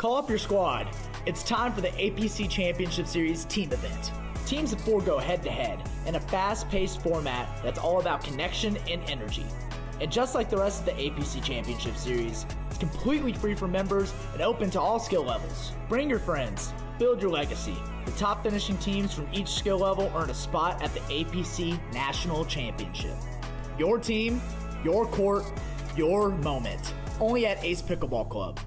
Call up your squad. It's time for the APC Championship Series team event. Teams of 4 go head-to-head in a fast-paced format that's all about connection and energy. And just like the rest of the APC Championship Series, it's completely free for members and open to all skill levels. Bring your friends. Build your legacy. The top finishing teams from each skill level earn a spot at the APC National Championship. Your team, your court, your moment. Only at Ace Pickleball Club.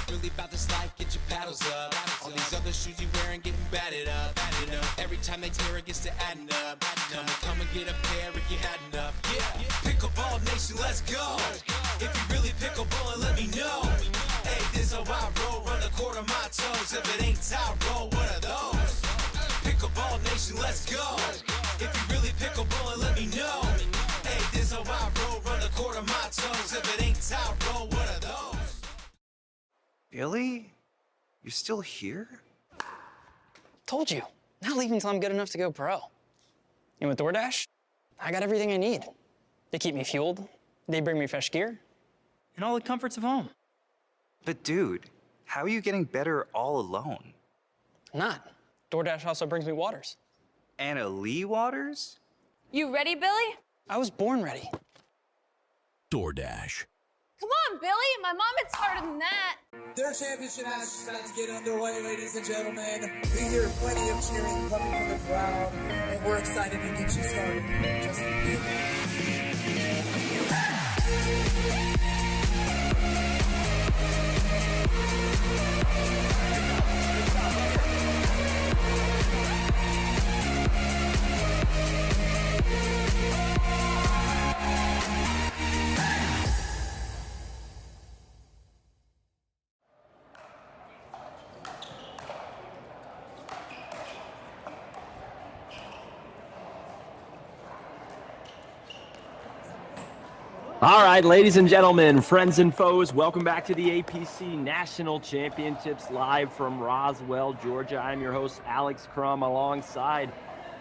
Really about this life, get your paddles up. All these other shoes you wearing getting batted up. You know, every time they tear it gets to adding up. Come and get a pair if you had enough. Yeah, Pickleball Nation, let's go. If you really pickleball, let me know. Hey, this is how I roll, run the court on my toes. If it ain't tie roll, what are those? Pickleball Nation, let's go. If you really pickleball, let me know. Hey, this is how I roll, run the court on my toes. If it ain't tie roll, what are those? Billy? You're still here? Told you, not leaving until I'm good enough to go pro. And with DoorDash, I got everything I need. They keep me fueled, they bring me fresh gear, and all the comforts of home. But dude, how are you getting better all alone? I'm not. DoorDash also brings me waters. Anna Lee waters? You ready, Billy? I was born ready. DoorDash. Come on, Billy. My mom it's harder than that. Their championship match is about to get underway, ladies and gentlemen. We hear plenty of cheering coming from the crowd, and we're excited to get you started in just a few All right, ladies and gentlemen, friends and foes, welcome back to the APC National Championships live from Roswell, Georgia. I'm your host, Alex Crum, alongside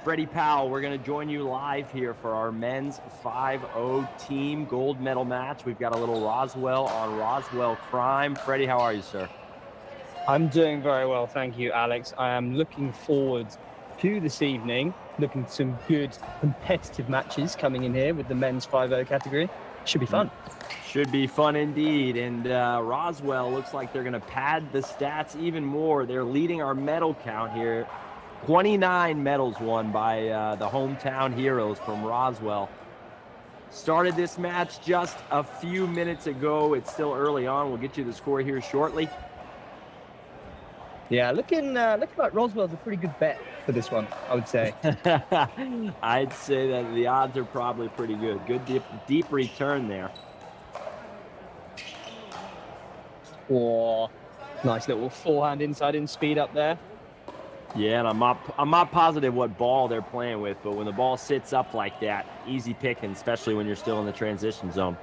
Freddie Powell. We're going to join you live here for our men's 5-0 team gold medal match. We've got a little Roswell on Roswell crime. Freddie, how are you, sir? I'm doing very well, thank you, Alex. I am looking forward to this evening, looking at some good competitive matches coming in here with the men's 5-0 category. Should be fun. Should be fun indeed. And Roswell looks like they're going to pad the stats even more. They're leading our medal count here. 29 medals won by the hometown heroes from Roswell. Started this match just a few minutes ago. It's still early on. We'll get you the score here shortly. Yeah, looking like Roswell's a pretty good bet for this one, I would say. I'd say that the odds are probably pretty good. Good deep return there. Oh, nice little forehand inside in speed up there. Yeah, and I'm not positive what ball they're playing with, but when the ball sits up like that, easy picking, especially when you're still in the transition zone.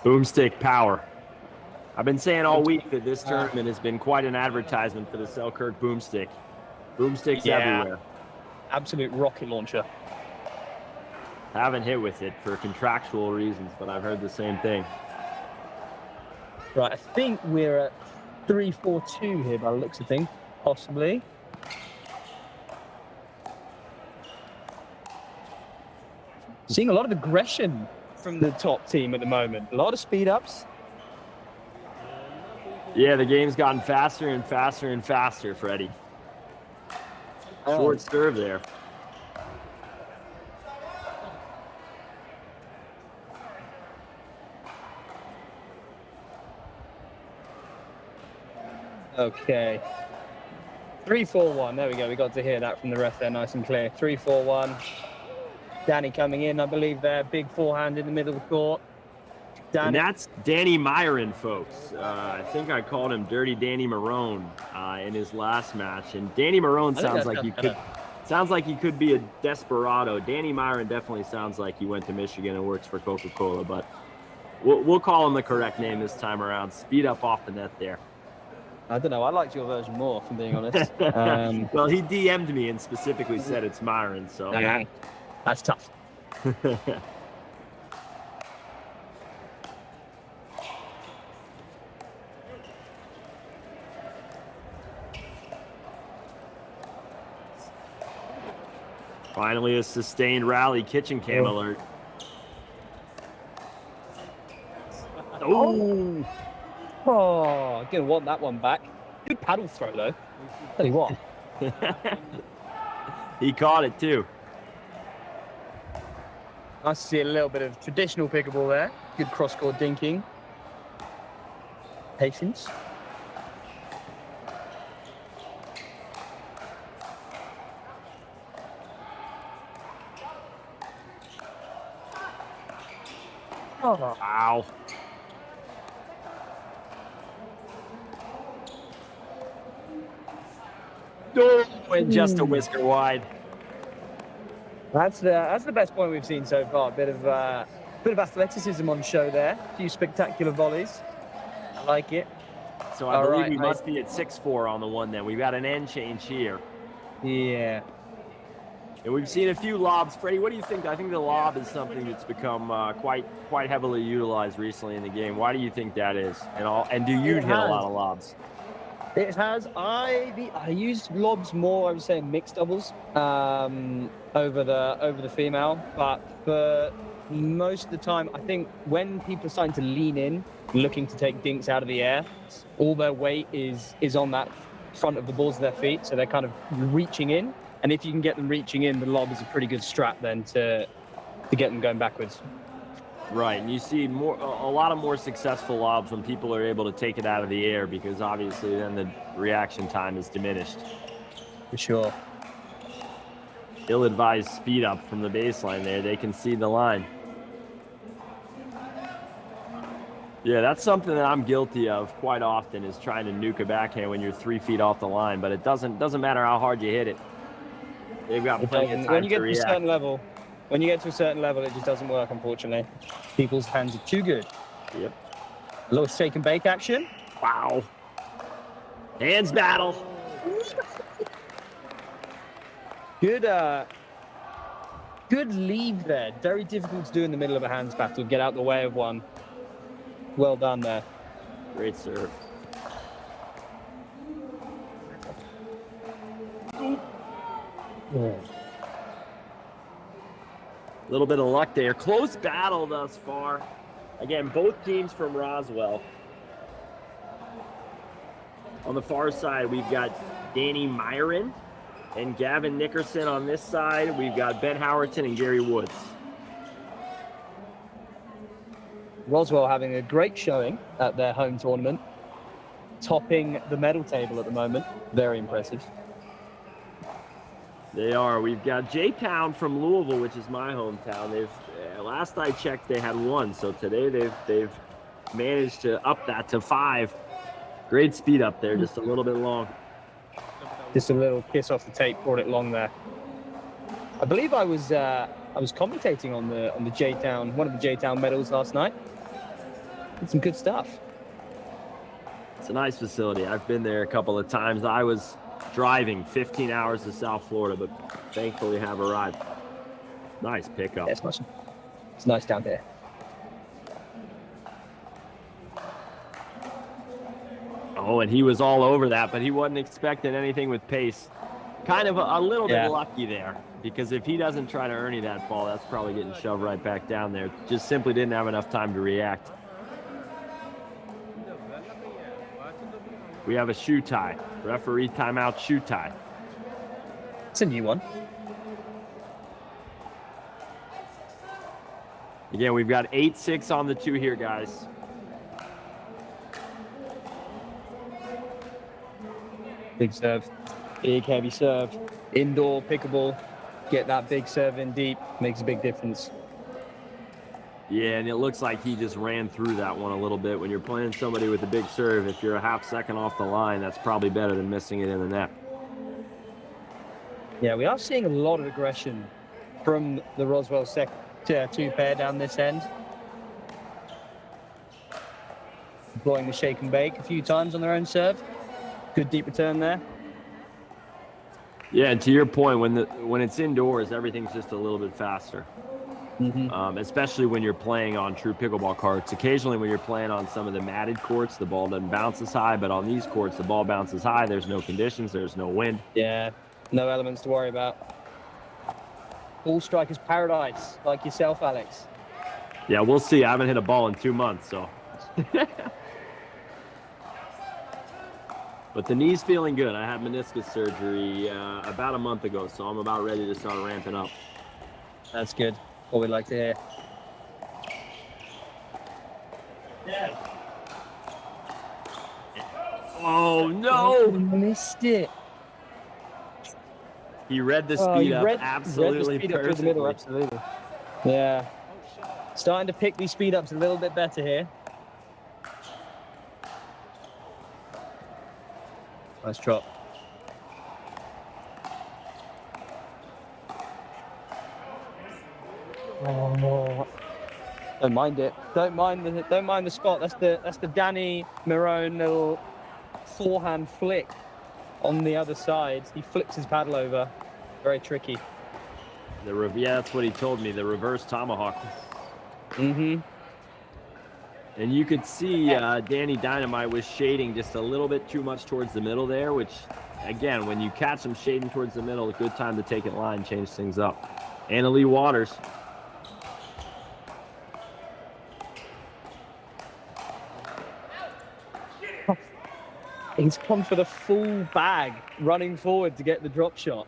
Boomstick power. I've been saying all week that this tournament has been quite an advertisement for the Selkirk Boomstick. Boomsticks everywhere. Absolute rocket launcher. Haven't hit with it for contractual reasons, but I've heard the same thing. Right, I think we're at 3-4-2 here by the looks of things, possibly. Seeing a lot of aggression from the top team at the moment. A lot of speed ups. Yeah, the game's gotten faster and faster and faster, Freddie. Short serve there. Okay. 3-4-1. There we go. We got to hear that from the ref there, nice and clear. 3-4-1. Danny coming in, I believe there. Big forehand in the middle of the court. And that's Danny Myron, folks. I think I called him Dirty Danny Marone in his last match. And Danny Marone sounds like he could be a desperado. Danny Myron definitely sounds like he went to Michigan and works for Coca-Cola, but we'll call him the correct name this time around. Speed up off the net there. I don't know. I liked your version more, if I'm being honest. Well, he DM'd me and specifically said it's Myron, so. That's tough. Finally, a sustained rally, kitchen cam alert. Oh! Oh, gonna want that one back. Good paddle throw though. Tell you what. He caught it too. Nice to see a little bit of traditional pickleball there. Good cross-court dinking. Patience. Oh. Wow. Went just a whisker wide. That's the best point we've seen so far. Bit of athleticism on show there. A few spectacular volleys. I like it. So I believe we must be at 6-4 on the one then. We've got an end change here. Yeah. And we've seen a few lobs. Freddie, what do you think? I think the lob is something that's become quite heavily utilized recently in the game. Why do you think that is? And do you hit a lot of lobs? It has. I used lobs more, I would say, in mixed doubles over the female. But for most of the time, I think when people are starting to lean in, looking to take dinks out of the air, all their weight is on that front of the balls of their feet. So they're kind of reaching in. And if you can get them reaching in, the lob is a pretty good strap then to get them going backwards. Right, and you see a lot of more successful lobs when people are able to take it out of the air because obviously then the reaction time is diminished. For sure. Ill-advised speed up from the baseline there. They can see the line. Yeah, that's something that I'm guilty of quite often is trying to nuke a backhand when you're 3 feet off the line, but it doesn't matter how hard you hit it. They've got plenty of time when you get to react. To a certain level, when you get to a certain level, it just doesn't work, unfortunately. People's hands are too good. Yep. A little shake and bake action. Wow. Hands battle. Good lead there. Very difficult to do in the middle of a hands battle. Get out the way of one. Well done there. Great serve. Yeah. A little bit of luck there. Close battle thus far. Again, both teams from Roswell. On the far side, we've got Danny Myron and Gavin Nickerson. On this side, we've got Ben Howerton and Gary Woods. Roswell having a great showing at their home tournament. Topping the medal table at the moment. Very impressive. They are. We've got Jtown from Louisville, which is my hometown. They've last I checked, they had 1. So today they've managed to up that to 5. Great speed up there, just a little bit long. Just a little kiss off the tape, brought it long there. I believe I was commentating on the Jtown, one of the Jtown medals last night. Did some good stuff. It's a nice facility. I've been there a couple of times. I was driving 15 hours to South Florida, but thankfully have arrived. Nice pickup. Yeah, it's nice down here. Oh, and he was all over that, but he wasn't expecting anything with pace. Kind of a little bit lucky there, because if he doesn't try to Ernie that ball, that's probably getting shoved right back down there. Just simply didn't have enough time to react. We have a shoe tie. Referee timeout, shoe tie. It's a new one. Again, we've got 8-6 on the 2 here, guys. Big serve. Big heavy serve. Indoor pickleball. Get that big serve in deep. Makes a big difference. Yeah, and it looks like he just ran through that one a little bit. When you're playing somebody with a big serve, if you're a half second off the line, that's probably better than missing it in the net. Yeah, we are seeing a lot of aggression from the Roswell sector 2 pair down this end. Deploying the shake and bake a few times on their own serve. Good deep return there. Yeah, and to your point, when it's indoors, everything's just a little bit faster. Especially when you're playing on true pickleball courts. Occasionally when you're playing on some of the matted courts, the ball doesn't bounce as high, but on these courts, the ball bounces high. There's no conditions, there's no wind. Yeah, no elements to worry about. Ball striker's paradise, like yourself, Alex. Yeah, we'll see. I haven't hit a ball in 2 months, so. But the knee's feeling good. I had meniscus surgery about a month ago, so I'm about ready to start ramping up. That's good. What we'd like to hear. Oh, no! Missed it. He read the speed up absolutely read the speed up through the middle, absolutely. Yeah. Starting to pick these speed ups a little bit better here. Nice drop. Oh, don't mind it. Don't mind the spot. That's the Danny Marone little forehand flick on the other side. He flips his paddle over. Very tricky. Yeah, that's what he told me. The reverse tomahawk. Mm-hmm. And you could see Danny Dynamite was shading just a little bit too much towards the middle there, which, again, when you catch him shading towards the middle, a good time to take it line, change things up. Anna Lee Waters. He's come for the full bag, running forward to get the drop shot.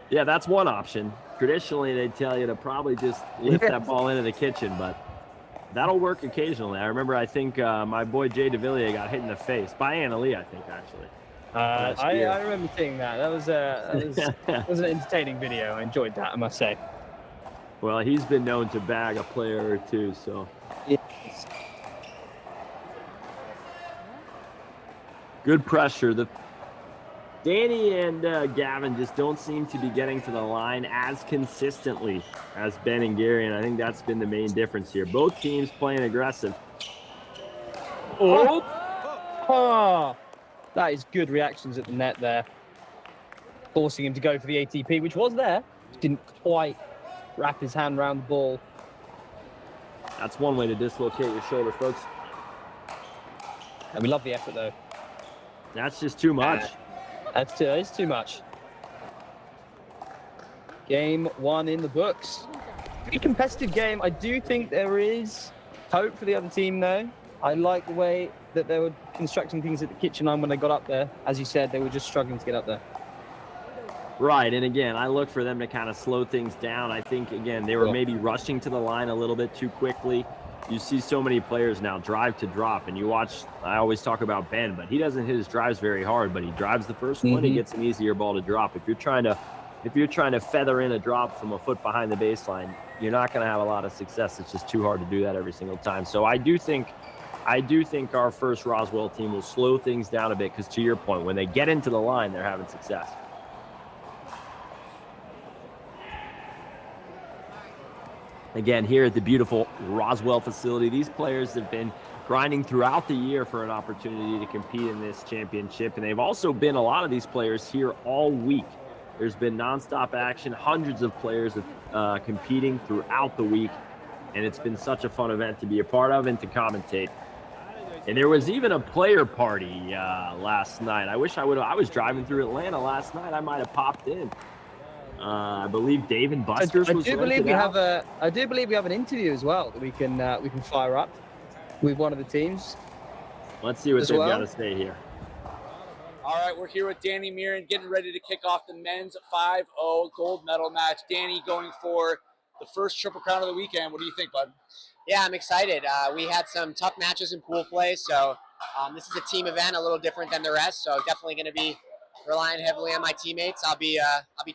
Yeah, that's one option. Traditionally, they tell you to probably just lift that ball into the kitchen, but that'll work occasionally. I remember, I think my boy Jay DeVilliers got hit in the face by Anna Lee, I think, actually. I remember seeing that. That was an entertaining video. I enjoyed that, I must say. Well, he's been known to bag a player or two, so. Yes. Good pressure. Danny and Gavin just don't seem to be getting to the line as consistently as Ben and Gary, and I think that's been the main difference here. Both teams playing aggressive. Oh, that is good reactions at the net there. Forcing him to go for the ATP, which was there. Didn't quite wrap his hand around the ball. That's one way to dislocate your shoulder, folks. And we love the effort, though. That's just too much. It's too much. Game 1 in the books. Pretty competitive game. I do think there is hope for the other team, though. I like the way that they were constructing things at the kitchen line when they got up there. As you said, they were just struggling to get up there. Right, and again, I look for them to kind of slow things down. I think, again, they were maybe rushing to the line a little bit too quickly. You see so many players now drive to drop, and you watch, I always talk about Ben, but he doesn't hit his drives very hard, but he drives the first one, he gets an easier ball to drop. If you're trying to feather in a drop from a foot behind the baseline, you're not going to have a lot of success. It's just too hard to do that every single time. So I do think our first Roswell team will slow things down a bit, because to your point, when they get into the line, they're having success. Again, here at the beautiful Roswell facility, these players have been grinding throughout the year for an opportunity to compete in this championship. And they've also been, a lot of these players, here all week There's been nonstop action, hundreds of players competing throughout the week, and it's been such a fun event to be a part of and to commentate. And there was even a player party last night. I wish I would have. I was driving through Atlanta last night. I might have popped in. I believe Dave and Buster's was rented out. I do believe we have an interview as well that we can fire up with one of the teams. Let's see what they've got to say here. All right, we're here with Danny Mirren getting ready to kick off the men's 5-0 gold medal match. Danny going for the first Triple Crown of the weekend. What do you think, bud? Yeah, I'm excited. We had some tough matches in pool play, so this is a team event, a little different than the rest. So definitely going to be relying heavily on my teammates. I'll be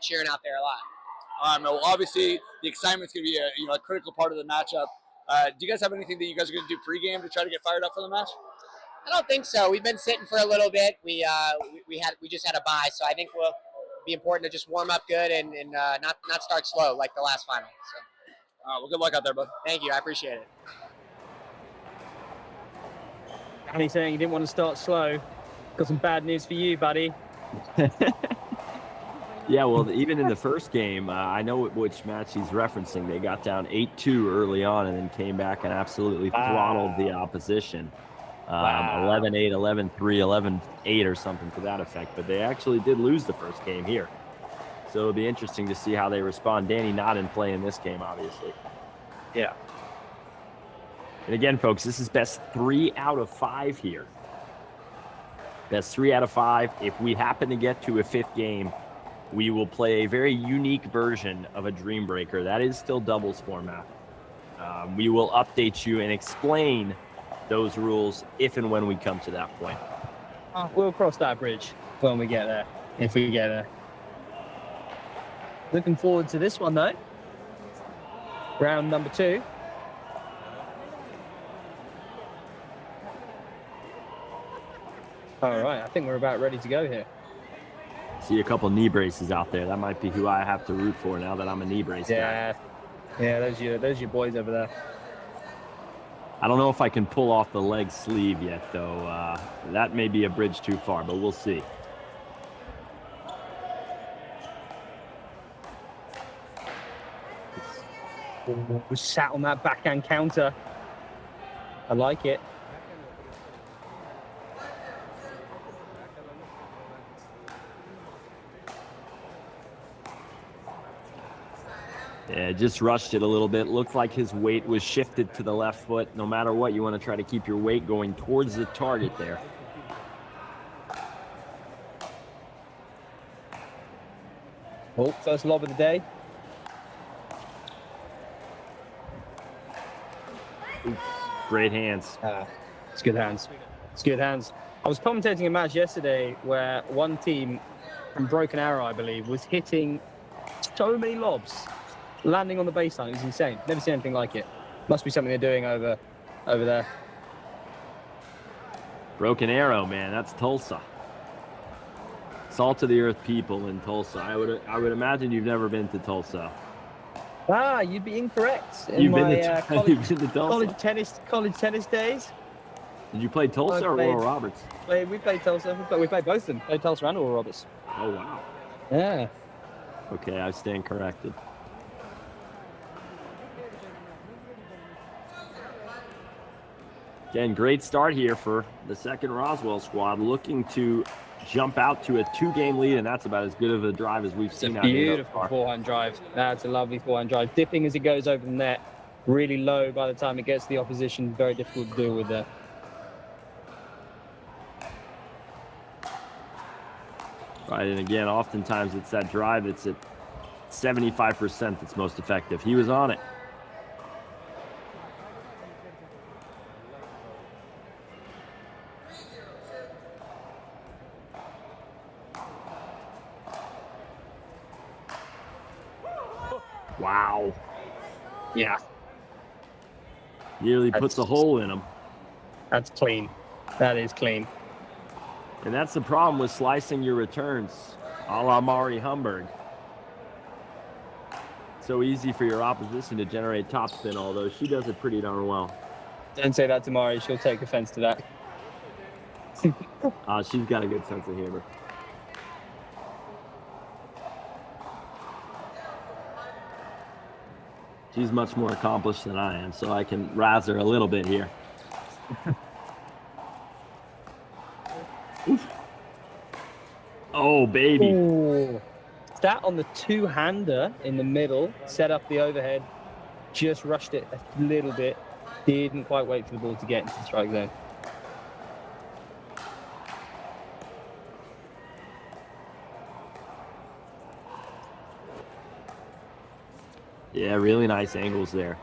cheering out there a lot. Well, obviously the excitement's going to be a critical part of the matchup. Do you guys have anything that you guys are going to do pregame to try to get fired up for the match? I don't think so. We've been sitting for a little bit. We just had a bye, so I think we'll be important to just warm up good and not start slow like the last final. So. Well, good luck out there, bud. Thank you. I appreciate it. Danny saying he didn't want to start slow. Got some bad news for you, buddy. Yeah, well, even in the first game, I know which match he's referencing. They got down 8-2 early on and then came back and absolutely throttled the opposition. 11-8, 11-3, 11-8 or something to that effect. But they actually did lose the first game here. So it'll be interesting to see how they respond. Danny not in play in this game, obviously. Yeah. And again, folks, this is best 3 out of 5 here. Best 3 out of 5. If we happen to get to a 5th game, we will play a very unique version of a Dream Breaker. That is still doubles format. We will update you and explain those rules if and when we come to that point. We'll cross that bridge when we get there, if we get there. Looking forward to this one, though. Round number 2. All right, I think we're about ready to go here. See a couple knee braces out there. That might be who I have to root for now that I'm a knee brace guy. Yeah, those are your boys over there. I don't know if I can pull off the leg sleeve yet, though. That may be a bridge too far, but we'll see. We sat on that backhand counter. I like it. Yeah, just rushed it a little bit. Looked like his weight was shifted to the left foot. No matter what, you want to try to keep your weight going towards the target there. Oh, first lob of the day. Oof, great hands. It's good hands. It's good hands. I was commentating a match yesterday where one team from Broken Arrow, I believe, was hitting so many lobs, landing on the baseline. It was insane. Never seen anything like it. Must be something they're doing over there. Broken Arrow, man, that's Tulsa. Salt of the earth people in Tulsa. I would imagine you've never been to Tulsa. You'd be incorrect. You've been to Tulsa? College tennis days. Did you play Tulsa or Oral Roberts? We played Tulsa. We played both of them. Played Tulsa and Oral Roberts. Oh, wow. Yeah. Okay, I stand corrected. Again, great start here for the second Roswell squad, looking to jump out to a 2-game lead, and that's about as good of a drive as we've seen out here. Beautiful forehand drive. That's a lovely forehand drive. Dipping as it goes over the net, really low by the time it gets to the opposition. Very difficult to deal with there. Right, and again, oftentimes it's that drive that's at 75% that's most effective. He was on it. Wow. Yeah. Nearly puts a hole in him. That's clean. That is clean. And that's the problem with slicing your returns, a la Mari Humberg. So easy for your opposition to generate topspin, although she does it pretty darn well. Don't say that to Mari. She'll take offense to that. She's got a good sense of humor. She's much more accomplished than I am, so I can razz her a little bit here. Oh, baby. Ooh. That on the two-hander in the middle, set up the overhead, just rushed it a little bit, didn't quite wait for the ball to get into the strike zone. Yeah, really nice angles there.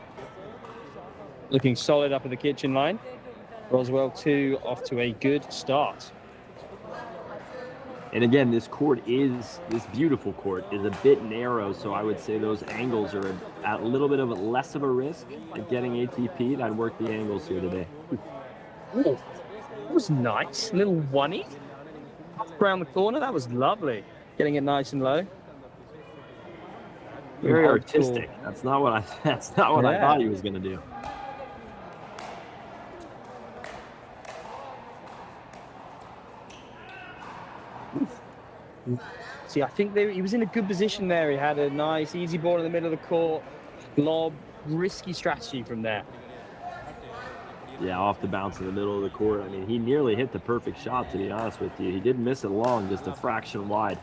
Looking solid up at the kitchen line. Roswell 2 off to a good start. And again, this beautiful court is a bit narrow, so I would say those angles are a little bit of less of a risk at getting ATP'd. I'd work the angles here today. Ooh, that was nice. A little one-y. Around the corner, that was lovely. Getting it nice and low. Very artistic. That's not what I thought he was going to do. See, I think he was in a good position there. He had a nice, easy ball in the middle of the court. Lob, risky strategy from there. Yeah, off the bounce in the middle of the court. I mean, he nearly hit the perfect shot, to be honest with you. He didn't miss it long, just a fraction wide.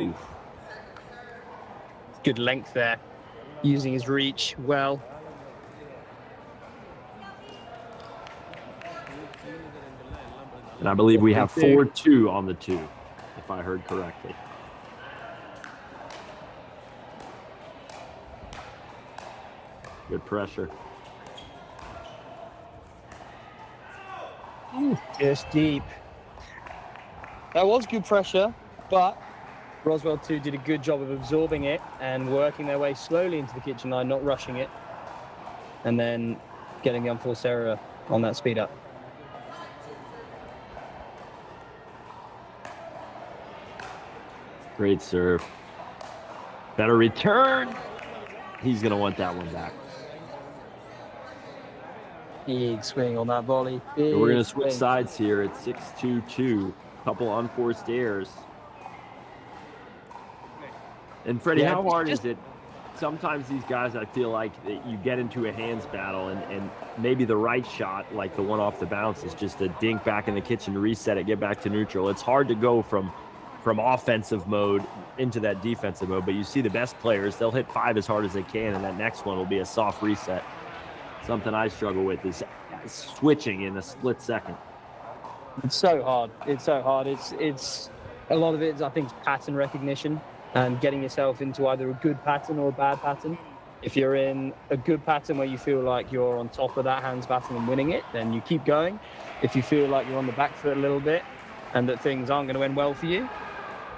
Oof. Good length there, using his reach well. And I believe we have 4-2 on the 2, if I heard correctly. Good pressure. Just deep. That was good pressure, but Roswell 2 did a good job of absorbing it and working their way slowly into the kitchen line, not rushing it, and then getting the unforced error on that speed up. Great serve. Better return. He's going to want that one back. Big swing on that volley. So we're going to switch sides here at 6-2-2. Couple unforced errors. And Freddie, how hard is it? Sometimes these guys, I feel like that you get into a hands battle and maybe the right shot, like the one off the bounce, is just a dink back in the kitchen to reset it, get back to neutral. It's hard to go from offensive mode into that defensive mode, but you see the best players, they'll hit 5 as hard as they can, and that next one will be a soft reset. Something I struggle with is switching in a split second. It's so hard. It's so hard. It's a lot of it is, I think, pattern recognition and getting yourself into either a good pattern or a bad pattern. If you're in a good pattern where you feel like you're on top of that hands pattern and winning it, then you keep going. If you feel like you're on the back foot a little bit and that things aren't going to end well for you,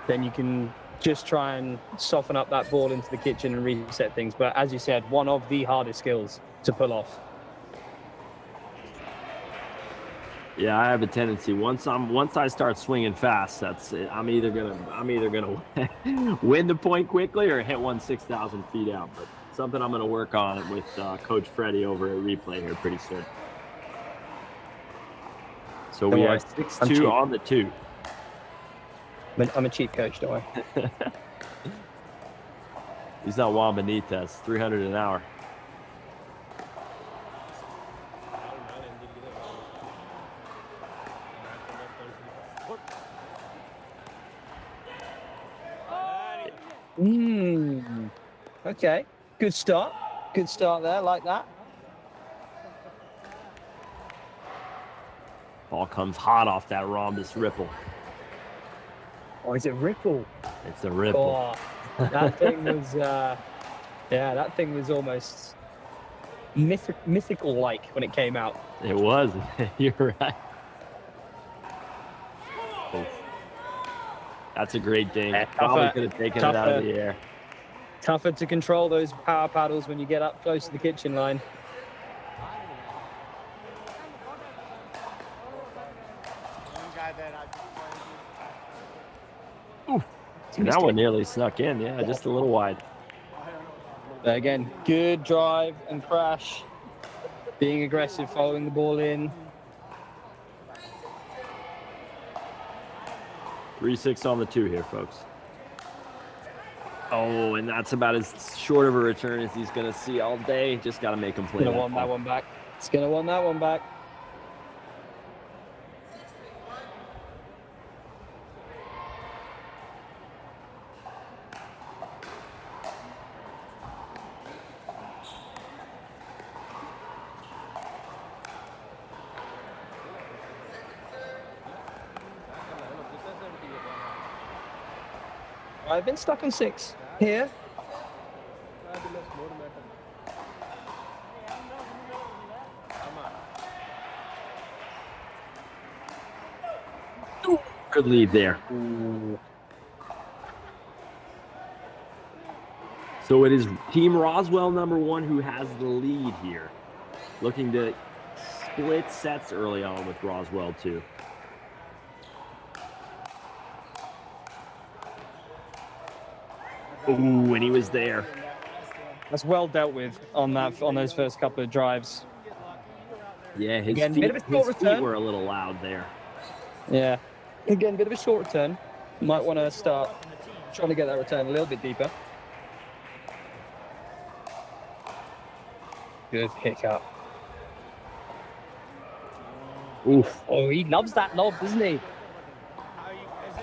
then you can just try and soften up that ball into the kitchen and reset things. But as you said, one of the hardest skills to pull off. Yeah, I have a tendency once I start swinging fast, that's it. I'm either gonna win the point quickly or hit one 6,000 feet out. But something I'm gonna work on with Coach Freddie over at Replay here pretty soon. So we are 6-2 on the 2. I'm a cheap coach, don't I? He's not Juan Benitez, 300 an hour. Okay. Good start. Good start there, like that. Ball comes hot off that rhombus ripple. Oh, is it ripple? It's a ripple. Oh, that thing was, that thing was almost mythical-like when it came out. It was. You're right. Oh. That's a great ding. Probably could have taken it out of the air. Tougher to control those power paddles when you get up close to the kitchen line. Ooh. And that one nearly snuck in. Yeah, just a little wide. Again, good drive and crash. Being aggressive, following the ball in. 3-6 on the 2 here, folks. Oh, and that's about as short of a return as he's going to see all day. Just got to make him play Gonna that want ball. that one back. It's gonna want that one back. I've been stuck on 6 here. Good lead there. Ooh. So it is Team Roswell #1 who has the lead here. Looking to split sets early on with Roswell too. Ooh, and he was there. That's well dealt with on those first couple of drives. Yeah, his Again, bit of a short feet return. were a little loud there. Yeah. Again, bit of a short return. Might want to start trying to get that return a little bit deeper. Good pick up. Oof. Oh, he loves that lob, doesn't he?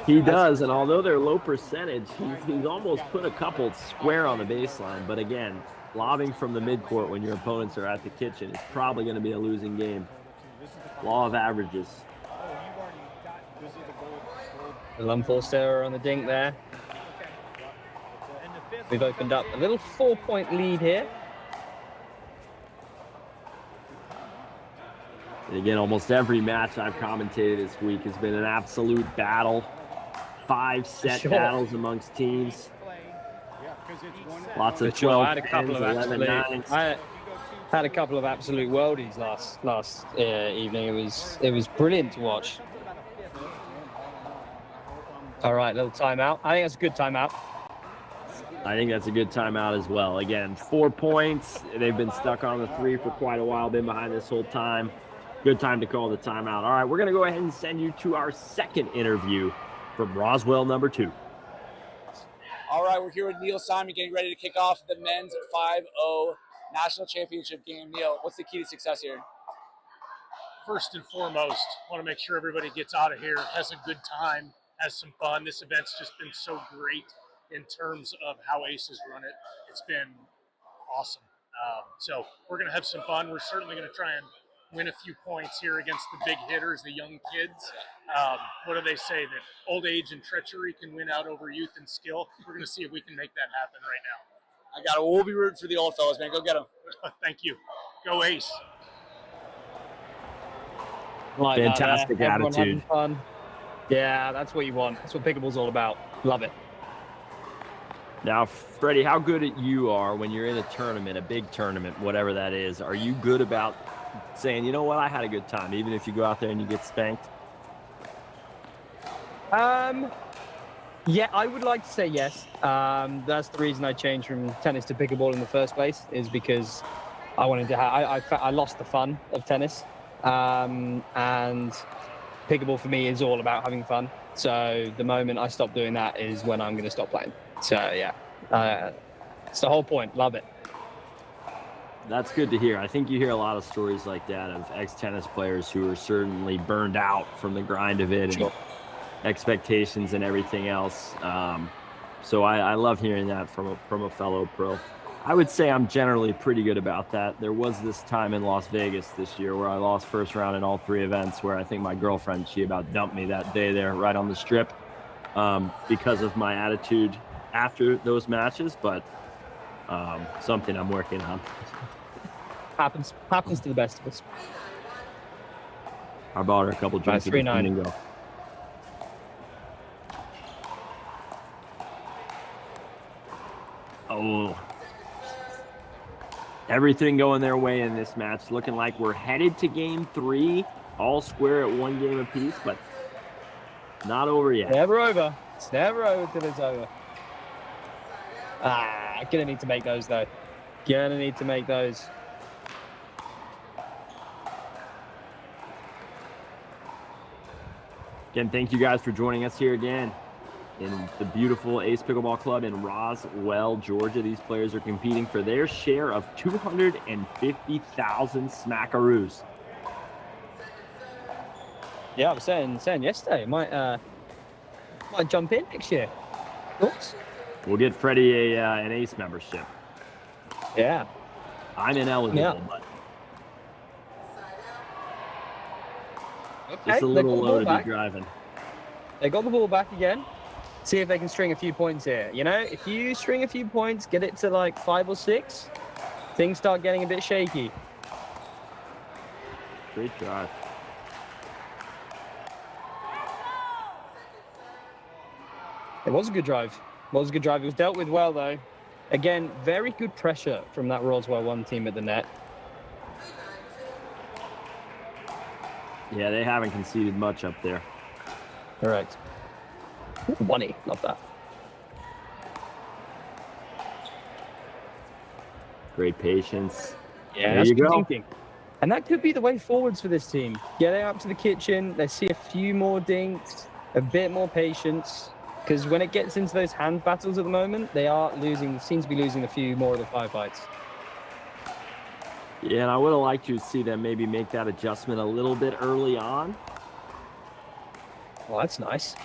He does, and although they're low percentage, he's almost put a couple square on the baseline. But again, lobbing from the midcourt when your opponents are at the kitchen is probably going to be a losing game. Law of averages. The unforced error on the dink there. We've opened up a little 4-point lead here. And again, almost every match I've commentated this week has been an absolute battle. 5 set battles amongst teams. Lots of 12 I had a couple of 11 9s. I had a couple of absolute worldies last evening. It was brilliant to watch. All right, little timeout. I think that's a good timeout. I think that's a good timeout as well. Again, 4 points. They've been stuck on the 3 for quite a while, been behind this whole time. Good time to call the timeout. All right, we're going to go ahead and send you to our second interview from Roswell #2. All right, we're here with Neil Simon getting ready to kick off the men's 5-0 national championship game. Neil, what's the key to success here? First and foremost, want to make sure everybody gets out of here, has a good time, has some fun. This event's just been so great in terms of how Aces run it. It's been awesome. So we're going to have some fun. We're certainly going to try and win a few points here against the big hitters, the young kids. What do they say? That old age and treachery can win out over youth and skill. We're going to see if we can make that happen right now. I got it. We'll be rooting for the old fellas, man. Go get them. Thank you. Go Ace. Like Fantastic Everyone attitude. having fun. Yeah, that's what you want. That's what pickleball's all about. Love it. Now, Freddie, how good you are when you're in a tournament, a big tournament, whatever that is. Are you good about saying, you know what, I had a good time, even if you go out there and you get spanked? Yeah, I would like to say yes. That's the reason I changed from tennis to pickleball in the first place, is because I wanted to I lost the fun of tennis. And pickleball for me is all about having fun. So the moment I stop doing that is when I'm going to stop playing. So yeah, it's the whole point. Love it. That's good to hear. I think you hear a lot of stories like that of ex-tennis players who are certainly burned out from the grind of it and expectations and everything else. So I love hearing that from a fellow pro. I would say I'm generally pretty good about that. There was this time in Las Vegas this year where I lost first round in all 3 events, where I think my girlfriend, she about dumped me that day there right on the strip because of my attitude after those matches, but something I'm working on. Happens to the best of us. I bought her a couple drinks at the 3-9. and go. Oh. Everything going their way in this match. Looking like we're headed to game 3, all square at 1 game apiece, but not over yet. Never over. It's never over till it's over. Gonna need to make those though. Gonna need to make those. Again, thank you guys for joining us here again. in the beautiful Ace Pickleball Club in Roswell, Georgia. These players are competing for their share of 250,000 smackaroos. Yeah, I was saying yesterday, might jump in next year. Thoughts? We'll get Freddie an Ace membership. Yeah. I'm ineligible, Yeah. but Okay, it's a little they got the low ball to back. be driving. They got the ball back again. See if they can string a few points here. You know, if you string a few points, get it to like 5 or 6, things start getting a bit shaky. Great drive. It was a good drive. It was dealt with well, though. Again, very good pressure from that Roswell 1 team at the net. Yeah, they haven't conceded much up there. Correct. Ooh, 1-E. Love that. Great patience. Yeah, there you good go. thinking. And that could be the way forwards for this team. Get it up to the kitchen. They see a few more dinks, a bit more patience. Because when it gets into those hand battles at the moment, they are losing, seem to be losing a few more of the firefights. Yeah, and I would have liked to see them maybe make that adjustment a little bit early on. Well, that's nice.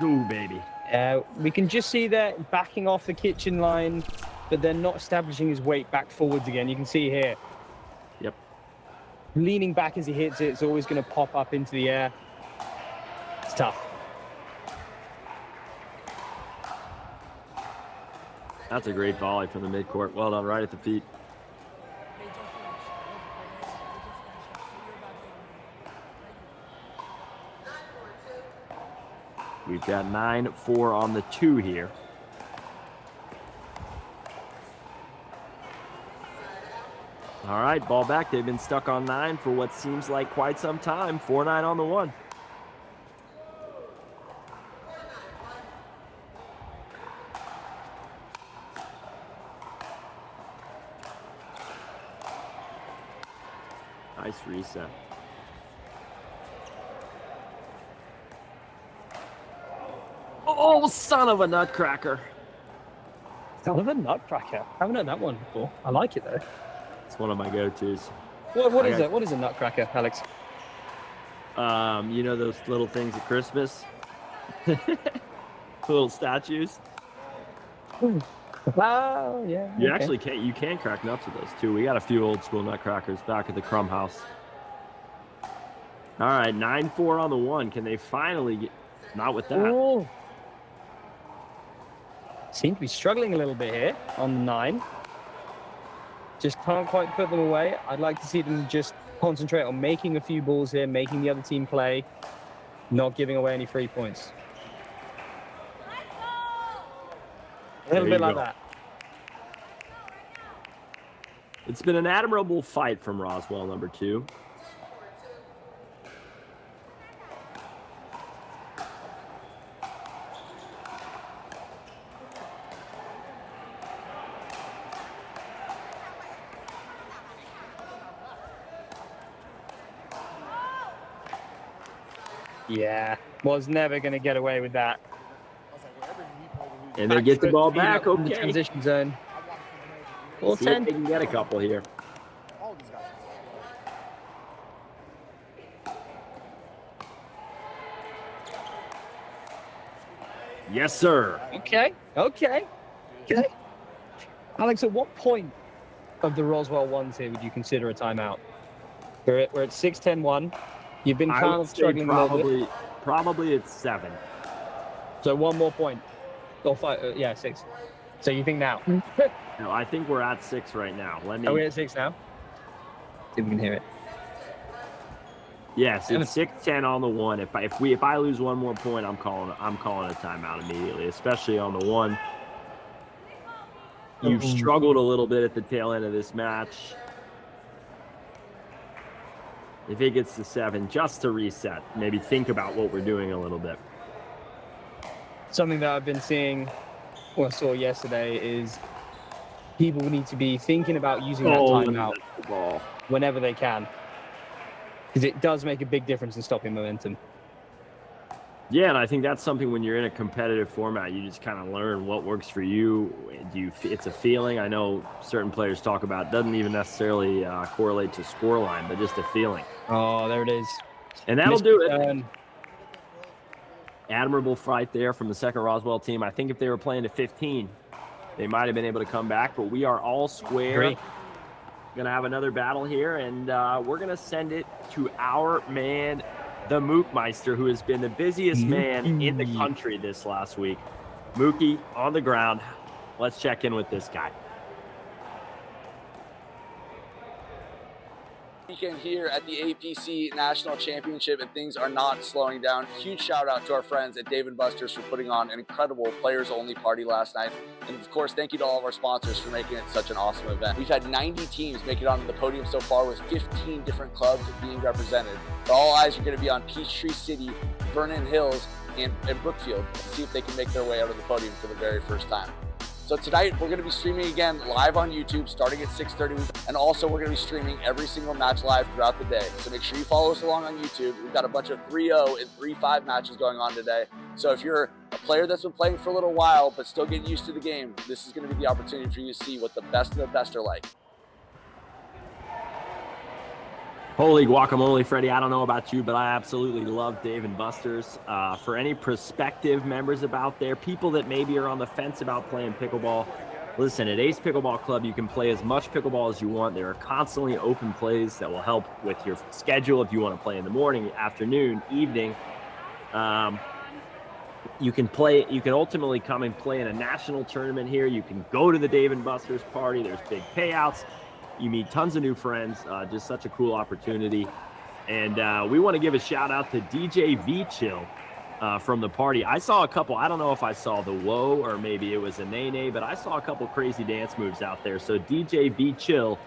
Ooh, baby. We can just see that backing off the kitchen line, but they're not establishing his weight back forwards again. You can see here. Yep. Leaning back as he hits it, it's always going to pop up into the air. It's tough. That's a great volley from the midcourt. Well done, right at the feet. We've got 9-4 on the 2 here. All right, ball back. They've been stuck on 9 for what seems like quite some time. 4-9 on the 1. Nice reset. Oh, son of a nutcracker. Son of a nutcracker. Haven't heard that one before. I like it, though. It's one of my go-tos. What is it? What is a nutcracker, Alex? You know those little things at Christmas? Little statues? Oh, yeah. You okay. actually can. You can crack nuts with those too. We got a few old school nutcrackers back at the Crumb House. All right, 9-4 on the 1. Can they finally get? Not with that. Oh. Seem to be struggling a little bit here on the 9. Just can't quite put them away. I'd like to see them just concentrate on making a few balls here, making the other team play, not giving away any free points. A little bit like that. It's been an admirable fight from Roswell, number 2. Yeah, was never going to get away with that. And they get the ball back. In the Okay. transition zone. See if they can get a couple here. Yes, sir. Okay. Alex, at what point of the Roswell 1s here would you consider a timeout? We're at 6-10-1. You've been I kind would of say struggling a little bit. probably it's 7. So 1 more point. Or 5, 6. So you think now? No, I think we're at 6 right now. Let me. Are we at 6 now? See if we can hear it. Yes, it's 6-10 on the 1. If I lose 1 more point, I'm calling a timeout immediately, especially on the 1. You've struggled a little bit at the tail end of this match. If it gets to 7, just to reset, maybe think about what we're doing a little bit. Something that I've been seeing, or saw yesterday, is people need to be thinking about using that timeout whenever they can. Because it does make a big difference in stopping momentum. Yeah, and I think that's something when you're in a competitive format, you just kind of learn what works for you. It's a feeling. I know certain players talk about, doesn't even necessarily correlate to scoreline, but just a feeling. Oh, there it is. And that'll do it. Admirable fight there from the second Roswell team. I think if they were playing to 15, they might have been able to come back, but we are all square. Great. Going to have another battle here, and we're going to send it to our man, the Mookmeister, who has been the busiest man in the country this last week. Mookie on the ground. Let's check in with this guy. Weekend here at the APC National Championship, and things are not slowing down. Huge shout out to our friends at Dave & Buster's for putting on an incredible players-only party last night. And of course, thank you to all of our sponsors for making it such an awesome event. We've had 90 teams make it onto the podium so far, with 15 different clubs being represented. But all eyes are going to be on Peachtree City, Vernon Hills, and Brookfield to see if they can make their way out of the podium for the very first time. So tonight, we're going to be streaming again live on YouTube starting at 6:30. And also, we're going to be streaming every single match live throughout the day. So make sure you follow us along on YouTube. We've got a bunch of 3-0 and 3-5 matches going on today. So if you're a player that's been playing for a little while but still getting used to the game, this is going to be the opportunity for you to see what the best of the best are like. Holy guacamole, Freddie. I don't know about you, but I absolutely love Dave & Buster's. For any prospective members out there, people that maybe are on the fence about playing pickleball, listen, at Ace Pickleball Club, you can play as much pickleball as you want. There are constantly open plays that will help with your schedule if you want to play in the morning, afternoon, evening. You can ultimately come and play in a national tournament here. You can go to the Dave & Buster's party. There's big payouts. You meet tons of new friends, just such a cool opportunity. And we want to give a shout out to DJ V Chill from the party. I saw a couple, I don't know if I saw the whoa or maybe it was a nay-nay, but I saw a couple crazy dance moves out there. So DJ V Chill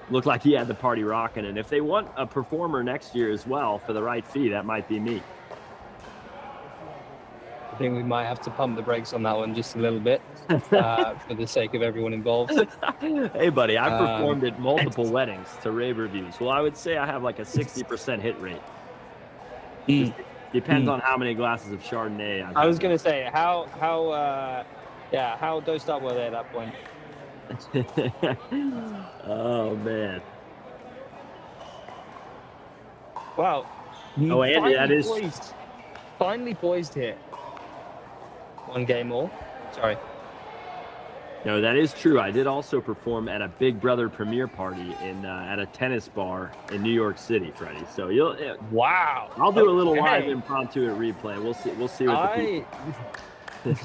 looked like he had the party rocking. And if they want a performer next year as well for the right fee, that might be me. I think we might have to pump the brakes on that one just a little bit for the sake of everyone involved. Hey, buddy, I've performed at multiple weddings to rave reviews. Well, I would say I have like a 60% hit rate. Depends on how many glasses of Chardonnay I was going to say, how dosed up were they at that point? Oh, man. Wow. Oh, Andy, that is... Finally poised here. One game all. Sorry. No, that is true. I did also perform at a Big Brother premiere party at a tennis bar in New York City, Freddie. So wow. I'll do a little live impromptu at replay. We'll see what the people.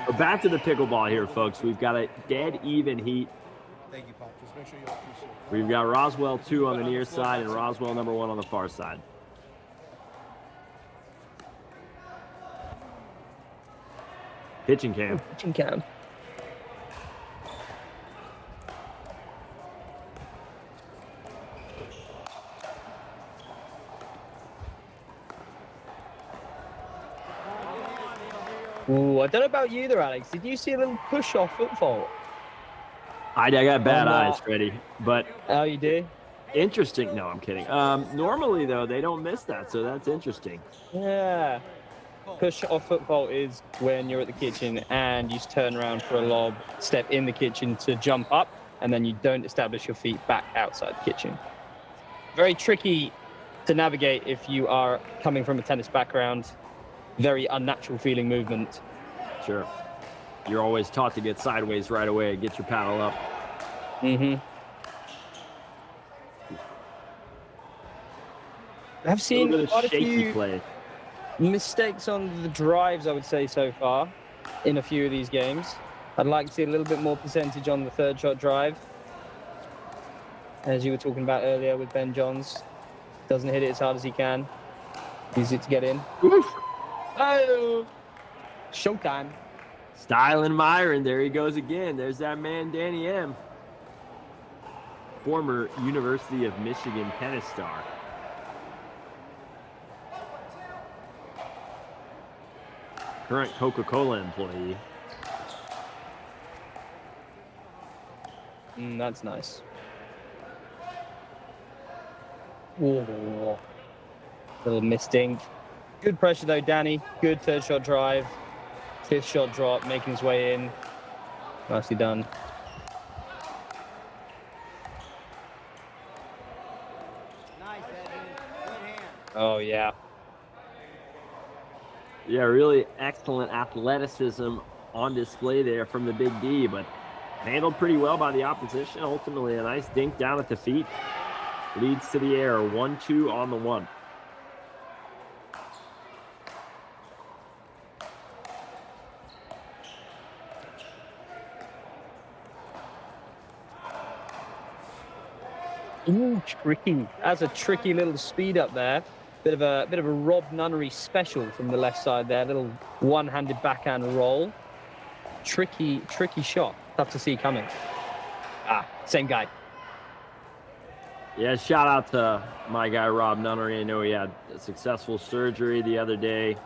But back to the pickleball here, folks. We've got a dead even heat. Thank you, Pop. Just make sure you appreciate it. We've got Roswell 2 on the near side and Roswell number 1 on the far side. Pitching cam. Pitching cam. Ooh, I don't know about you there, Alex. Did you see a little push off football? I got bad eyes, Freddie. But oh, you do? Interesting. No, I'm kidding. Normally, though, they don't miss that, so that's interesting. Yeah. Push off football is when you're at the kitchen and you turn around for a lob, step in the kitchen to jump up, and then you don't establish your feet back outside the kitchen. Very tricky to navigate if you are coming from a tennis background. Very unnatural feeling movement. Sure. You're always taught to get sideways right away, get your paddle up. Mm-hmm. I've seen quite a few play. Mistakes on the drives, I would say, so far in a few of these games. I'd like to see a little bit more percentage on the third shot drive. As you were talking about earlier with Ben Johns. Doesn't hit it as hard as he can. Uses it to get in. Oof. Oh! Showtime. Styling Myron, there he goes again. There's that man, Danny M. Former University of Michigan tennis star. Current Coca-Cola employee. That's nice. Ooh. Little misdink. Good pressure though, Danny. Good third shot drive. Fifth shot drop, making his way in. Nicely done. Oh, yeah. Yeah, really excellent athleticism on display there from the Big D, but handled pretty well by the opposition. Ultimately, a nice dink down at the feet. Leads to the air, 1-2 on the one. Ooh, tricky. That's a tricky little speed up there. Bit of a Rob Nunnery special from the left side there. Little one-handed backhand roll. Tricky shot. Tough to see coming. Same guy. Yeah, shout out to my guy Rob Nunnery. I know he had a successful surgery the other day.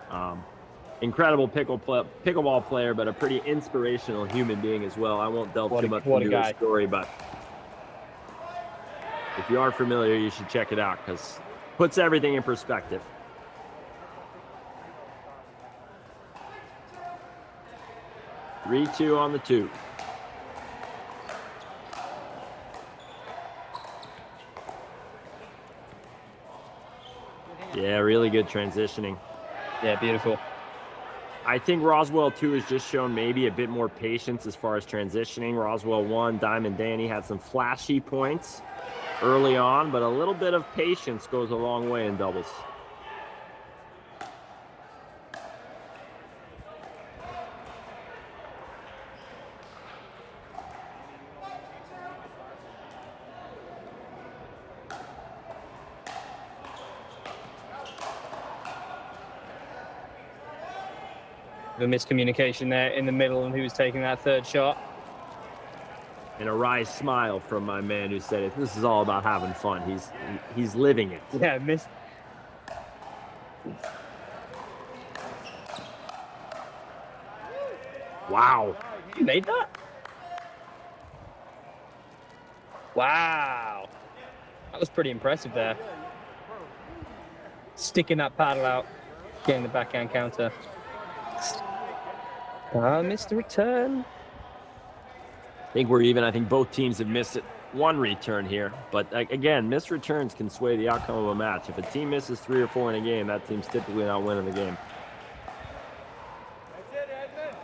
Incredible pickleball player, but a pretty inspirational human being as well. I won't delve too much into his story, but if you aren't familiar, you should check it out because it puts everything in perspective. Three, 2 on the 2. Yeah, really good transitioning. Yeah, beautiful. I think Roswell 2 has just shown maybe a bit more patience as far as transitioning. Roswell 1, Diamond Danny had some flashy points early on, but a little bit of patience goes a long way in doubles. The miscommunication there in the middle and who was taking that third shot. And a wry smile from my man who said it. This is all about having fun. He's living it. Yeah, missed. Wow. You made that? Wow. That was pretty impressive there. Sticking that paddle out, getting the backhand counter. Missed the return. I think we're even. I think both teams have missed it. One return here. But again, missed returns can sway the outcome of a match. If a team misses 3 or 4 in a game, that team's typically not winning the game. That's it, Edmund.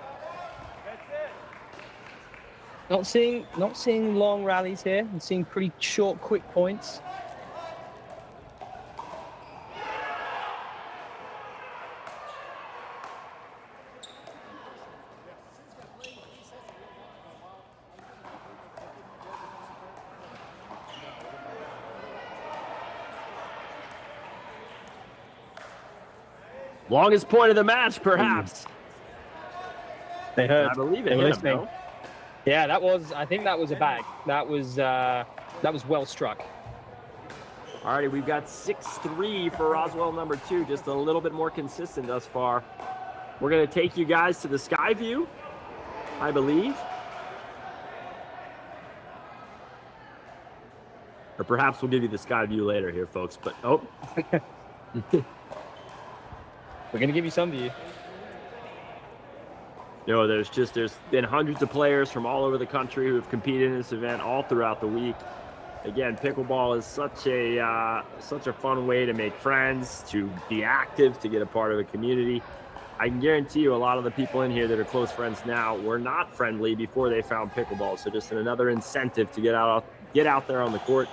That's it. Not seeing long rallies here. I'm seeing pretty short, quick points. Longest point of the match, perhaps. They heard. I believe it. They were hit listening. him, no? Yeah, that was. I think that was a bag. That was well struck. Alrighty, we've got 6-3 for Roswell number 2. Just a little bit more consistent thus far. We're gonna take you guys to the sky view, I believe. Or perhaps we'll give you the sky view later here, folks. But We're going to give you some view. You know, there's been hundreds of players from all over the country who have competed in this event all throughout the week. Again, pickleball is such a fun way to make friends, to be active, to get a part of a community. I can guarantee you a lot of the people in here that are close friends now were not friendly before they found pickleball. So just another incentive to get out there on the court.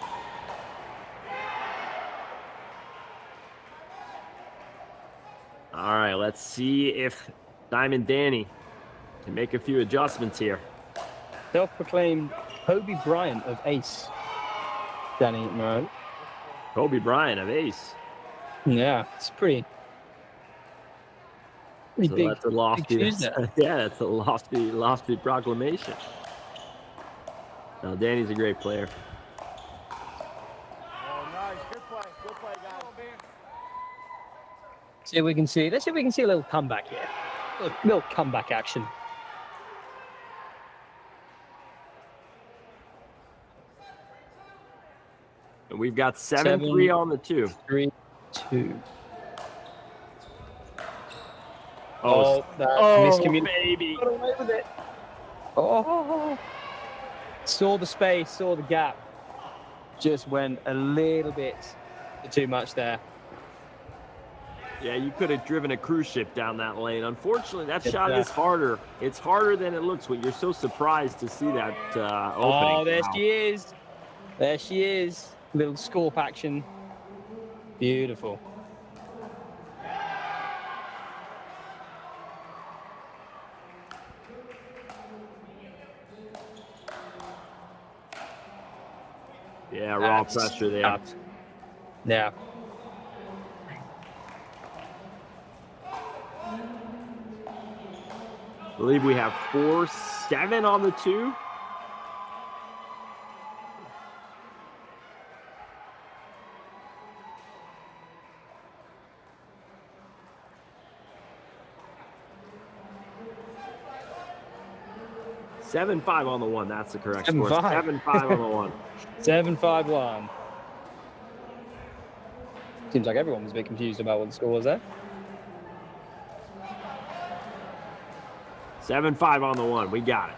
All right, let's see if Diamond Danny can make a few adjustments here. Self-proclaimed Kobe Bryant of Ace. Danny Moran. Kobe Bryant of Ace. Yeah, it's pretty So big. that's a lofty. That's a lofty proclamation. Now, Danny's a great player. Oh, nice. Good play. Good play, guys. See if we can see. Let's see if we can see a little comeback here. Little comeback action. And we've got 7-3 on the 2. 3-2. Oh, that's miscommunication. Baby. Got away with it. Oh. Saw the space, saw the gap. Just went a little bit too much there. Yeah, you could have driven a cruise ship down that lane. Unfortunately, that shot is harder. It's harder than it looks when you're so surprised to see that opening. Oh, there she is. There she is. Little scorp action. Beautiful. Yeah, raw pressure there. Tough. Yeah. I believe we have 4-7 on the 2. Seven 5 on the 1. That's the correct score. 7-5 on the 1. 7-5-1. Seems like everyone was a bit confused about what the score was there. 7-5 on the 1. We got it.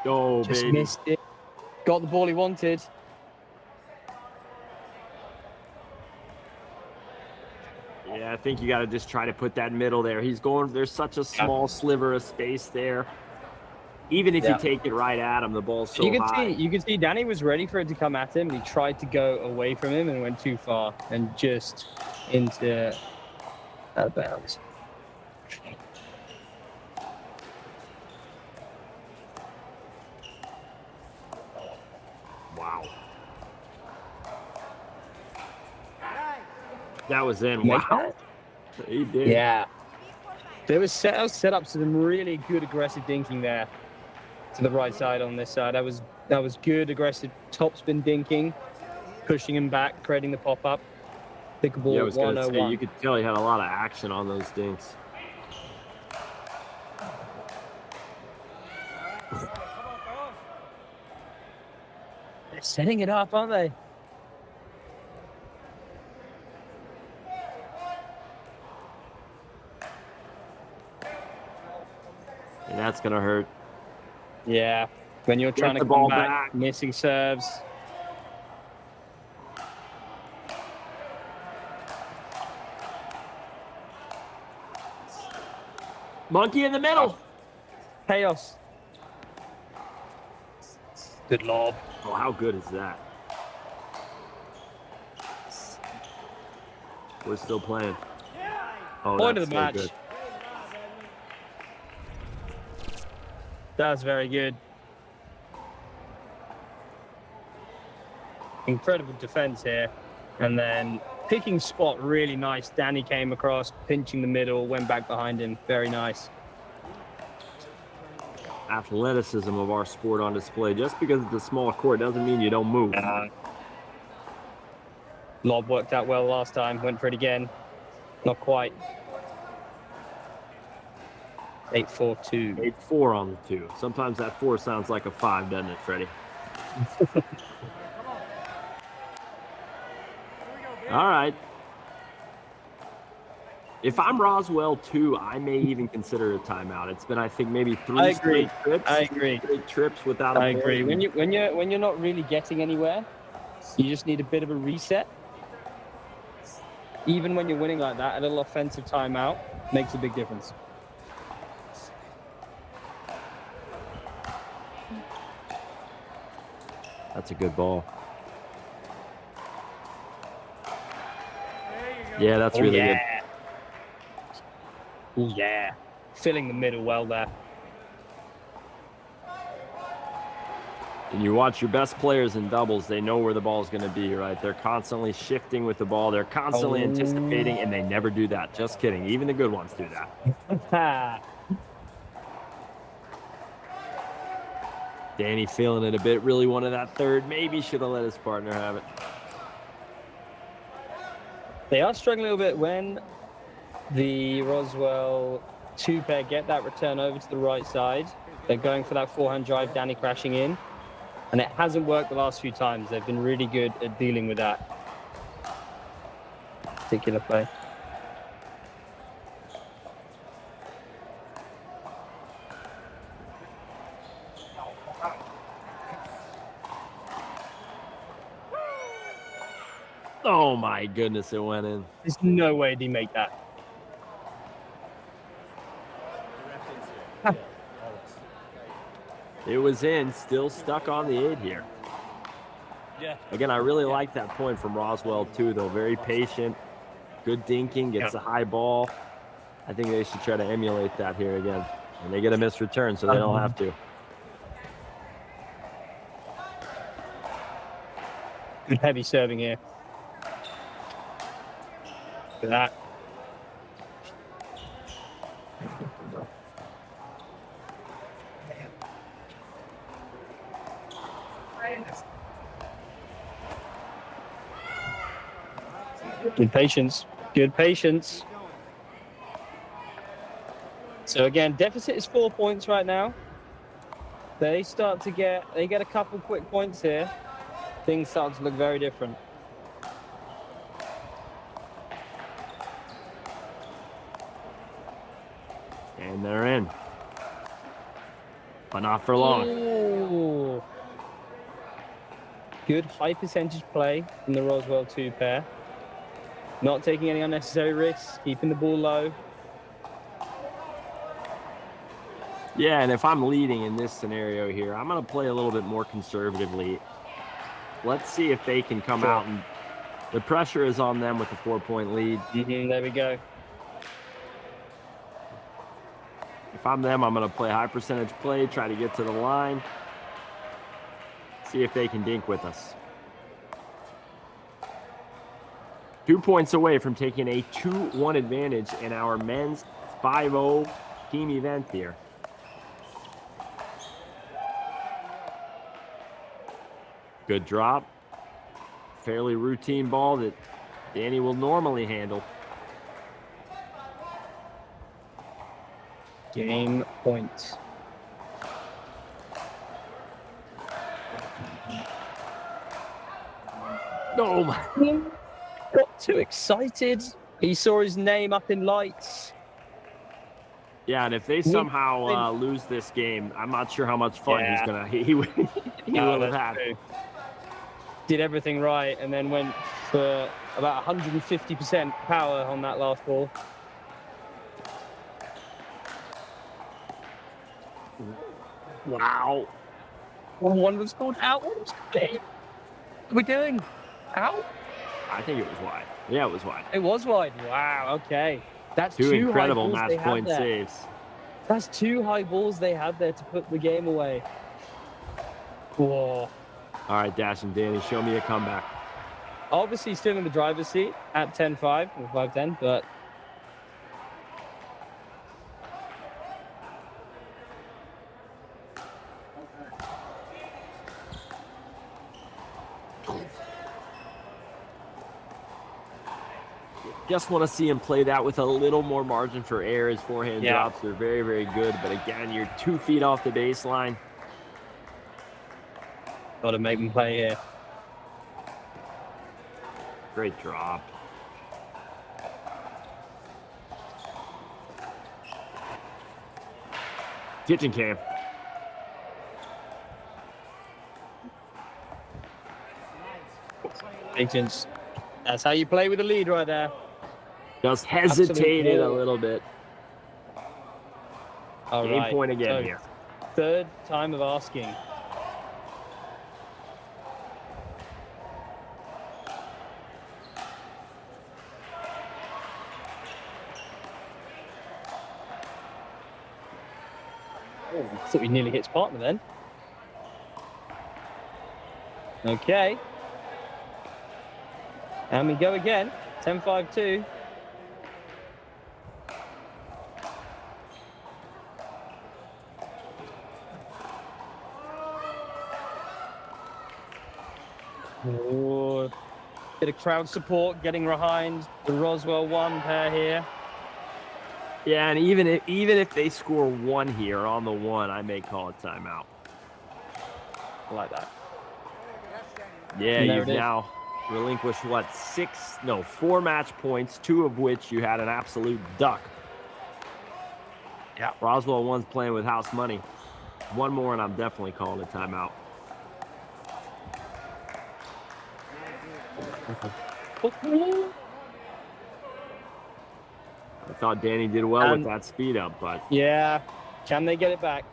Oh, Just baby. missed it. Got the ball he wanted. Yeah, I think you got to just try to put that middle there. He's going, there's such a small sliver of space there. Even if you take it right at him, the ball's so high. You can see Danny was ready for it to come at him. He tried to go away from him and went too far and just into out of bounds. Wow. That was in. Wow. He did. Yeah. There was set up some really good aggressive dinking there to the right side on this side. That was good aggressive topspin dinking, pushing him back, creating the pop up. Pickleball 101. You could tell he had a lot of action on those dinks. They're setting it up, aren't they? And that's going to hurt. Yeah. When you're trying to come back, missing serves. Monkey in the middle. Chaos. Good lob. Oh, how good is that? We're still playing. Oh, Point of that's the match. good. That's very good. Incredible defense here. And then picking spot really nice. Danny came across, pinching the middle, went back behind him. Very nice. Athleticism of our sport on display. Just because it's a small court doesn't mean you don't move. Lob worked out well last time. Went for it again. Not quite. 8-4-2. 8-4 on the 2. Sometimes that 4 sounds like a 5, doesn't it, Freddie? All right. If I'm Roswell 2, I may even consider a timeout. It's been, I think, maybe 3 straight trips. I agree. 3 trips without a I ball. agree. When you're not really getting anywhere, you just need a bit of a reset. Even when you're winning like that, a little offensive timeout makes a big difference. That's a good ball. Yeah, that's really good. Oh, yeah. Filling the middle well there. And you watch your best players in doubles, they know where the ball is going to be, right? They're constantly shifting with the ball. They're constantly anticipating, and they never do that. Just kidding. Even the good ones do that. Danny feeling it a bit. Really wanted that third. Maybe should have let his partner have it. They are struggling a little bit when the Roswell 2 pair get that return over to the right side. They're going for that forehand drive, Danny crashing in. And it hasn't worked the last few times. They've been really good at dealing with that. particular play. Oh my goodness, it went in. There's no way he make that. It was in, still stuck on the 8 here. Yeah. Again, I really like that point from Roswell too, though. Very patient, good dinking, gets a high ball. I think they should try to emulate that here again. And they get a missed return, so they don't have to. Good heavy serving here. Look at that. Good patience. Good patience. So again, deficit is 4 points right now. They get a couple quick points here. Things start to look very different. And they're in. But not for long. Ooh. Good high percentage play from the Roswell 2 pair. Not taking any unnecessary risks, keeping the ball low. Yeah, and if I'm leading in this scenario here, I'm going to play a little bit more conservatively. Let's see if they can come out, and the pressure is on them with a 4-point lead. There we go. If I'm them, I'm going to play high percentage play, try to get to the line. See if they can dink with us. 2 points away from taking a 2-1 advantage in our men's 5-0 team event here. Good drop. Fairly routine ball that Danny will normally handle. Game point. Oh my. Got too excited. He saw his name up in lights. Yeah, and if they somehow lose this game, I'm not sure how much fun he's gonna he will have had. True. Did everything right and then went for about 150% power on that last ball. Wow. One was called out. What was it? What are we doing? Out? I think it was wide. Yeah, it was wide. It was wide. Wow, okay. That's two two incredible high balls match point there. saves. That's 2 high balls they had there to put the game away. Whoa. All right, Dash and Danny, show me a comeback. Obviously still in the driver's seat at 10-5 or 5-10, but just want to see him play that with a little more margin for error. His forehand drops are very, very good. But again, you're 2 feet off the baseline. got to make him play here. Great drop. Kitchen cam. Patience. That's how you play with the lead right there. Just hesitated a little bit. All Game right. point again So, here. Third time of asking. Oh, I thought he nearly hit his partner then. Okay. And we go again. 10-5-2. Oh, bit of crowd support getting behind the Roswell 1 pair here. Yeah, and even if they score 1 here on the 1, I may call a timeout. I like that. Yeah, And there you've it is. now relinquished, what, 4 match points, 2 of which you had an absolute duck. Yeah, Roswell 1's playing with house money. One more, and I'm definitely calling a timeout. I thought Danny did well with that speed up, but... Yeah, can they get it back?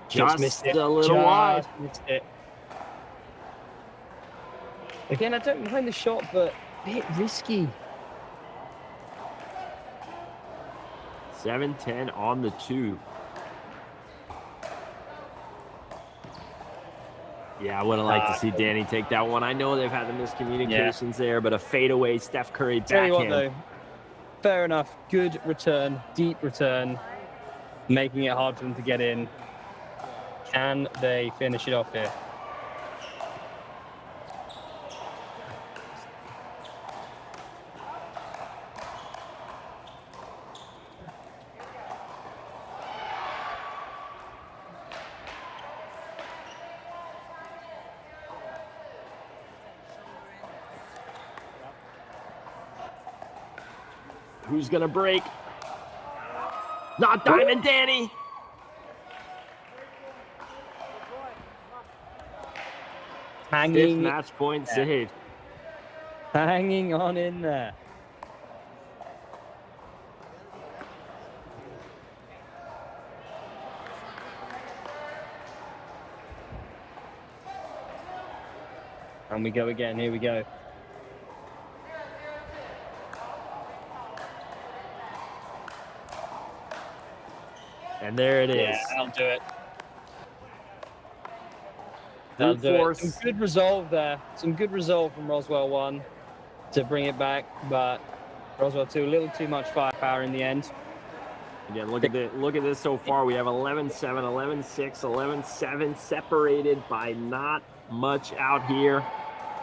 Just missed it. a little wide. Missed it. Again, I don't mind the shot, but a bit risky. 7-10 on the 2. Yeah, I would have liked to see Danny take that one. I know they've had the miscommunications there, but a fadeaway Steph Curry Tell you what, backhand. though, fair enough. Good return, deep return, making it hard for them to get in. Can they finish it off here? Who's going to break? Not Diamond Danny. Hanging. 5th match point saved. Hanging on in there. And we go again. Here we go. And there it is. Yeah, I'll do it. Brute force. Some good resolve there. Some good resolve from Roswell 1 to bring it back, but Roswell 2, a little too much firepower in the end. Again, look at this so far. We have 11-7, 11-6, 11-7, separated by not much out here.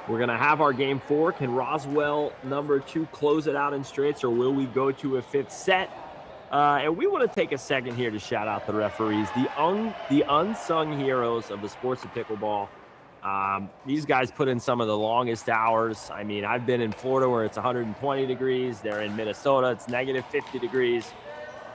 We're going to have our game 4. Can Roswell number 2 close it out in straights, or will we go to a 5th set? And we want to take a second here to shout out the referees, the unsung heroes of the sports of pickleball. These guys put in some of the longest hours. I mean, I've been in Florida where it's 120 degrees. They're in Minnesota. It's negative 50 degrees.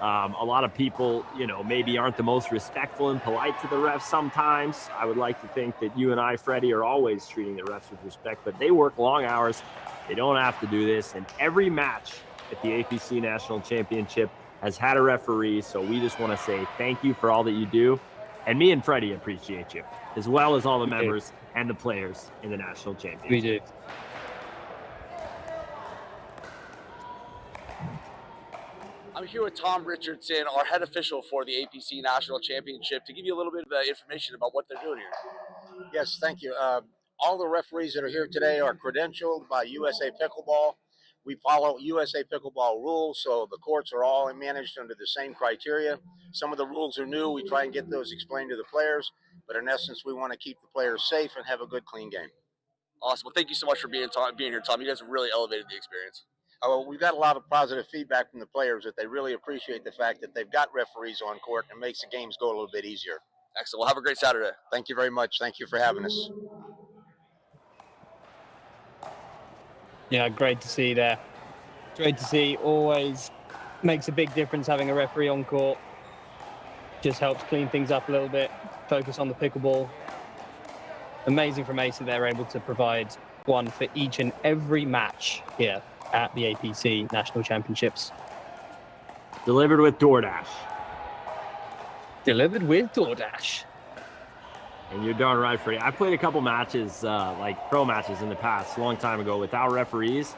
A lot of people, maybe aren't the most respectful and polite to the refs sometimes. I would like to think that you and I, Freddie, are always treating the refs with respect, but they work long hours. They don't have to do this. And every match at the APC National Championship has had a referee, so we just want to say thank you for all that you do. And me and Freddie appreciate you, as well as all the members and the players in the National Championship. We do. I'm here with Tom Richardson, our head official for the APC National Championship, to give you a little bit of information about what they're doing here. Yes, thank you. All the referees that are here today are credentialed by USA Pickleball. We follow USA Pickleball rules, so the courts are all managed under the same criteria. Some of the rules are new. We try and get those explained to the players, but in essence, we want to keep the players safe and have a good, clean game. Awesome. Well, thank you so much for being here, Tom. You guys have really elevated the experience. We've got a lot of positive feedback from the players that they really appreciate the fact that they've got referees on court and makes the games go a little bit easier. Excellent. Well, have a great Saturday. Thank you very much. Thank you for having us. Yeah, great to see there. Great to see. Always makes a big difference having a referee on court. Just helps clean things up a little bit, focus on the pickleball. Amazing from Ace that they're able to provide one for each and every match here at the APC National Championships. Delivered with DoorDash. Delivered with DoorDash. And you're darn right, Freddie. I played a couple matches, like pro matches in the past, a long time ago, without referees.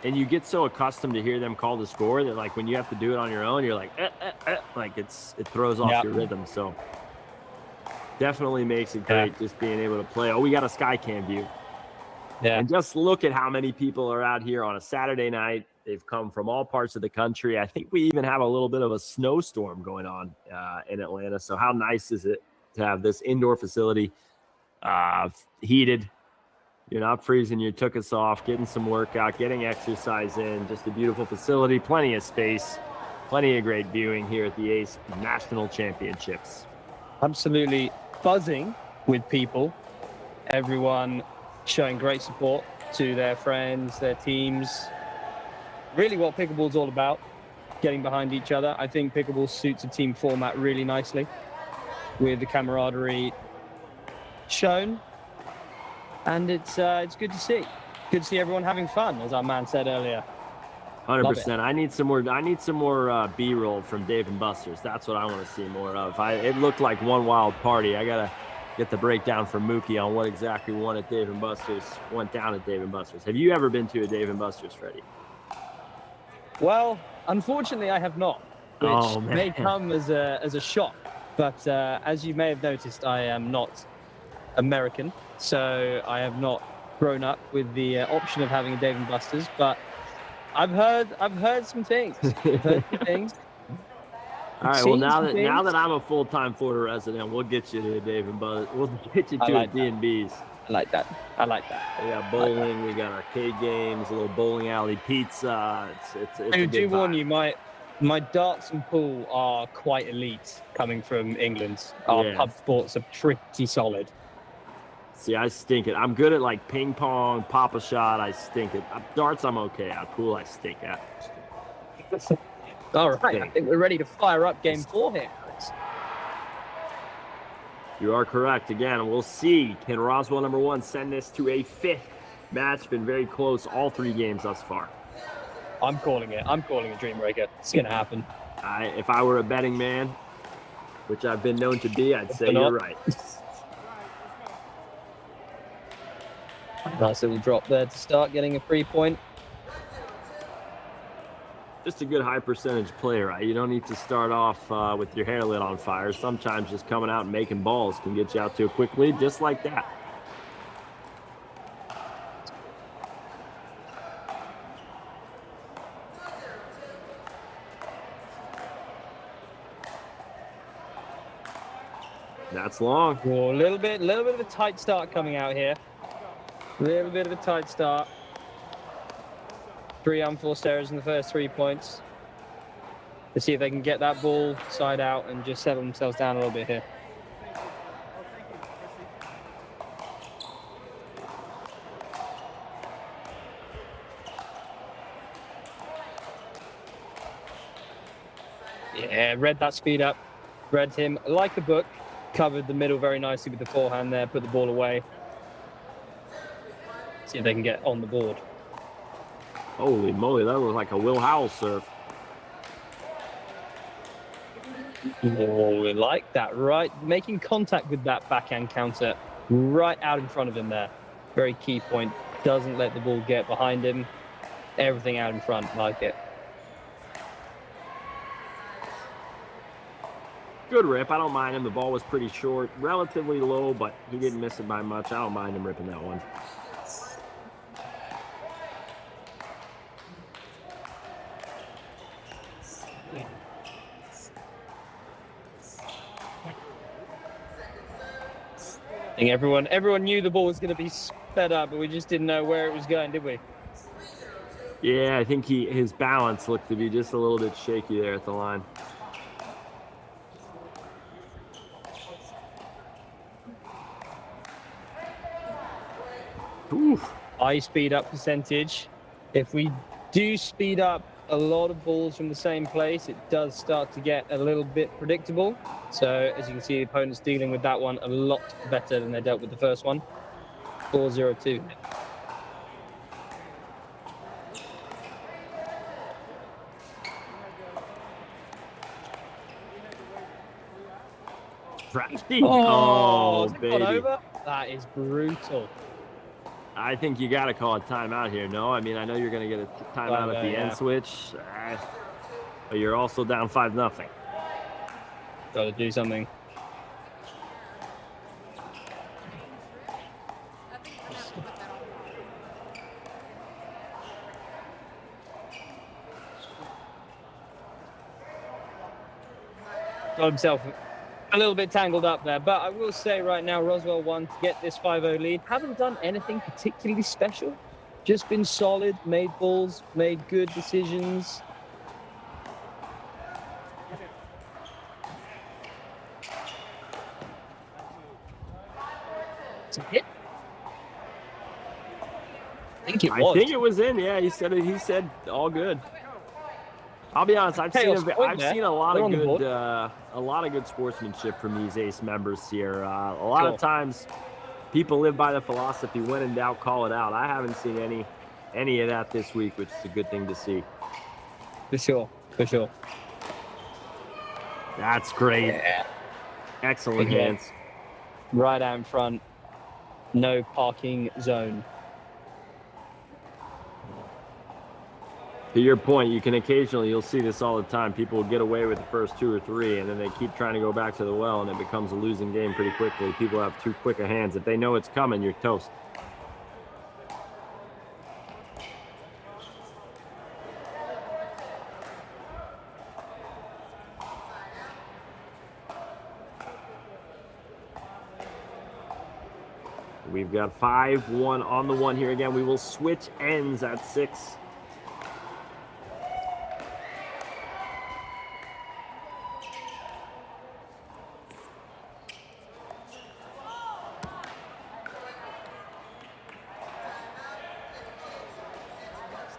And you get so accustomed to hear them call the score that, like, when you have to do it on your own, you're like, like it throws off your rhythm. So definitely makes it great just being able to play. Oh, we got a sky cam view. Yeah. And just look at how many people are out here on a Saturday night. They've come from all parts of the country. I think we even have a little bit of a snowstorm going on in Atlanta. So how nice is it to have this indoor facility heated, You're not freezing. You took us off, getting some workout, getting exercise in. Just a beautiful facility, plenty of space, plenty of great viewing here at the ACE National Championships. Absolutely buzzing with people. Everyone showing great support to their friends, their teams. Really what pickleball's all about, getting behind each other. I think pickleball suits a team format really nicely with the camaraderie shown. And it's good to see. Good to see everyone having fun, as our man said earlier. 100%. I need some more B-roll from Dave and Buster's. That's what I want to see more of. It looked like one wild party. I gotta get the breakdown from Mookie on what exactly went down at Dave and Buster's. Have you ever been to a Dave and Buster's, Freddie? Well, unfortunately, I have not, which may come as a shock. But as you may have noticed, I am not American, so I have not grown up with the option of having a Dave and Buster's. But I've heard some things. All right. Well, now that I'm a full-time Florida resident, we'll get you to a Dave and Buster's. We'll get you to a D&B's. I like that. We got bowling. We got arcade games. A little bowling alley pizza. It's I do warn you, my darts and pool are quite elite coming from England. Our pub sports are pretty solid. See, I stink it. I'm good at like ping pong, pop a shot. I stink it. Darts, I'm okay at. Pool, I stink at. All right, I think we're ready to fire up game 4 here, Alex. You are correct. Again, we'll see. Can Roswell #1 send this to a 5th match? Been very close all 3 games thus far. I'm calling it. Dreambreaker. It's going to happen. If I were a betting man, which I've been known to be, I'd say you're right. Nice little drop there to start, getting a 3-point. Just a good high percentage play, right? You don't need to start off with your hair lit on fire. Sometimes just coming out and making balls can get you out to a quick lead, just like that. That's long. Oh, a little bit of a tight start coming out here. A little bit of a tight start. 3 unforced errors in the first 3 points. Let's see if they can get that ball side out and just settle themselves down a little bit here. Yeah, read that speed up. Read him like a book. Covered the middle very nicely with the forehand there. Put the ball away. See if they can get on the board. Holy moly, that was like a Will Howell serve. Oh, we like that, right? Making contact with that backhand counter right out in front of him there. Very key point. Doesn't let the ball get behind him. Everything out in front, like it. Good rip. I don't mind him. The ball was pretty short, relatively low, but he didn't miss it by much. I don't mind him ripping that one. I think everyone knew the ball was going to be sped up, but we just didn't know where it was going, did we? Yeah, I think his balance looked to be just a little bit shaky there at the line. Oof. High speed up percentage. If we do speed up a lot of balls from the same place, it does start to get a little bit predictable. So as you can see, the opponent's dealing with that one a lot better than they dealt with the first one. 4-0-2. Oh, baby. Over? That is brutal. I think you got to call a timeout here, no? I mean, I know you're going to get a timeout at the end switch, but you're also down 5-0. Got to do something. Got himself a little bit tangled up there. But I will say right now, Roswell won to get this 5-0 lead. Haven't done anything particularly special. Just been solid, made balls, made good decisions. It's a hit. I think it was in. Yeah, he said it. He said all good. I'll be honest. I've seen a lot of good sportsmanship from these ace members here. A lot of times, people live by the philosophy: when in doubt, call it out. I haven't seen any of that this week, which is a good thing to see. For sure. That's great. Yeah. Excellent hands. Right out in front. No parking zone. To your point, you'll see this all the time. People will get away with the first 2 or 3, and then they keep trying to go back to the well, and it becomes a losing game pretty quickly. People have too quick a hands. If they know it's coming, you're toast. We've got 5-1 on the one here again. We will switch ends at 6.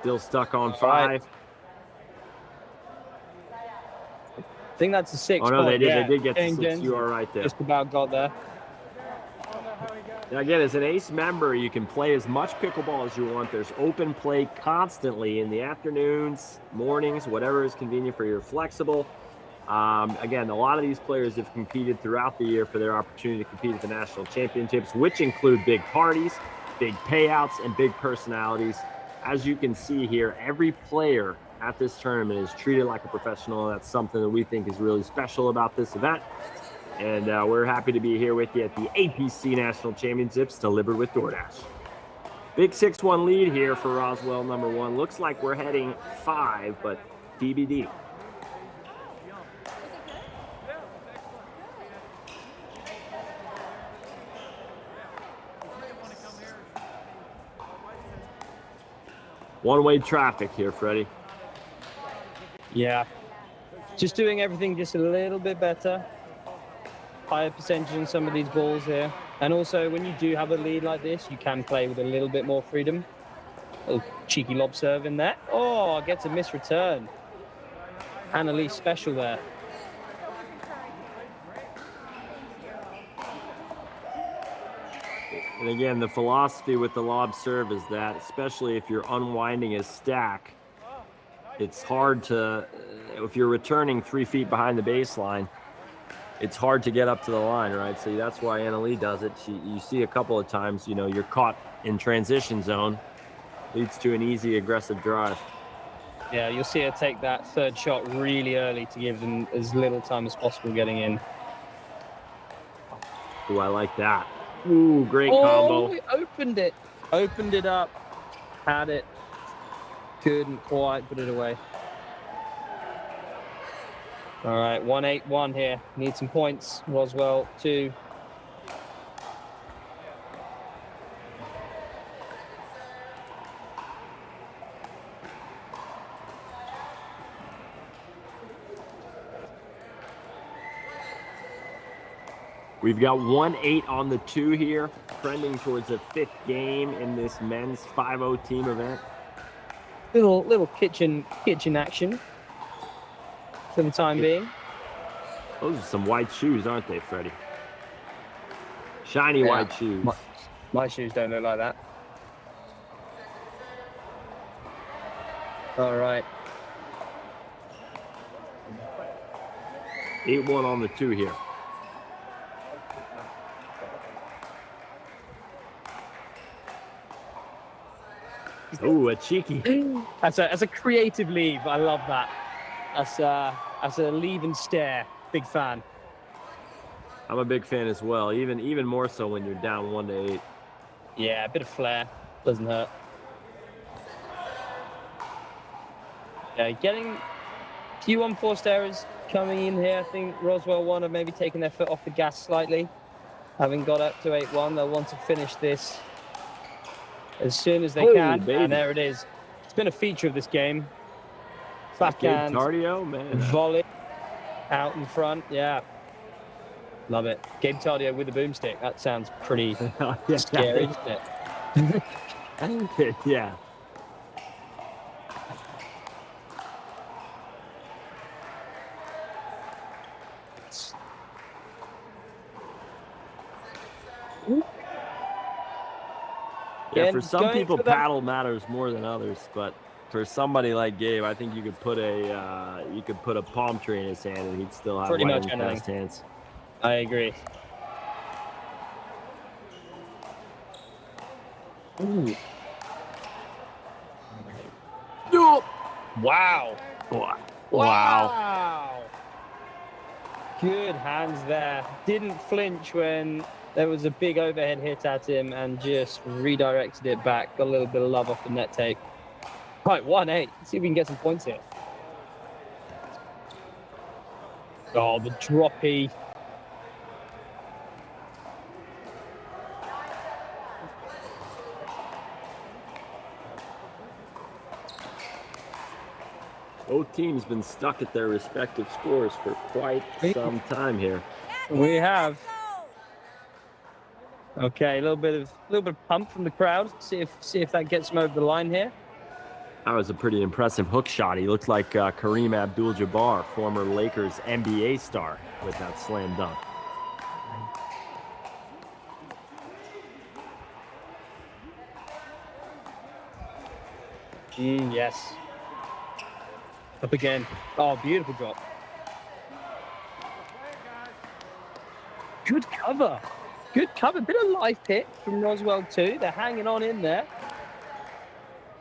Still stuck on 5. I think that's a 6. Oh, no, they did get to 6. You are right there. Just about got there. Now, again, as an ACE member, you can play as much pickleball as you want. There's open play constantly in the afternoons, mornings, whatever is convenient for you. You're flexible. Again, a lot of these players have competed throughout the year for their opportunity to compete at the national championships, which include big parties, big payouts, and big personalities. As you can see here, every player at this tournament is treated like a professional, and that's something that we think is really special about this event. And we're happy to be here with you at the APC National Championships, delivered with DoorDash. Big 6-1 lead here for Roswell, number 1. Looks like we're heading 5, but TBD. One-way traffic here, Freddie. Yeah. Just doing everything just a little bit better. Higher percentage on some of these balls here. And also, when you do have a lead like this, you can play with a little bit more freedom. A little cheeky lob serve in there. Oh, gets a miss return. Annalise special there. And again, the philosophy with the lob serve is that, especially if you're unwinding a stack, it's hard to, if you're returning 3 feet behind the baseline, it's hard to get up to the line, right? So that's why Annalie does it. You see a couple of times, you're caught in transition zone, leads to an easy, aggressive drive. Yeah, you'll see her take that third shot really early to give them as little time as possible getting in. Ooh, I like that. Ooh, great combo. Oh, opened it up, had it, couldn't quite put it away. All right, 1-8-1 here. Need some points. Roswell, 2. We've got 1-8 on the 2 here, trending towards a 5th game in this men's 5-0 team event. Little kitchen action for the time being. Those are some white shoes, aren't they, Freddie? Shiny white shoes. My shoes don't look like that. All right. 8-1 on the 2 here. Ooh, a cheeky. That's a creative leave. I love that. That's a leave and stare. Big fan. I'm a big fan as well. Even more so when you're down 1-8. Yeah, a bit of flair doesn't hurt. Yeah, getting Few unforced errors coming in here. I think Roswell 1 have maybe taken their foot off the gas slightly. Having got up to 8-1, they'll want to finish this as soon as they can. Baby. And there it is. It's been a feature of this game. Gabe Backhand, Tardio, man. volley, out in front. Yeah. Love it. Gabe Tardio with the boomstick. That sounds pretty scary, doesn't it? Yeah. Yeah, for some people, paddle matters more than others, but for somebody like Gabe, I think you could put a palm tree in his hand and he'd still have pretty much fast hands. I agree. Ooh. Wow. Wow. Good hands there. Didn't flinch when there was a big overhead hit at him and just redirected it back. Got a little bit of love off the net take. Right, 1-8. See if we can get some points here. Oh, the droppy. Both teams been stuck at their respective scores for quite some time here. We have. Okay, a little bit of pump from the crowd. See if that gets him over the line here. That was a pretty impressive hook shot. He looked like Kareem Abdul-Jabbar, former Lakers NBA star, with that slam dunk. Yes. Up again. Oh, beautiful drop. Good cover. Good cover. Bit of life hit from Roswell too. They're hanging on in there.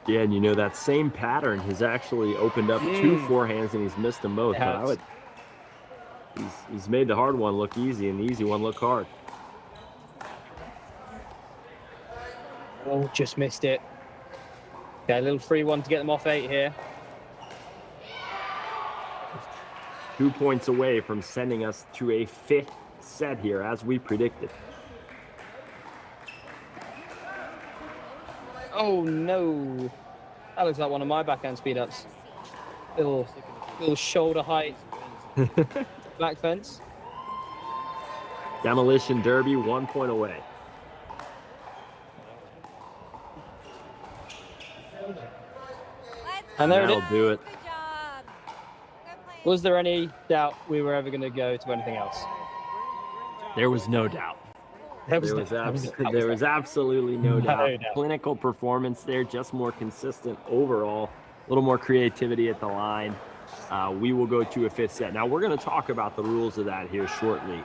Yeah, and you know that same pattern has actually opened up 2 forehands and he's missed them both. But he's made the hard one look easy and the easy one look hard. Oh, just missed it. Okay, a little free one to get them off 8 here. 2 points away from sending us to a 5th set here, as we predicted. Oh no, that looks like one of my backhand speed ups. Little shoulder height back fence. Demolition Derby, 1 point away. And there that'll do it. Was there any doubt we were ever going to go to anything else? There was no doubt. There was absolutely no doubt. Clinical performance there, just more consistent overall. A little more creativity at the line. We will go to a 5th set. Now, we're going to talk about the rules of that here shortly,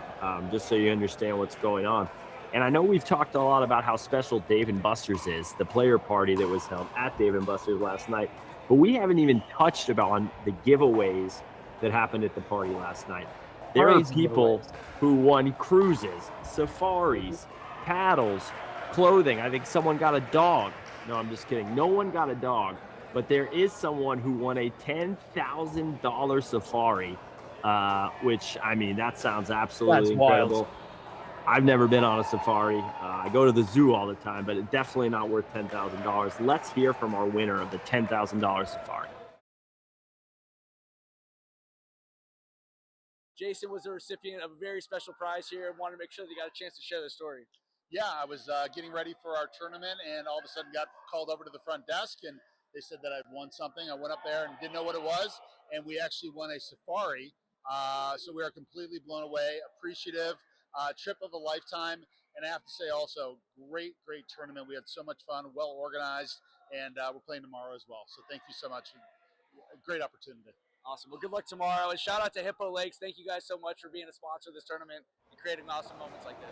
just so you understand what's going on. And I know we've talked a lot about how special Dave & Buster's is, the player party that was held at Dave & Buster's last night. But we haven't even touched on the giveaways that happened at the party last night. There are people who won cruises, safaris, paddles, clothing. I think someone got a dog. No, I'm just kidding. No one got a dog. But there is someone who won a $10,000 safari, which, I mean, that sounds absolutely incredible. Wild. I've never been on a safari. I go to the zoo all the time, but it's definitely not worth $10,000. Let's hear from our winner of the $10,000 safari. Jason was the recipient of a very special prize here and wanted to make sure that you got a chance to share the story. Yeah, I was getting ready for our tournament and all of a sudden got called over to the front desk and they said that I'd won something. I went up there and didn't know what it was, and we actually won a safari. So we are completely blown away, appreciative, trip of a lifetime. And I have to say also, great tournament. We had so much fun, well organized, and we're playing tomorrow as well. So thank you so much. A great opportunity. Awesome. Well, good luck tomorrow. And shout out to Hippo Lakes. Thank you guys so much for being a sponsor of this tournament and creating awesome moments like this.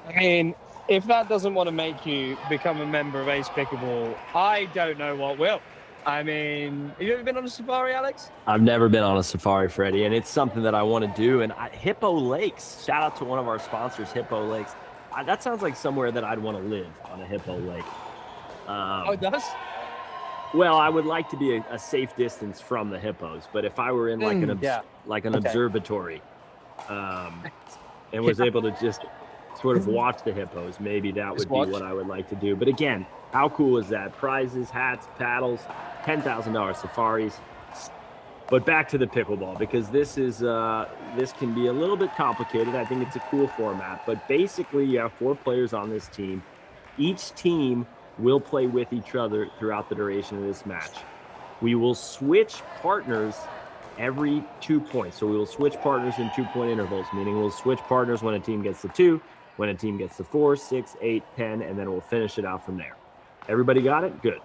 I mean, if that doesn't want to make you become a member of Ace Pickleball, I don't know what will. I mean, have you ever been on a safari, Alex? I've never been on a safari, Freddie, and it's something that I want to do. And Hippo Lakes, shout out to one of our sponsors, Hippo Lakes. That sounds like somewhere that I'd want to live, on a hippo lake. Oh, it does? Well, I would like to be a safe distance from the hippos, but if I were in like an observatory, and was able to just sort of watch the hippos, maybe that would be what I would like to do. But again, how cool is that? Prizes, hats, paddles, $10,000 safaris. But back to the pickleball, because this can be a little bit complicated. I think it's a cool format, but basically you have 4 players on this team. Each team will play with each other throughout the duration of this match. We will switch partners every 2 points. So we will switch partners in 2-point intervals, meaning we'll switch partners when a team gets to 2, when a team gets to 4, 6, 8, 10, and then we'll finish it out from there. Everybody got it? Good.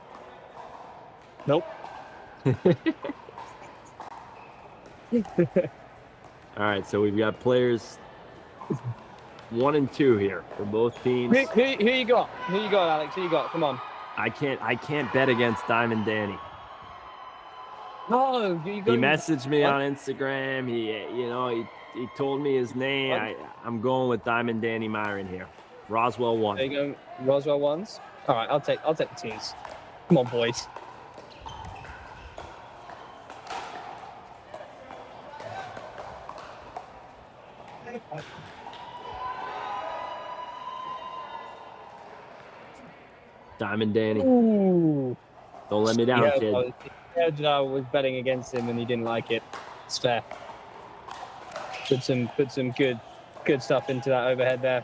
Nope. All right, so we've got players 1 and 2 here for both teams. Who you got? Who you got, Alex? Who you got? Come on. I can't bet against Diamond Danny. No, he messaged me on Instagram. He told me his name. I'm going with Diamond Danny Myron here. Roswell 1. There you go. Roswell 1s. All right, I'll take the 2s. Come on, boys. Diamond Danny. Ooh. Don't let me down, kid. I was betting against him and he didn't like it. It's fair. Put some good stuff into that overhead there.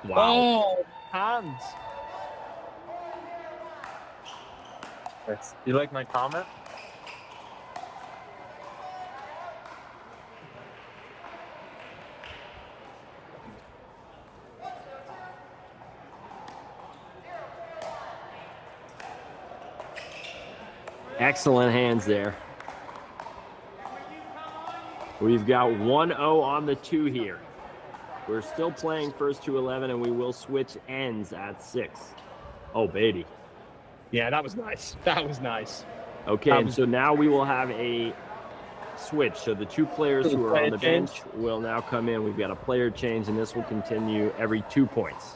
Wow. Oh, hands. You like my comment? Excellent hands there. We've got 1-0 on the 2 here. We're still playing first to 11, and we will switch ends at 6. Oh, baby. Yeah, that was nice. That was nice. Okay, and so now we will have a switch. So the 2 players who are on the bench will now come in. We've got a player change, and this will continue every 2 points.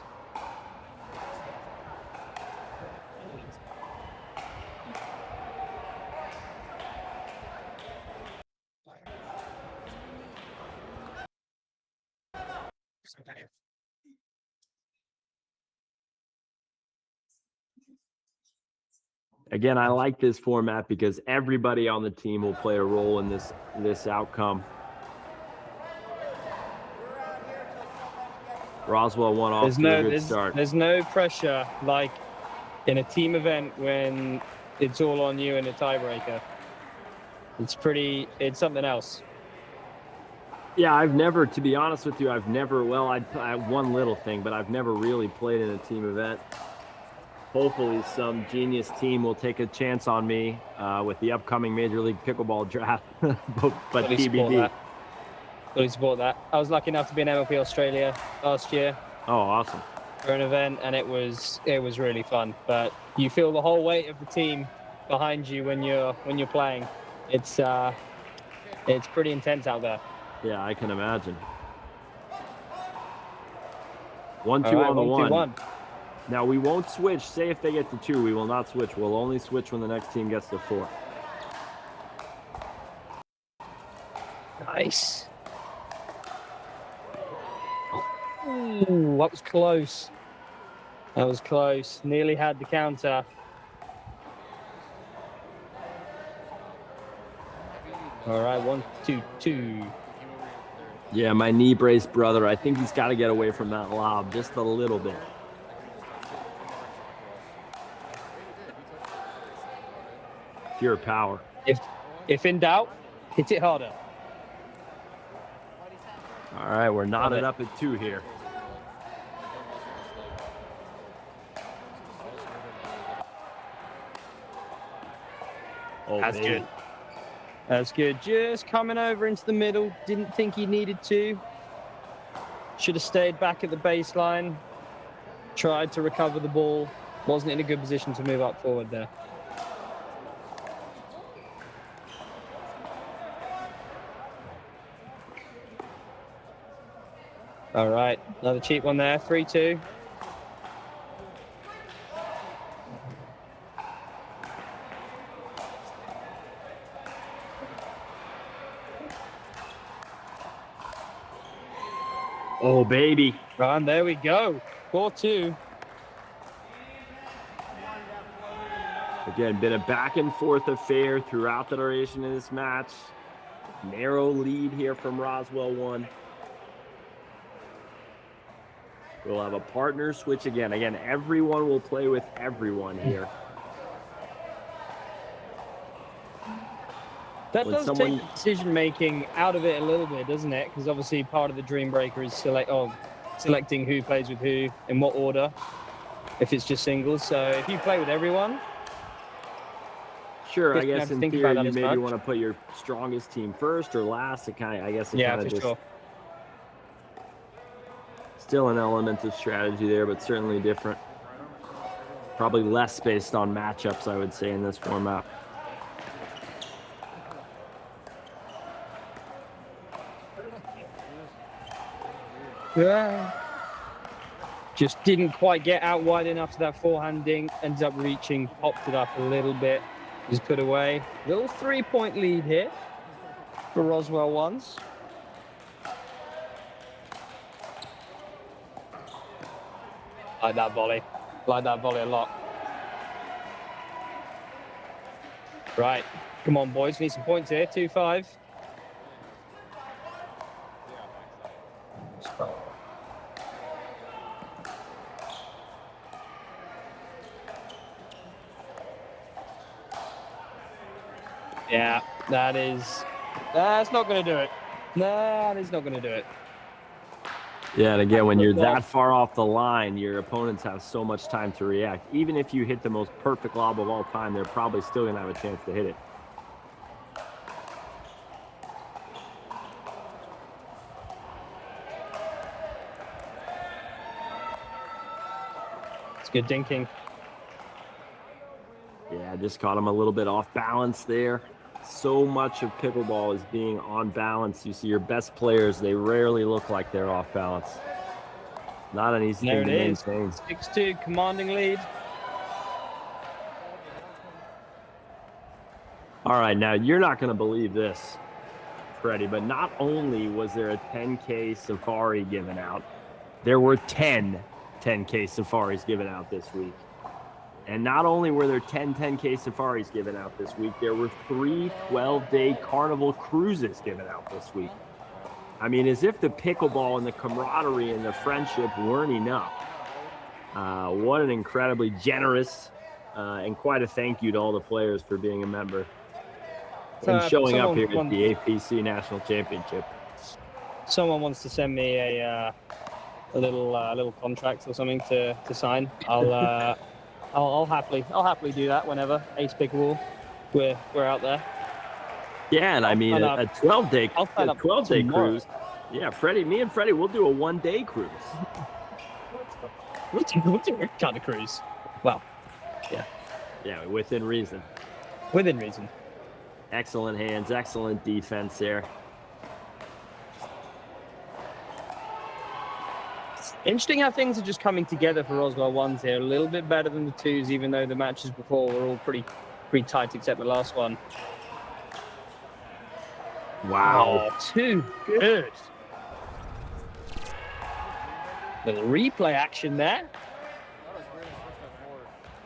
Again, I like this format because everybody on the team will play a role in this outcome. Roswell won off to a good start. There's no pressure like in a team event when it's all on you in a tiebreaker. It's something else. Yeah, to be honest with you, I one little thing, but I've never really played in a team event. Hopefully some genius team will take a chance on me with the upcoming Major League Pickleball draft, but TBD. Fully support that. I was lucky enough to be in MLP Australia last year. Oh, awesome. For an event, and it was really fun. But you feel the whole weight of the team behind you when you're playing. It's pretty intense out there. Yeah, I can imagine. 1-2 on the 1. Now, we won't switch. Say if they get to 2, we will not switch. We'll only switch when the next team gets to 4. Nice. Ooh, that was close. That was close. Nearly had the counter. All right, 1, 2, 2. Yeah, my knee brace brother. I think he's got to get away from that lob just a little bit. Pure power. If in doubt, hit it harder. All right, we're knotted up at 2 here. Oh, that's good. That's good. Just coming over into the middle. Didn't think he needed to. Should have stayed back at the baseline. Tried to recover the ball. Wasn't in a good position to move up forward there. All right, another cheap one there, 3-2. Oh, baby. And there we go, 4-2. Again, been a back and forth affair throughout the duration of this match. Narrow lead here from Roswell 1. We'll have a partner switch again. Again, everyone will play with everyone here. That does take the decision-making out of it a little bit, doesn't it? Because obviously part of the dream breaker is selecting who plays with who, in what order, if it's just singles. So if you play with everyone... Sure, I guess in theory you maybe want to put your strongest team first or last. It kind of, I guess it kind of just... Sure. Still an element of strategy there, but certainly different. Probably less based on matchups, I would say, in this format. Yeah. Just didn't quite get out wide enough to that forehanding. Ends up reaching, popped it up a little bit. Just put away. Little 3-point lead here for Roswell ones. Like that volley. Like that volley a lot. Right. Come on, boys. We need some points here. 2-5. Yeah, that's not going to do it. That is not going to do it. Yeah, and again, when you're that far off the line, your opponents have so much time to react. Even if you hit the most perfect lob of all time, they're probably still going to have a chance to hit it. It's good dinking. Yeah, just caught him a little bit off balance there. So much of pickleball is being on balance. You see your best players, they rarely look like they're off balance. Not an easy thing to maintain. 6-2, commanding lead. All right, now you're not going to believe this, Freddie, but not only was there a 10K safari given out, there were 10 10K safaris given out this week. And not only were there 10 10K safaris given out this week, there were 3 12-day carnival cruises given out this week. I mean, as if the pickleball and the camaraderie and the friendship weren't enough. What an incredibly generous and quite a thank you to all the players for being a member and showing up here at the APC National Championship. Someone wants to send me a little contract or something to sign. I'll happily do that whenever Ace Pickleball we're out there. Yeah, and I mean a 12-day cruise. Yeah, Freddie, me and Freddie, we'll do a 1-day cruise. We'll do a kind of cruise. Well, yeah, within reason. Within reason. Excellent hands, excellent defense there. Interesting how things are just coming together for Roswell ones here. A little bit better than the twos, even though the matches before were all pretty tight, except the last one. Wow. Oh, too good. Little replay action there.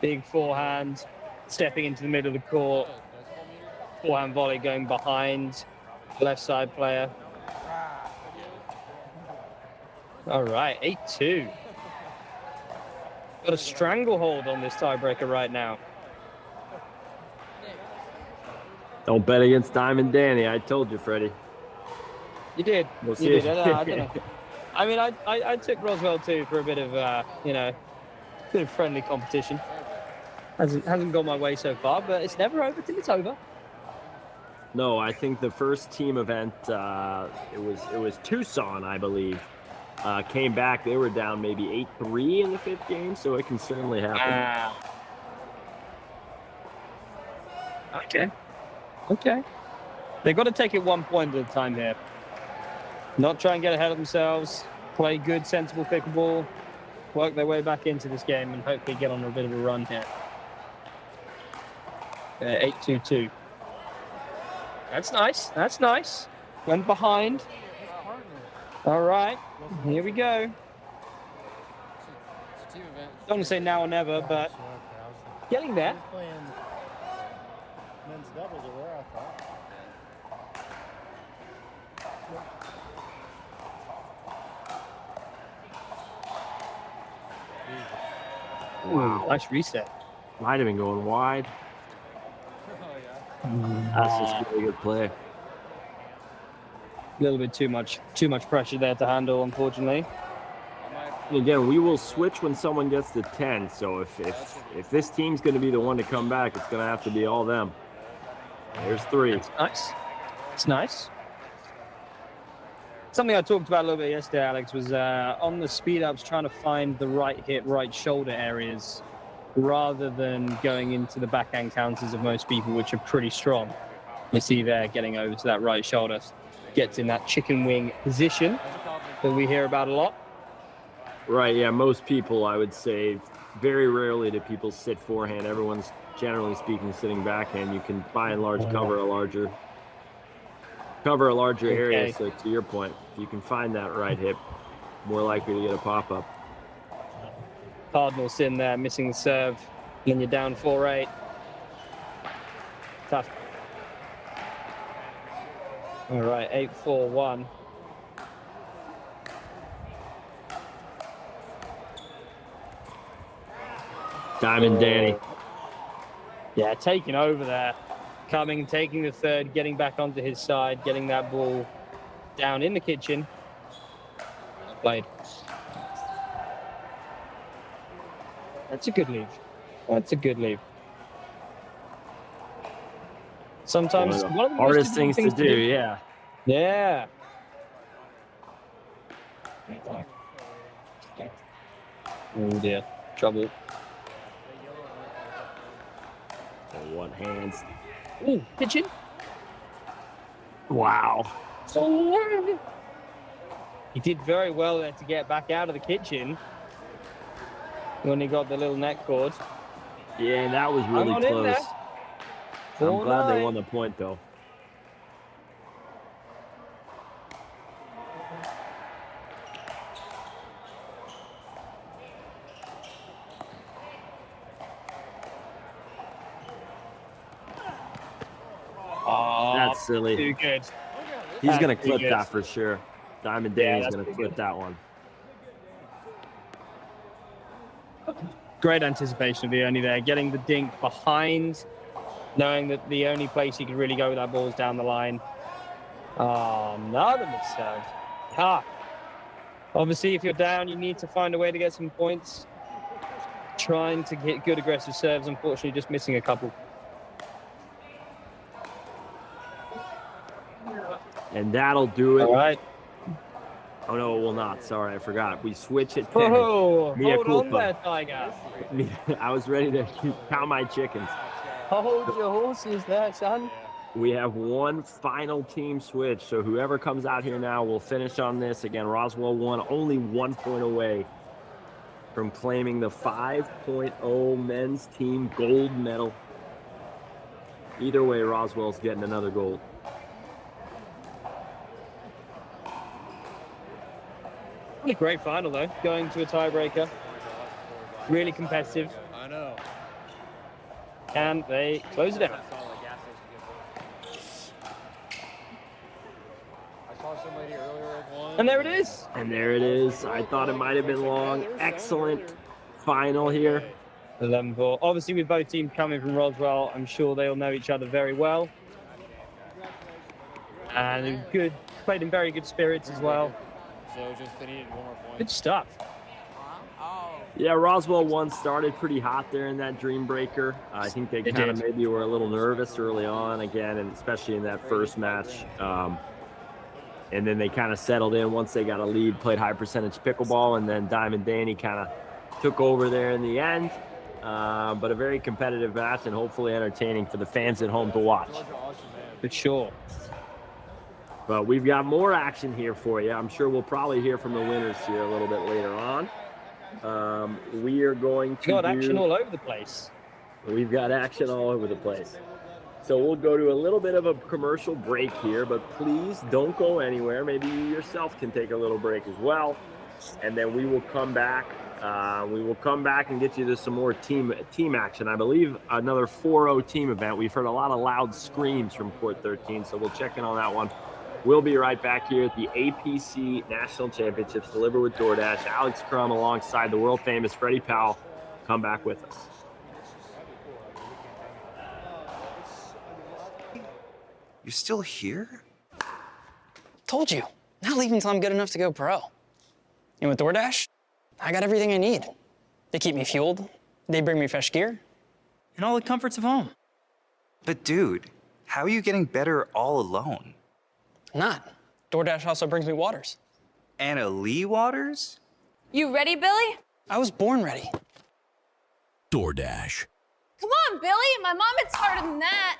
Big forehand, stepping into the middle of the court. Forehand volley going behind the left side player. All right, 8-2. Got a stranglehold on this tiebreaker right now. Don't bet against Diamond Danny. I told you, Freddie. You did. We'll see. You did. I don't know. I mean, I took Roswell too for a bit of bit of friendly competition. Hasn't gone my way so far, but it's never over till it's over. No, I think the first team event, it was Tucson, I believe. Came back, they were down maybe 8-3 in the 5th game, so it can certainly happen. Okay. They've got to take it 1 point at a time here. Not try and get ahead of themselves. play good, sensible pickleball, work their way back into this game, and hopefully get on a bit of a run here. 8-2-2. That's nice. That's nice. Went behind. All right. Here we go. Don't want to say now or never, but getting there. Men's doubles are where I thought. Wow, nice reset. Might have been going wide. That's just really good play. A little bit too much pressure there to handle, unfortunately. Again, we will switch when someone gets to 10. So if this team's going to be the one to come back, it's going to have to be all them. There's 3. That's nice. It's nice. Something I talked about a little bit yesterday, Alex, was on the speed ups, trying to find the right hip, right shoulder areas, rather than going into the backhand counters of most people, which are pretty strong. You see there, getting over to that right shoulder, gets in that chicken wing position that we hear about a lot. Right, yeah, most people, I would say, very rarely do people sit forehand. Everyone's, generally speaking, sitting backhand. You can, by and large, cover a larger area. So to your point, if you can find that right hip, more likely to get a pop-up. Cardinal sin there, missing the serve. Then you're down 4-8. Tough. All right, 8-4-1. Diamond Danny. Yeah, taking over there. Coming, taking the third, getting back onto his side, getting that ball down in the kitchen. Played. That's a good leave. That's a good leave. Sometimes one of the hardest things to do, yeah. Yeah. Oh dear, trouble. One hands. Ooh, kitchen. Wow. He did very well there to get back out of the kitchen when he got the little net cord. Yeah, that was really close. I'm glad they won the point, though. Oh, that's silly. Too good. He's going to clip that for sure. Diamond Danny's going to clip that one. Great anticipation of the only there, getting the dink behind, knowing that the only place he could really go with that ball is down the line. Oh, another misserve. Tough. Obviously, if you're down, you need to find a way to get some points. Trying to get good aggressive serves, unfortunately, just missing a couple. And that'll do it. All right. Oh, no, it will not. Sorry, I forgot. We switch it. Oh, hold on there, Tiger. I was ready to count my chickens. Hold your horses there, son. We have one final team switch, so whoever comes out here now will finish on this. Again, Roswell won, only 1 point away from claiming the 5.0 men's team gold medal. Either way, Roswell's getting another gold. What a great final, though. Going to a tiebreaker. Really competitive. I know. And they close it out. And there it is. And there it is. I thought it might have been long. Excellent final here. 11-4. Obviously, with both teams coming from Roswell, I'm sure they'll know each other very well. And good, played in very good spirits as well. So just they needed one more point. Good stuff. Yeah, Roswell one started pretty hot there in that Dreambreaker. I think they kind of maybe were a little nervous early on again, and especially in that first match. And then they kind of settled in once they got a lead, played high percentage pickleball, and then Diamond Danny kind of took over there in the end. But a very competitive match and hopefully entertaining for the fans at home to watch. For sure. But we've got more action here for you. I'm sure we'll probably hear from the winners here a little bit later on. We are going to got action all over the place. We've got action all over the place. So we'll go to a little bit of a commercial break here, but please don't go anywhere. Maybe you yourself can take a little break as well. And then we will come back. We will come back and get you to some more team action. I believe another 4-0 team event. We've heard a lot of loud screams from Court 13, so we'll check in on that one. We'll be right back here at the APC National Championships delivered with DoorDash. Alex Crum alongside the world-famous Freddie Powell. Come back with us. You're still here? Told you, not leaving until I'm good enough to go pro. And with DoorDash, I got everything I need. They keep me fueled, they bring me fresh gear, and all the comforts of home. But dude, how are you getting better all alone? Not. DoorDash also brings me waters. Anna Lee waters? You ready, Billy? I was born ready. DoorDash. Come on, Billy. My mom hits harder than that.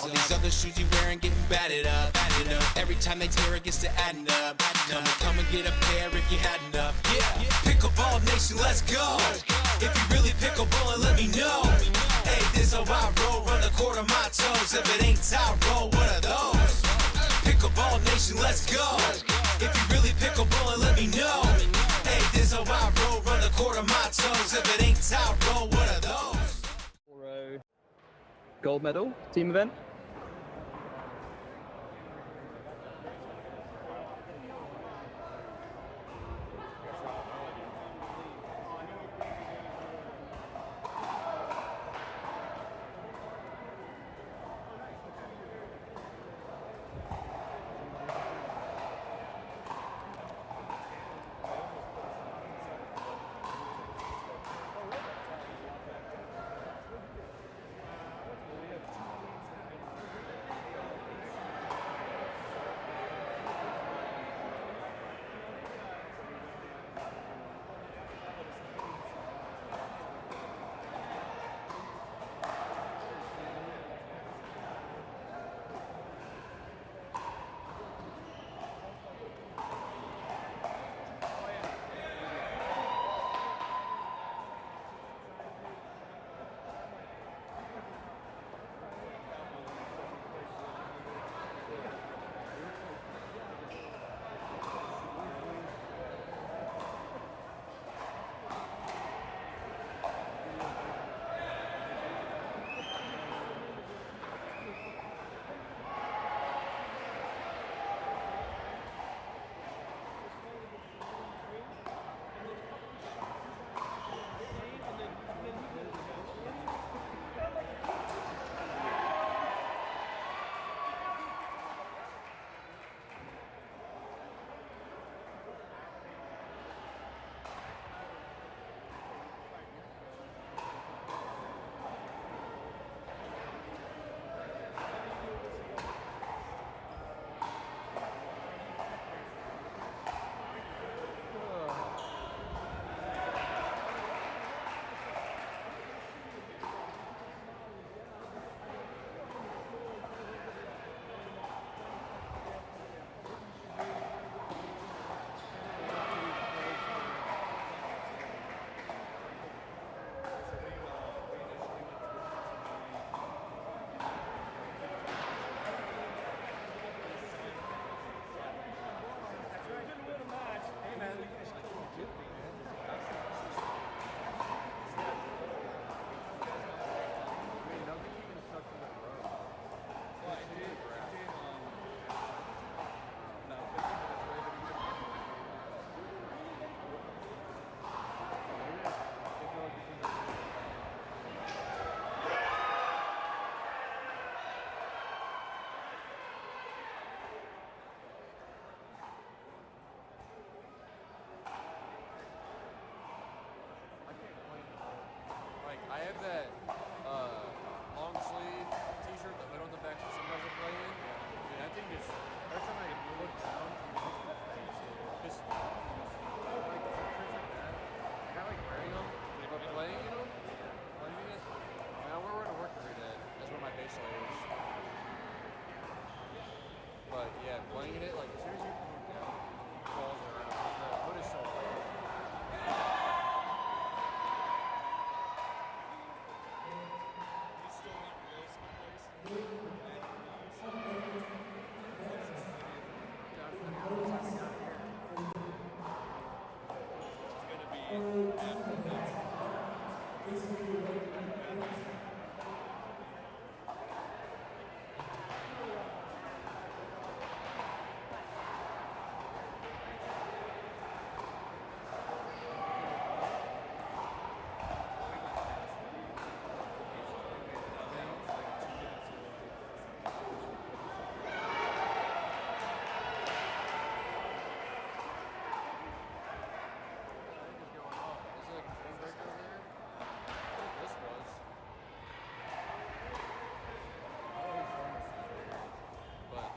All these other shoes you wearing getting batted up. You know, every time they tear it gets to adding up. Come and get a pair if you had enough. Yeah, Pickleball Nation, let's go. If you really pickleball, let me know. Hey, this how I roll, run the court on my toes. If it ain't tie roll, what are those? Pickleball Nation, let's go. If you really pickleball, let me know. Hey, this how I roll, run the court on my toes. If it ain't tie roll, what are those? Gold medal, team event. that long sleeve t-shirt that went on the back that some guys are playing. I think it's every time I look down, just like shirts like that. I like wearing them, but playing them, playing it. I wear it to work every day. That's what my base layer is. But yeah, playing it, like as soon as you put it down, it falls around. The hood is so light.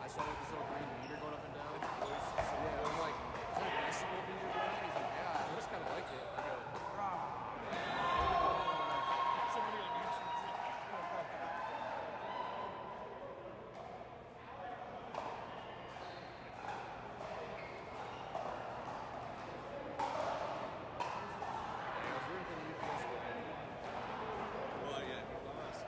I saw like this little green meter going up and down. Yeah, I was like, is that a decibel meter going? He's like, yeah, I just kind of like it. I go, somebody on YouTube Well, yeah, he lost.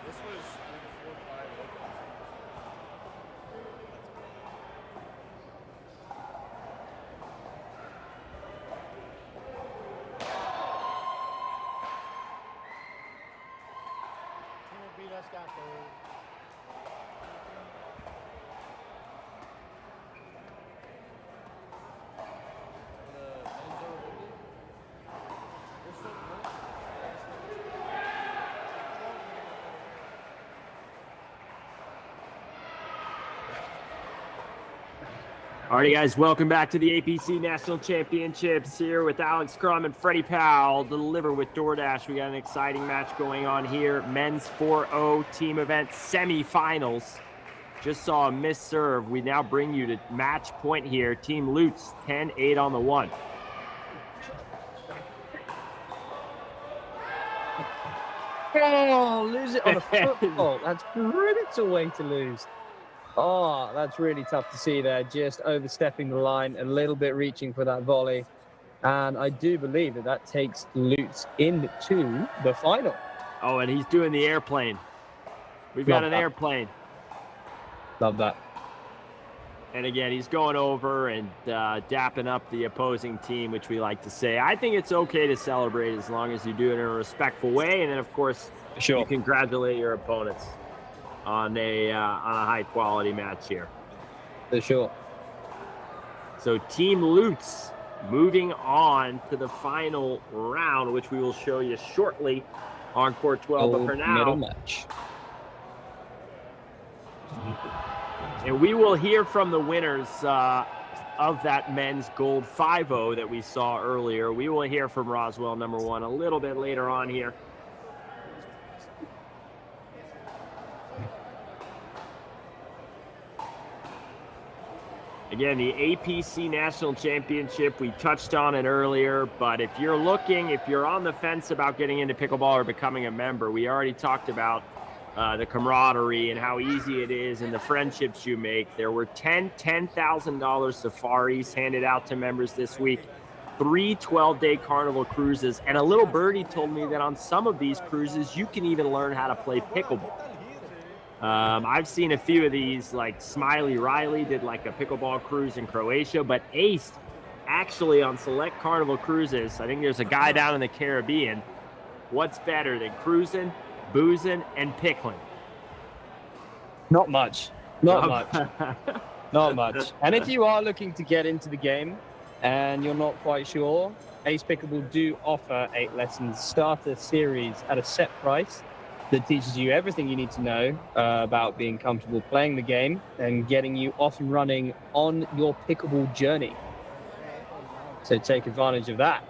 This was before 5 locals. Team that beat us got third. Alrighty, guys, welcome back to the APC National Championships here with Alex Crum and Freddie Powell. Deliver with DoorDash. We got an exciting match going on here. Men's 4-0 team event semifinals. Just saw a missed serve. We now bring you to match point here. Team Lutz, 10-8 on the one. Oh, lose it on a football. That's brutal way to lose. Oh, that's really tough to see there. Just overstepping the line, a little bit reaching for that volley. And I do believe that that takes Lutz into the final. Oh, and he's doing the airplane. We've got an airplane. Love that. And again, he's going over and dapping up the opposing team, which we like to say. I think it's okay to celebrate as long as you do it in a respectful way. And then, of course, you congratulate your opponents on a high-quality match here. For sure. So Team Lutz moving on to the final round, which we will show you shortly on court 12. But for now, middle match. And we will hear from the winners of that men's gold 5-0 that we saw earlier. We will hear from Roswell #1 a little bit later on here. Again, the APC National Championship, we touched on it earlier, but if you're on the fence about getting into pickleball or becoming a member, we already talked about the camaraderie and how easy it is and the friendships you make. There were 10 $10,000 safaris handed out to members this week, 3 12-day carnival cruises, and a little birdie told me that on some of these cruises, you can even learn how to play pickleball. I've seen a few of these, like Smiley Riley did like a pickleball cruise in Croatia, but Ace actually on select carnival cruises, I think there's a guy down in the Caribbean. What's better than cruising, boozing, and pickling? Not much. Not much. Not much. And if you are looking to get into the game and you're not quite sure, Ace Pickleball do offer 8 lessons starter series at a set price that teaches you everything you need to know about being comfortable playing the game and getting you off and running on your pickleball journey. So take advantage of that.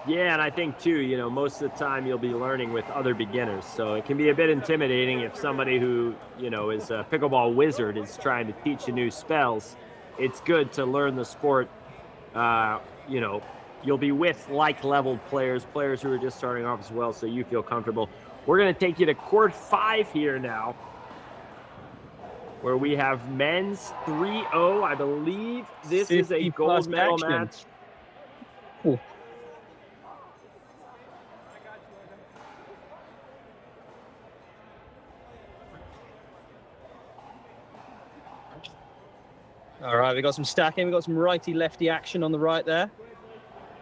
Yeah, and I think too, you know, most of the time you'll be learning with other beginners. So it can be a bit intimidating if somebody who, you know, is a pickleball wizard is trying to teach you new spells. It's good to learn the sport. You know, you'll be with like-leveled players who are just starting off as well, so you feel comfortable. We're going to take you to court 5 here now, where we have men's 3-0. I believe this is a gold medal match. Ooh. All right, we got some stacking. We got some righty-lefty action on the right there.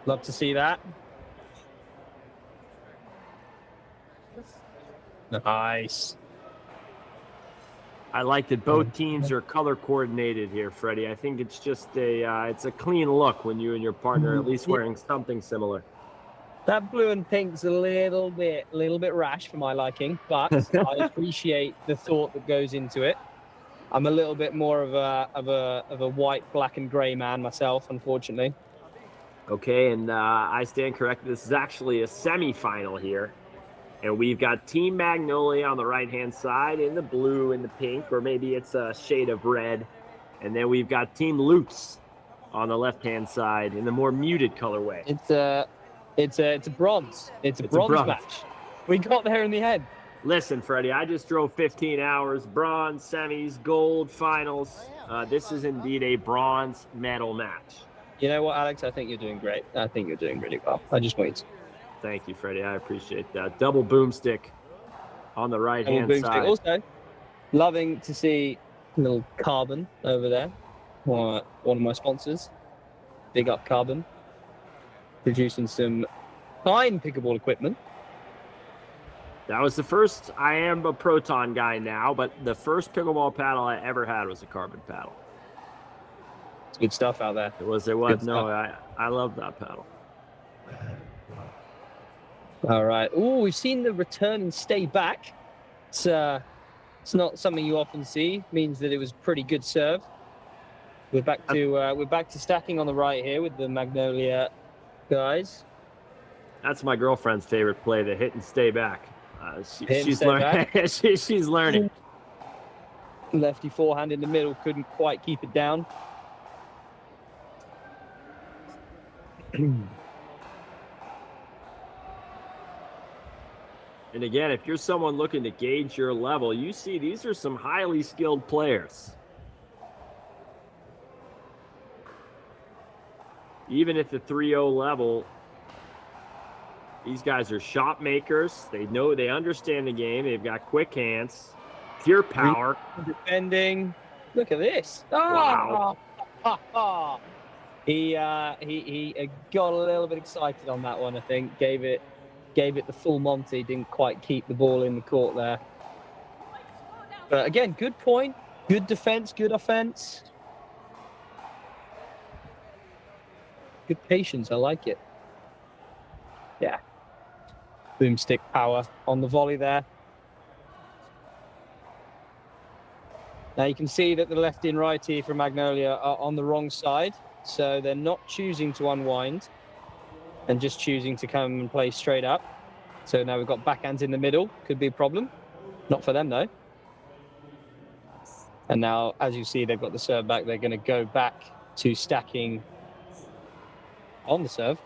Love to see that. Nice. I like that both teams are color coordinated here, Freddie. I think it's just it's a clean look when you and your partner are at least wearing something similar. That blue and pink's a little bit rash for my liking, but I appreciate the thought that goes into it. I'm a little bit more of a white, black, and gray man myself, unfortunately. Okay, and I stand corrected. This is actually a semifinal here. And we've got Team Magnolia on the right-hand side in the blue and the pink, or maybe it's a shade of red. And then we've got Team Lutz on the left-hand side in the more muted colorway. It's a bronze. It's a bronze match. We got there in the end. Listen, Freddie, I just drove 15 hours, bronze, semis, gold, finals. This is indeed a bronze medal match. You know what, Alex? I think you're doing great. I think you're doing really well. I just wait. Thank you, Freddie. I appreciate that. Double boomstick on the right-hand side. Also, loving to see a little Carbon over there. One of my sponsors. Big up Carbon. Producing some fine pickleball equipment. That was the first. I am a Proton guy now, but the first pickleball paddle I ever had was a Carbon paddle. It's good stuff out there. It was. No, I love that paddle. All right. Oh, we've seen the return and stay back. It's not something you often see. Means that it was pretty good serve. We're back to stacking on the right here with the Magnolia guys. That's my girlfriend's favorite play, the hit and stay back. She's learning. She's learning. Lefty forehand in the middle, couldn't quite keep it down. And again, if you're someone looking to gauge your level, you see these are some highly skilled players. Even at the 3-0 level, these guys are shot makers. They understand the game. They've got quick hands, pure power. Defending. Look at this. Wow. He got a little bit excited on that one, I think. Gave it the full Monty. Didn't quite keep the ball in the court there. But again, good point. Good defense, good offense. Good patience. I like it. Yeah. Boomstick power on the volley there. Now you can see that the lefty and righty from Magnolia are on the wrong side. So they're not choosing to unwind and just choosing to come and play straight up. So now we've got backhands in the middle. Could be a problem. Not for them, though. And now, as you see, they've got the serve back. They're going to go back to stacking on the serve.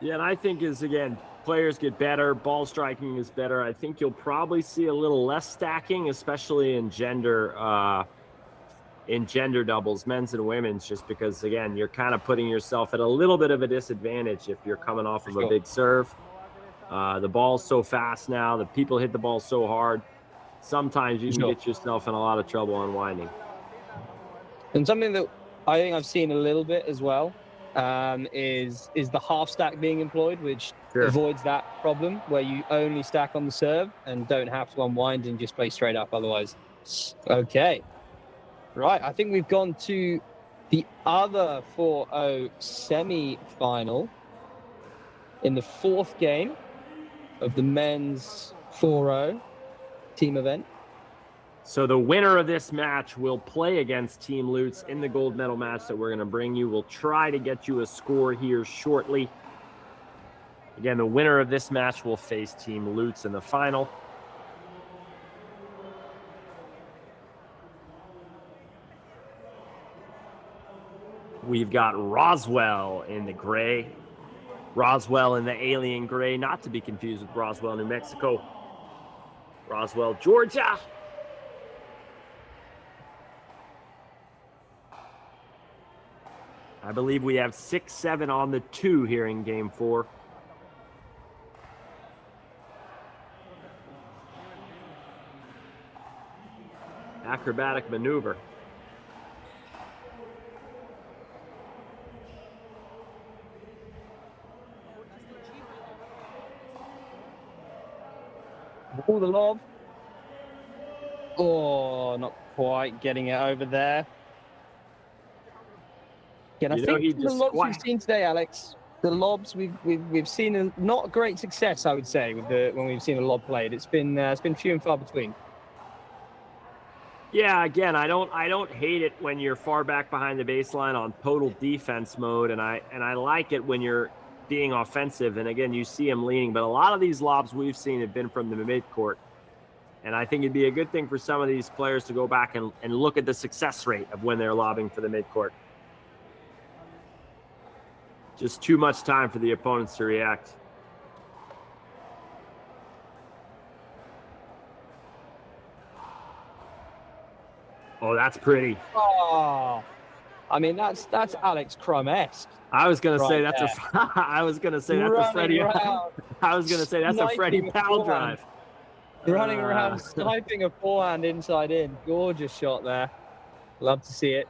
Yeah, and I think again, players get better, ball striking is better. I think you'll probably see a little less stacking, especially in gender doubles, men's and women's, just because, again, you're kind of putting yourself at a little bit of a disadvantage if you're coming off of a big serve. The ball's so fast now. The people hit the ball so hard. Sometimes you can get yourself in a lot of trouble unwinding. And something that I think I've seen a little bit as well is the half stack being employed, which Sure. avoids that problem where you only stack on the serve and don't have to unwind and just play straight up otherwise. Okay. Right. I think we've gone to the other 4-0 semi-final in the fourth game of the men's 4-0 team event. So the winner of this match will play against Team Lutz in the gold medal match that we're going to bring you. We'll try to get you a score here shortly. Again, the winner of this match will face Team Lutz in the final. We've got Roswell in the gray. Roswell in the alien gray, not to be confused with Roswell, New Mexico. Roswell, Georgia. I believe we have 6-7 on the 2 here in game 4. Acrobatic maneuver. Oh, the lob. Oh, not quite getting it over there. Again, I think the lobs we've seen today, Alex, the lobs we've seen not great success, I would say, with when we've seen a lob played. It's been few and far between. Yeah, again, I don't hate it when you're far back behind the baseline on total defense mode, and I like it when you're being offensive. And again, you see him leaning, but a lot of these lobs we've seen have been from the midcourt. And I think it'd be a good thing for some of these players to go back and look at the success rate of when they're lobbing for the midcourt. Just too much time for the opponents to react. Oh, that's pretty. Oh, I mean, that's Alex Crum-esque. I was gonna say that's I was gonna say that's a Freddie. I was gonna say that's a Freddie Powell drive. Running around, sniping a forehand inside in. Gorgeous shot there. Love to see it.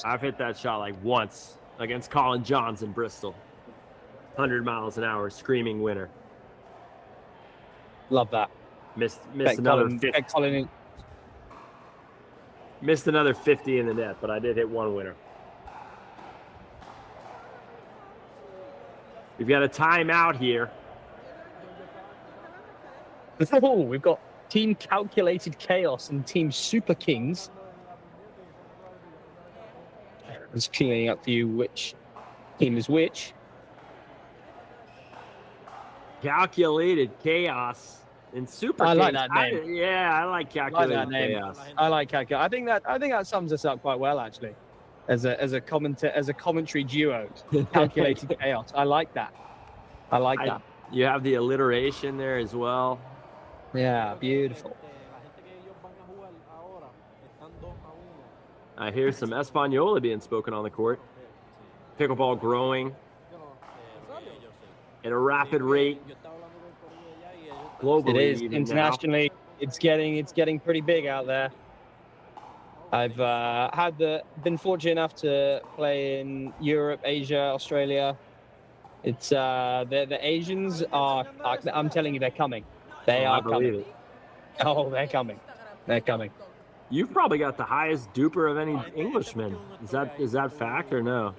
I've hit that shot like once against Colin Johns in Bristol. 100 miles an hour, screaming winner. Love that. Missed another 50. Missed another 50 in the net, but I did hit one winner. We've got a timeout here. Oh, we've got Team Calculated Chaos and Team Super Kings. Just cleaning up for you which team is which. Calculated Chaos and Super Kings. I like that name. I like Calculated Chaos. I like Calculated. I think that sums us up quite well, actually, as a commentary duo. Calculated Chaos. I like that. I like that. You have the alliteration there as well. Yeah, beautiful. I hear some Española being spoken on the court. Pickleball growing at a rapid rate. Globally, it is internationally. Now. It's getting pretty big out there. I've been fortunate enough to play in Europe, Asia, Australia. It's the Asians are. I'm telling you, they're coming. They are coming. Oh, they're coming. They're coming. You've probably got the highest duper of any Englishman. Is that fact or no?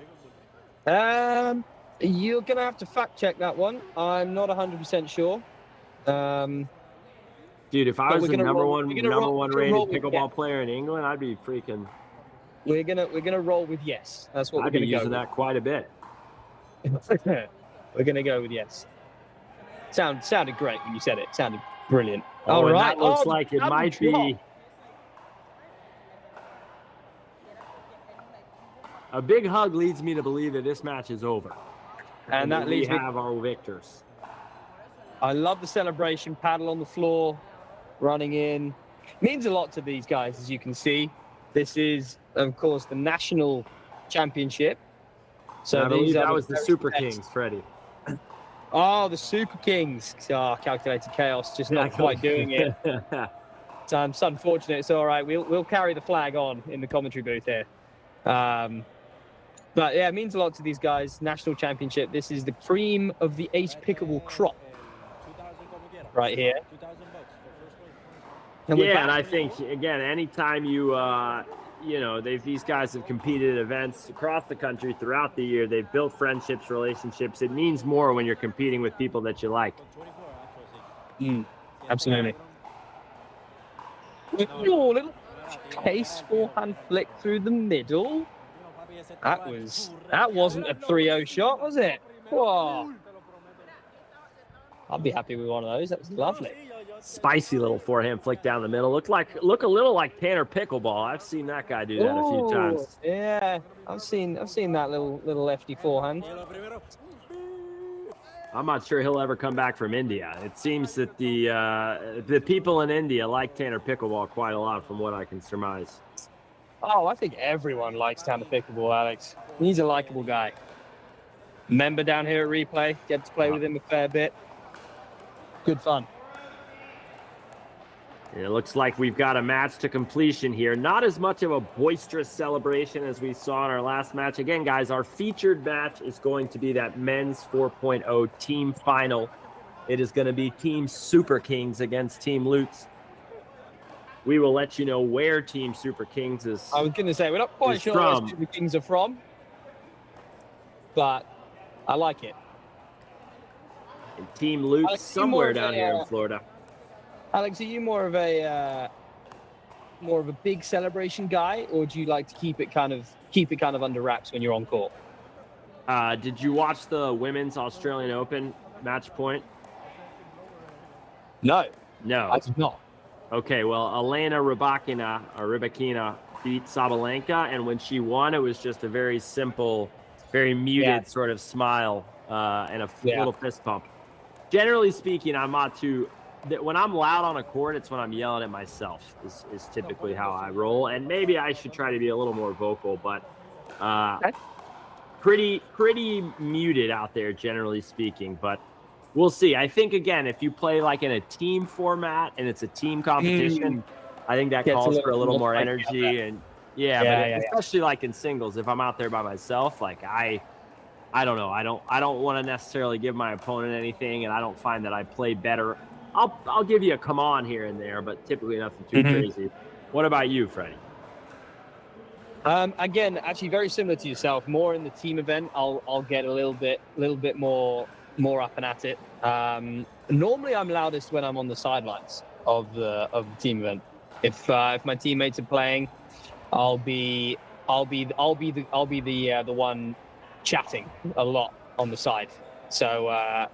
You're gonna have to fact check that one. I'm not 100% sure. Dude, if I was the number one rated pickleball yes. player in England, I'd be freaking. We're gonna roll with yes. That's what I'd we're gonna be go using with. that quite a bit. We're gonna go with yes. Sounded great when you said it. Sounded brilliant. Oh, all right. That looks like it might be. A big hug leads me to believe that this match is over. And that leads we have our victors. I love the celebration, paddle on the floor, running in. Means a lot to these guys, as you can see. This is, of course, the national championship. So I believe that was the Super Kings, Freddie. Oh, the Super Kings. Calculated Chaos, just not quite doing it. So it's unfortunate. It's all right. We'll carry the flag on in the commentary booth here. But yeah, it means a lot to these guys. National championship. This is the cream of the ace pickleball crop right here. Yeah, and I think, again, anytime you, these guys have competed at events across the country throughout the year. They've built friendships, relationships. It means more when you're competing with people that you like. Absolutely. Oh, little case forehand flick through the middle. That wasn't a 3-0 shot, was it? Whoa. I'll be happy with one of those. That was lovely. Spicy little forehand flick down the middle. Look a little like Tanner Pickleball. I've seen that guy do that a few times. Yeah, I've seen that little lefty forehand. I'm not sure he'll ever come back from India. It seems that the people in India like Tanner Pickleball quite a lot, from what I can surmise. Oh, I think everyone likes Tanner Pickleball, Alex. He's a likable guy. Member down here at Replay. Get to play with him a fair bit. Good fun. It looks like we've got a match to completion here. Not as much of a boisterous celebration as we saw in our last match. Again, guys, our featured match is going to be that men's 4.0 team final. It is going to be Team Super Kings against Team Lutz. We will let you know where Team Super Kings is. I was going to say, we're not quite sure where Super Kings are from, but I like it. And Team Lutz somewhere down here in Florida. Alex, are you more of a big celebration guy, or do you like to keep it kind of under wraps when you're on court? Did you watch the Women's Australian Open match point? No, I did not. Okay, well, Elena Rybakina beat Sabalenka, and when she won, it was just a very simple, very muted sort of smile and a little fist pump. Generally speaking, I'm not too. When I'm loud on a court, it's when I'm yelling at myself is typically how I roll. And maybe I should try to be a little more vocal, but pretty muted out there, generally speaking. But we'll see. I think, again, if you play like in a team format and it's a team competition, I think that calls for a little more energy. And especially like in singles, if I'm out there by myself, like I don't know. I don't want to necessarily give my opponent anything, and I don't find that I play better. I'll give you a come on here and there, but typically nothing too crazy. What about you, Freddie? Again, actually very similar to yourself. More in the team event, I'll get a little bit more up and at it. Normally, I'm loudest when I'm on the sidelines of the team event. If my teammates are playing, I'll be the one chatting a lot on the side. So.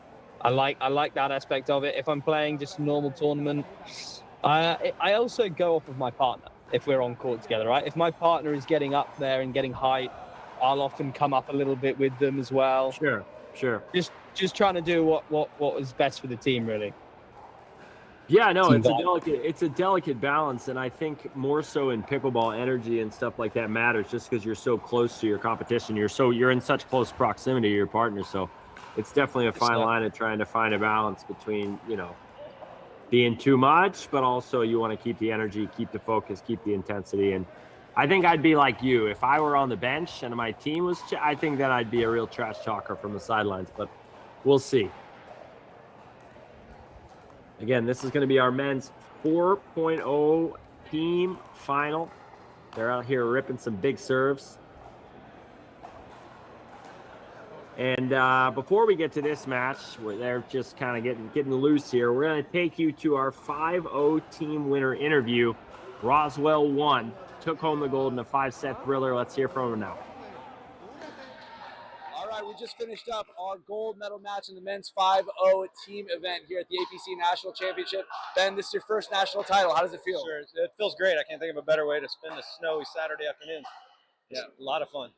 I like that aspect of it. If I'm playing just a normal tournament, I also go off of my partner if we're on court together, right? If my partner is getting up there and getting hype, I'll often come up a little bit with them as well. Sure. Just trying to do what is best for the team, really. Yeah, no, it's a delicate balance, and I think more so in pickleball, energy and stuff like that matters just because you're so close to your competition. You're in such close proximity to your partner, so. It's definitely a fine line of trying to find a balance between, being too much, but also you want to keep the energy, keep the focus, keep the intensity. And I think I'd be like you. If I were on the bench and my team was, I think that I'd be a real trash talker from the sidelines, but we'll see. Again, this is going to be our men's 4.0 team final. They're out here ripping some big serves. And before we get to this match, where they're just kind of getting loose here, we're going to take you to our 5-0 team winner interview. Roswell won, took home the gold in a 5-set thriller. Let's hear from him now. All right, we just finished up our gold medal match in the men's 5-0 team event here at the APC National Championship. Ben, this is your first national title. How does it feel? Sure, it feels great. I can't think of a better way to spend a snowy Saturday afternoon. It's a lot of fun.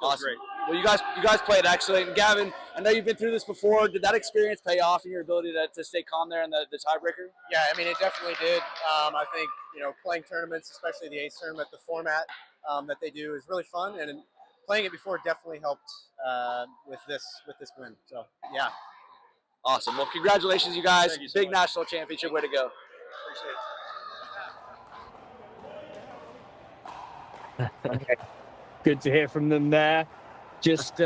Awesome. Great. Well, you guys played excellent. And Gavin, I know you've been through this before. Did that experience pay off in your ability to stay calm there in the tiebreaker? Yeah, I mean, it definitely did. I think, playing tournaments, especially the ACE tournament, the format that they do is really fun. And playing it before definitely helped with this win. So, yeah. Awesome. Well, congratulations, you guys. Thank you so Big much. national championship. Way to go. Okay. Good to hear from them there. Just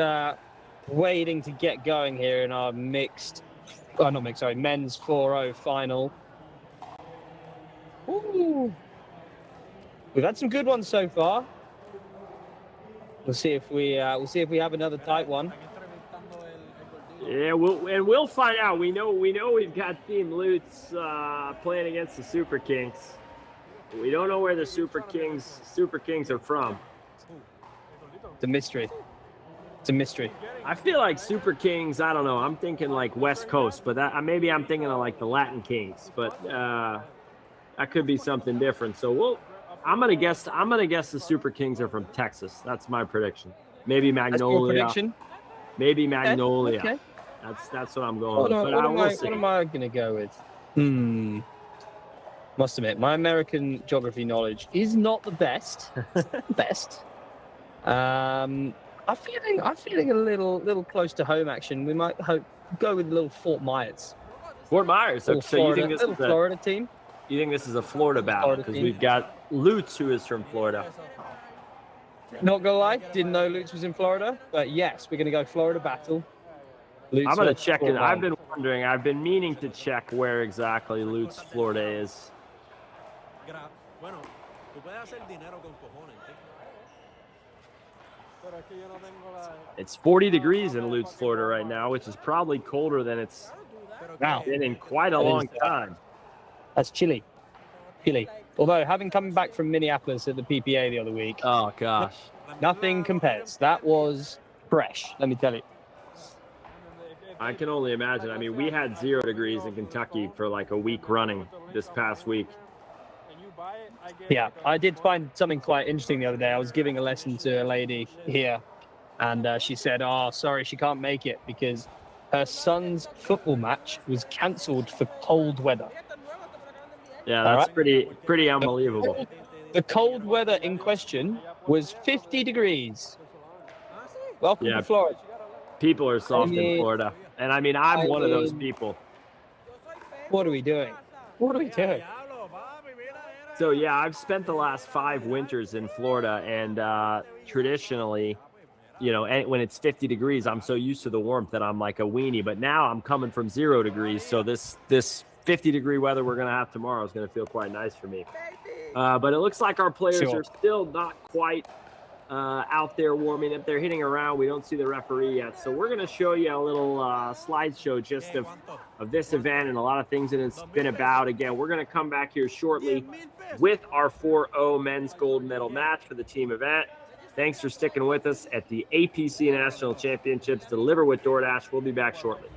waiting to get going here in our men's 4-0 final. Ooh. We've had some good ones so far. We'll see if we have another tight one. Yeah, we'll find out. We know we've got Team Lutz playing against the Super Kings. We don't know where the Super Kings are from. It's a mystery. It's a mystery. I feel like Super Kings, I don't know. I'm thinking like West Coast, but maybe I'm thinking of like the Latin Kings, but that could be something different. So I'm gonna guess the Super Kings are from Texas. That's my prediction. Maybe Magnolia. That's your prediction? Maybe Magnolia. Okay. That's what I'm going with. But What am I going to go with? Must admit, my American geography knowledge is not the best. I'm feeling a little close to home action. We might go with a little Fort Myers. Fort Myers. So you think this is a Florida team? You think this is a Florida battle because we've got Lutz, who is from Florida. Not gonna lie, didn't know Lutz was in Florida, but yes, we're gonna go Florida battle. Lutz I'm gonna check it. I've been wondering. I've been meaning to check where exactly Lutz, Florida is. It's 40 degrees in Lutz, Florida right now, which is probably colder than it's been in quite a long time. That's chilly. Although, having come back from Minneapolis at the PPA the other week. Oh, gosh. Nothing compares. That was fresh, let me tell you. I can only imagine. I mean, we had 0 degrees in Kentucky for like a week running this past week. Yeah, I did find something quite interesting the other day. I was giving a lesson to a lady here, and she said, "Oh, sorry, she can't make it because her son's football match was cancelled for cold weather." Yeah, that's pretty unbelievable. The cold weather in question was 50 degrees. Welcome to Florida. People are soft in Florida. And I mean, I'm one of those people. What are we doing? So, yeah, I've spent the last 5 winters in Florida, and traditionally, you know, when it's 50 degrees, I'm so used to the warmth that I'm like a weenie. But now I'm coming from 0 degrees, so this 50-degree weather we're going to have tomorrow is going to feel quite nice for me. But it looks like our players are still not quite out there warming up. They're hitting around. We don't see the referee yet. So we're going to show you a little slideshow just of this event and a lot of things that it's been about. Again, we're going to come back here shortly with our 4-0 men's gold medal match for the team event. Thanks for sticking with us at the APC National Championships. Deliver with DoorDash. We'll be back shortly.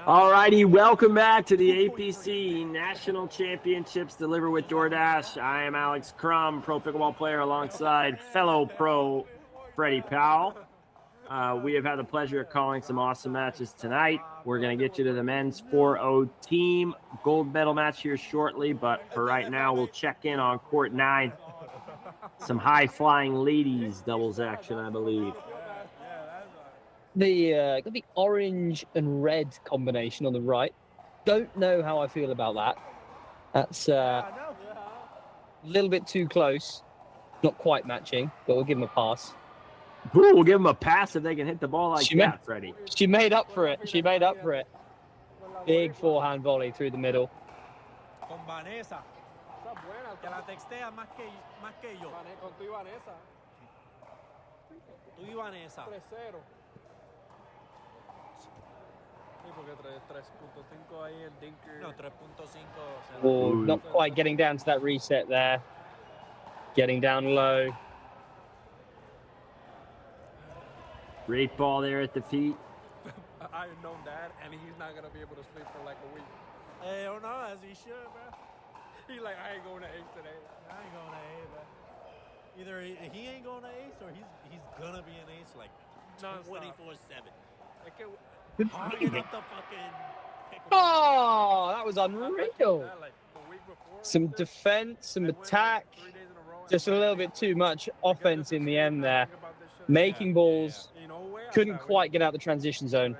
All righty, welcome back to the APC National Championships delivered with DoorDash. I am Alex Crum, pro pickleball player, alongside fellow pro Freddie Powell. We have had the pleasure of calling some awesome matches tonight. We're going to get you to the men's 4-0 team gold medal match here shortly, but for right now, we'll check in on court 9. Some high-flying ladies doubles action, I believe. The orange and red combination on the right. Don't know how I feel about that. That's a little bit too close. Not quite matching, but we'll give them a pass. Ooh, we'll give them a pass if they can hit the ball like that, Freddie. She made up for it. She made up for it. Big forehand volley through the middle. Con Vanessa. Que la textea más que yo. Con tú y Vanessa. Tú y Vanessa. 3-0. Sí, porque 3.5 ahí el Dinker. No, 3.5. Oh, not quite getting down to that reset there. Getting down low. Great ball there at the feet. I've known that, and he's not going to be able to sleep for like a week. Hell no, as he should, bro. He's like, I ain't going to Ace today. I ain't going to Ace, bro. Either he ain't going to Ace or he's going to be an Ace like 24/7. Hogging up the fucking... Oh, that was unreal. Some defense, some attack. Just a little bit too much offense in the end there. Making balls. Couldn't quite get out the transition zone.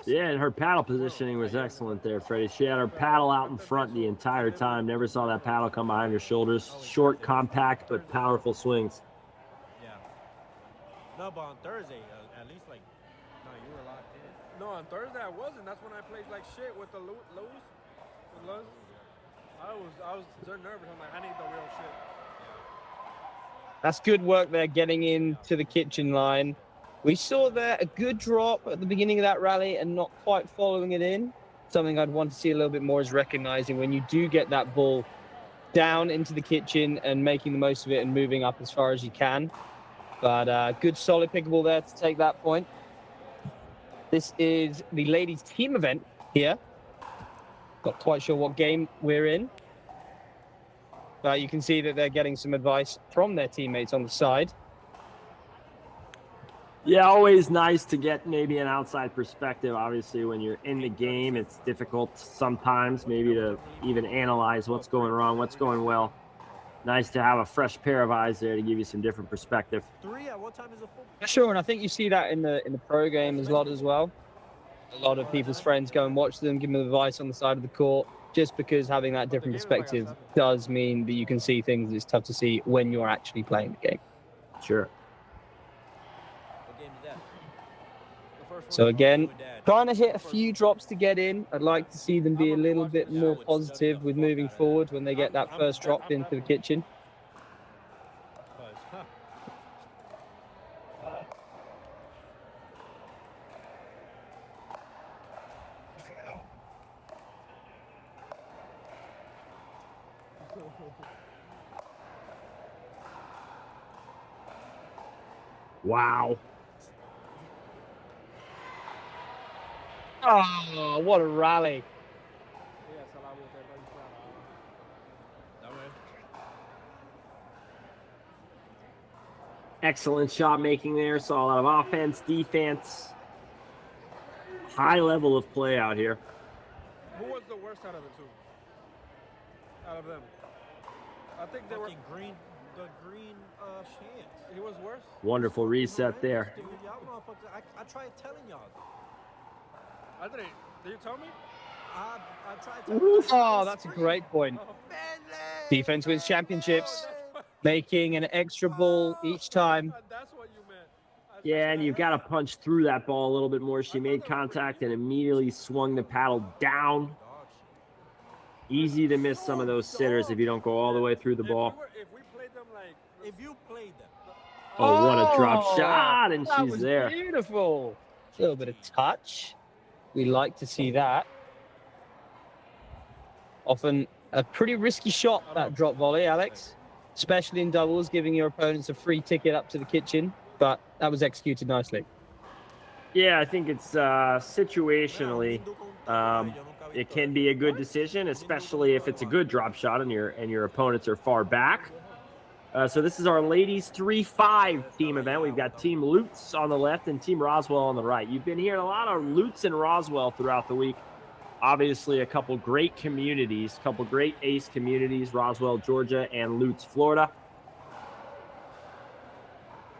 Yeah, and her paddle positioning was excellent there, Freddie. She had her paddle out in front the entire time. Never saw that paddle come behind her shoulders. Short, compact, but powerful swings. Yeah. No, but on Thursday, at least like, no, you were locked in. No, on Thursday I wasn't. That's when I played like shit with the lows. I was nervous. I'm like, I need the real shit. That's good work there, getting into the kitchen line. We saw there a good drop at the beginning of that rally and not quite following it in. Something I'd want to see a little bit more is recognizing when you do get that ball down into the kitchen and making the most of it and moving up as far as you can. But good solid pickleball there to take that point. This is the ladies team event here. Not quite sure what game we're in. But you can see that they're getting some advice from their teammates on the side. Yeah, always nice to get maybe an outside perspective. Obviously, when you're in the game, it's difficult sometimes maybe to even analyze what's going wrong, what's going well. Nice to have a fresh pair of eyes there to give you some different perspective. 3 at what time is the full? Sure, and I think you see that in the pro game as well. A lot of people's friends go and watch them, give them advice on the side of the court. Just because having that different perspective does mean that you can see things it's tough to see when you're actually playing the game. Sure. So again, trying to hit a few drops to get in. I'd like to see them be a little bit more positive with moving forward when they get that first drop into the kitchen. Wow. Oh, what a rally. Excellent shot making there. Saw a lot of offense, defense. High level of play out here. Who was the worst out of the two? Out of them? I think they were green. The green chance. He was worse. Wonderful reset there. Dude, y'all motherfuckers, I tried telling y'all. I didn't. Did you tell me? I tried telling you. Oh, that's a great point. Defense wins championships. Making an extra ball each time. That's what you meant. Yeah, and you've got to punch through that ball a little bit more. She made contact and immediately swung the paddle down. Easy to miss some of those sitters if you don't go all the way through the ball. If we played them like, if you played them. Oh, what a drop shot, and that she's was there. Beautiful. A little bit of touch. We like to see that. Often a pretty risky shot, that drop volley, Alex. Especially in doubles, giving your opponents a free ticket up to the kitchen. But that was executed nicely. Yeah, I think it's situationally, it can be a good decision, especially if it's a good drop shot and your opponents are far back. So this is our ladies 3-5 team event. We've got Team Lutz on the left and Team Roswell on the right. You've been hearing a lot of Lutz and Roswell throughout the week. Obviously, a couple great communities, couple great ace communities, Roswell, Georgia, and Lutz, Florida.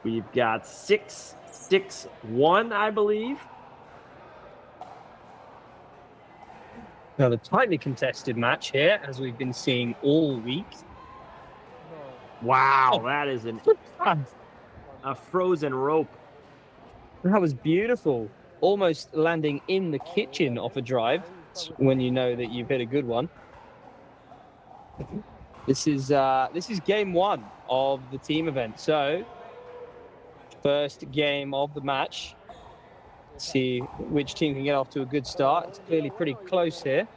We've got 6-6-1, I believe. Now, the tightly contested match here, as we've been seeing all week. Wow, that is a frozen rope. That was beautiful. Almost landing in the kitchen off a drive when you know that you've hit a good one. This is game one of the team event. So, first game of the match. See which team can get off to a good start. It's clearly pretty close here.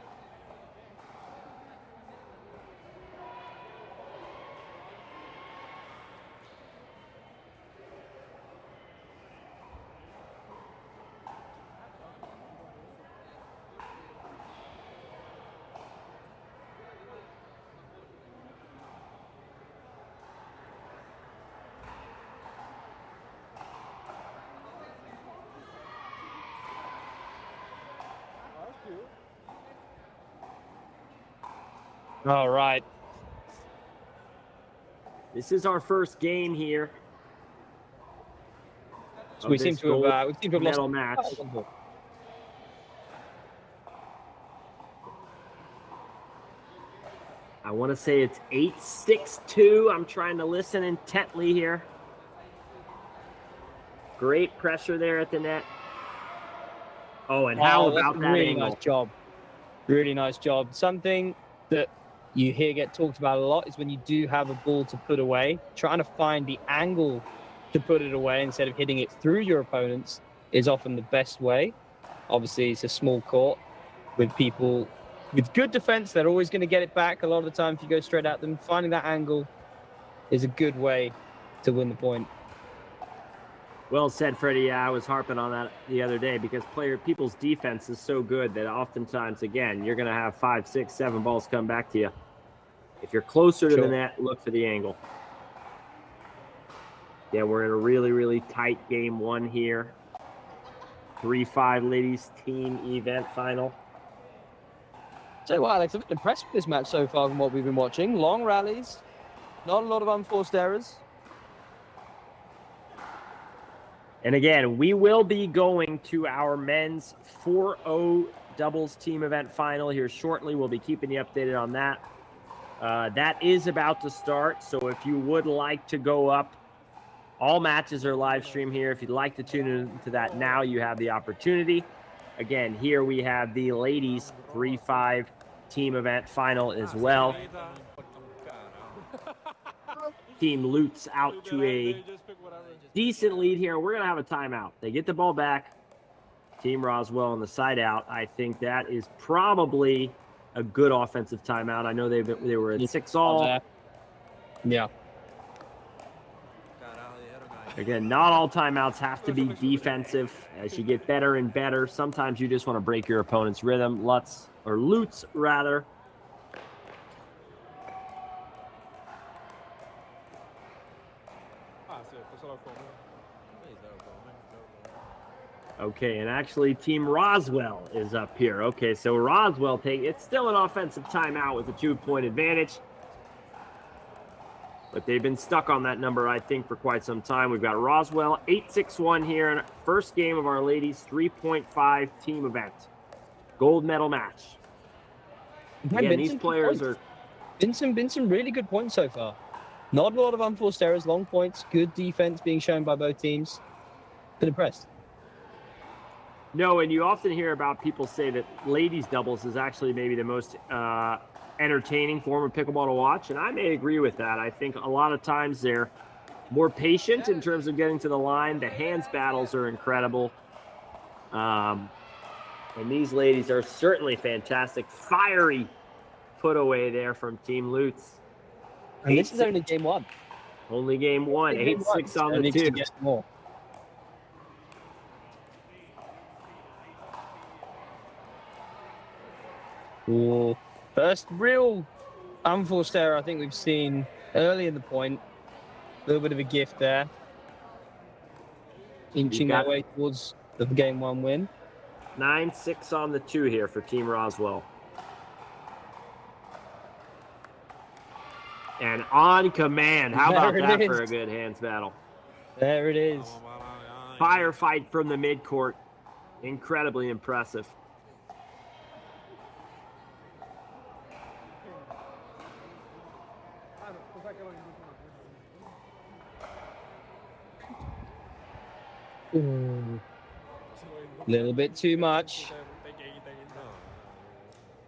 All right. This is our first game here. So we seem to have lost medal match. I want to say it's 8-6-2. I'm trying to listen intently here. Great pressure there at the net. Oh, and how about that really angle? Nice job. Really nice job. Something that you hear get talked about a lot is when you do have a ball to put away, trying to find the angle to put it away instead of hitting it through your opponents is often the best way. Obviously, it's a small court with people with good defense. They're always going to get it back a lot of the time if you go straight at them. Finding that angle is a good way to win the point. Well said, Freddie. Yeah, I was harping on that the other day because people's defense is so good that oftentimes, again, you're going to have 5, 6, 7 balls come back to you. If you're closer to the net, look for the angle. Yeah, we're in a really, really tight game one here. 3-5 ladies team event final. Tell you what, Alex, I've been impressed with this match so far from what we've been watching. Long rallies, not a lot of unforced errors. And again, we will be going to our men's 4-0 doubles team event final here shortly. We'll be keeping you updated on that. That is about to start, so if you would like to go up, all matches are live stream here. If you'd like to tune into that now, you have the opportunity. Again, here we have the ladies 3-5 team event final as well. Team Lutz out to a decent lead here. We're going to have a timeout. They get the ball back. Team Roswell on the side out. I think that is probably a good offensive timeout. I know they were at 6-all. Yeah. Again, not all timeouts have to be defensive. As you get better and better, sometimes you just want to break your opponent's rhythm. Lutz, rather. Okay, and actually Team Roswell is up here. Okay, so Roswell it's still an offensive timeout with a 2-point advantage. But they've been stuck on that number, I think, for quite some time. We've got Roswell 8-6-1 here in first game of our ladies 3.5 team event. Gold medal match. Again, these players are... Been some really good points so far. Not a lot of unforced errors, long points, good defense being shown by both teams. Been impressed. No, and you often hear about people say that ladies doubles is actually maybe the most entertaining form of pickleball to watch, and I may agree with that. I think a lot of times they're more patient in terms of getting to the line. The hands battles are incredible. And these ladies are certainly fantastic. Fiery put away there from Team Lutz. And this is only game one. Only game one. 8-6 on the 2. More. Ooh. First real unforced error I think we've seen early in the point. A little bit of a gift there. Inching their way towards the game 1 win. 9-6 on the 2 here for Team Roswell. And on command. How about that for a good hands battle? There it is. Firefight from the midcourt. Incredibly impressive. A little bit too much.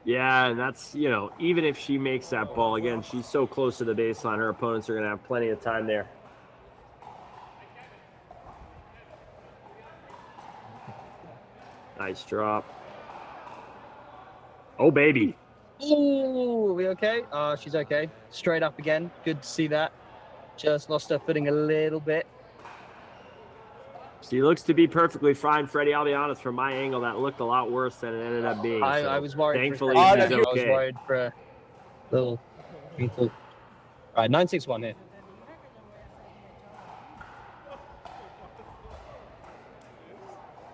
Yeah, and that's, you know, even if she makes that ball, again, she's so close to the baseline, her opponents are going to have plenty of time there. Nice drop. Oh, baby. Ooh, are we okay? She's okay. Straight up again. Good to see that. Just lost her footing a little bit. She looks to be perfectly fine, Freddie. I'll be honest, from my angle, that looked a lot worse than it ended up being. I was worried. Thankfully, she's okay. I was worried for a little painful. All right, 9-6-1 here.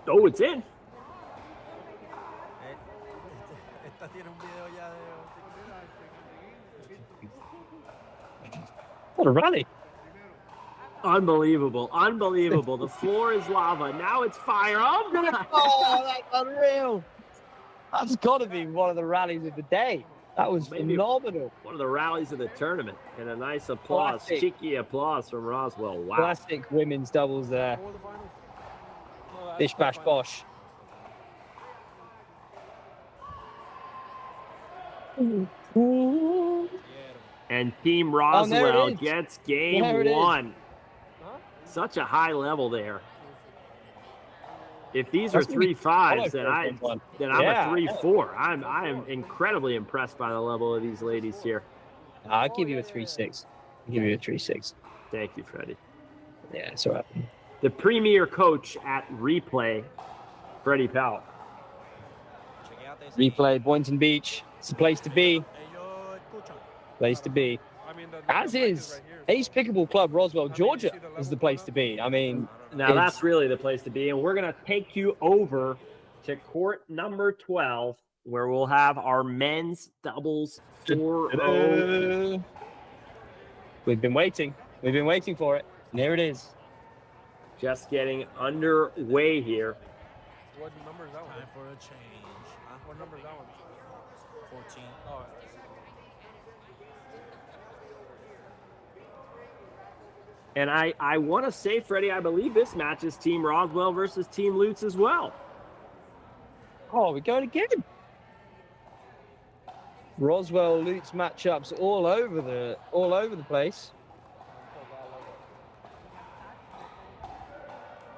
Oh, it's in. What a rally. Unbelievable. Unbelievable. The floor is lava. Now it's fire. Oh, my. Oh, that's unreal. That's got to be one of the rallies of the day. That was phenomenal. One of the rallies of the tournament. And a nice applause, cheeky applause from Roswell. Wow. Classic women's doubles there. Bish, bash, bosh. And Team Roswell gets game 1. Such a high level there. If these are 3-5s, then I'm a 3-4. I am incredibly impressed by the level of these ladies here. I'll give you a 3-6. I'll give you a 3-6. Thank you, Freddie. Yeah, it's all right. The premier coach at Replay, Freddie Powell. Replay, Boynton Beach. It's the place to be. Place to be. As is Ace Pickleball Club, Roswell, Georgia is the place to be. I mean, now that's really the place to be. And we're going to take you over to court number 12, where we'll have our men's doubles 4-0. We've been waiting. We've been waiting for it. And here it is. Just getting underway here. What number is that one? Time for a change. Huh? What number is that one? 14. Oh. And I want to say, Freddie, I believe this match is Team Roswell versus Team Lutz as well. Oh, we're going again. Roswell Lutz matchups all over the place.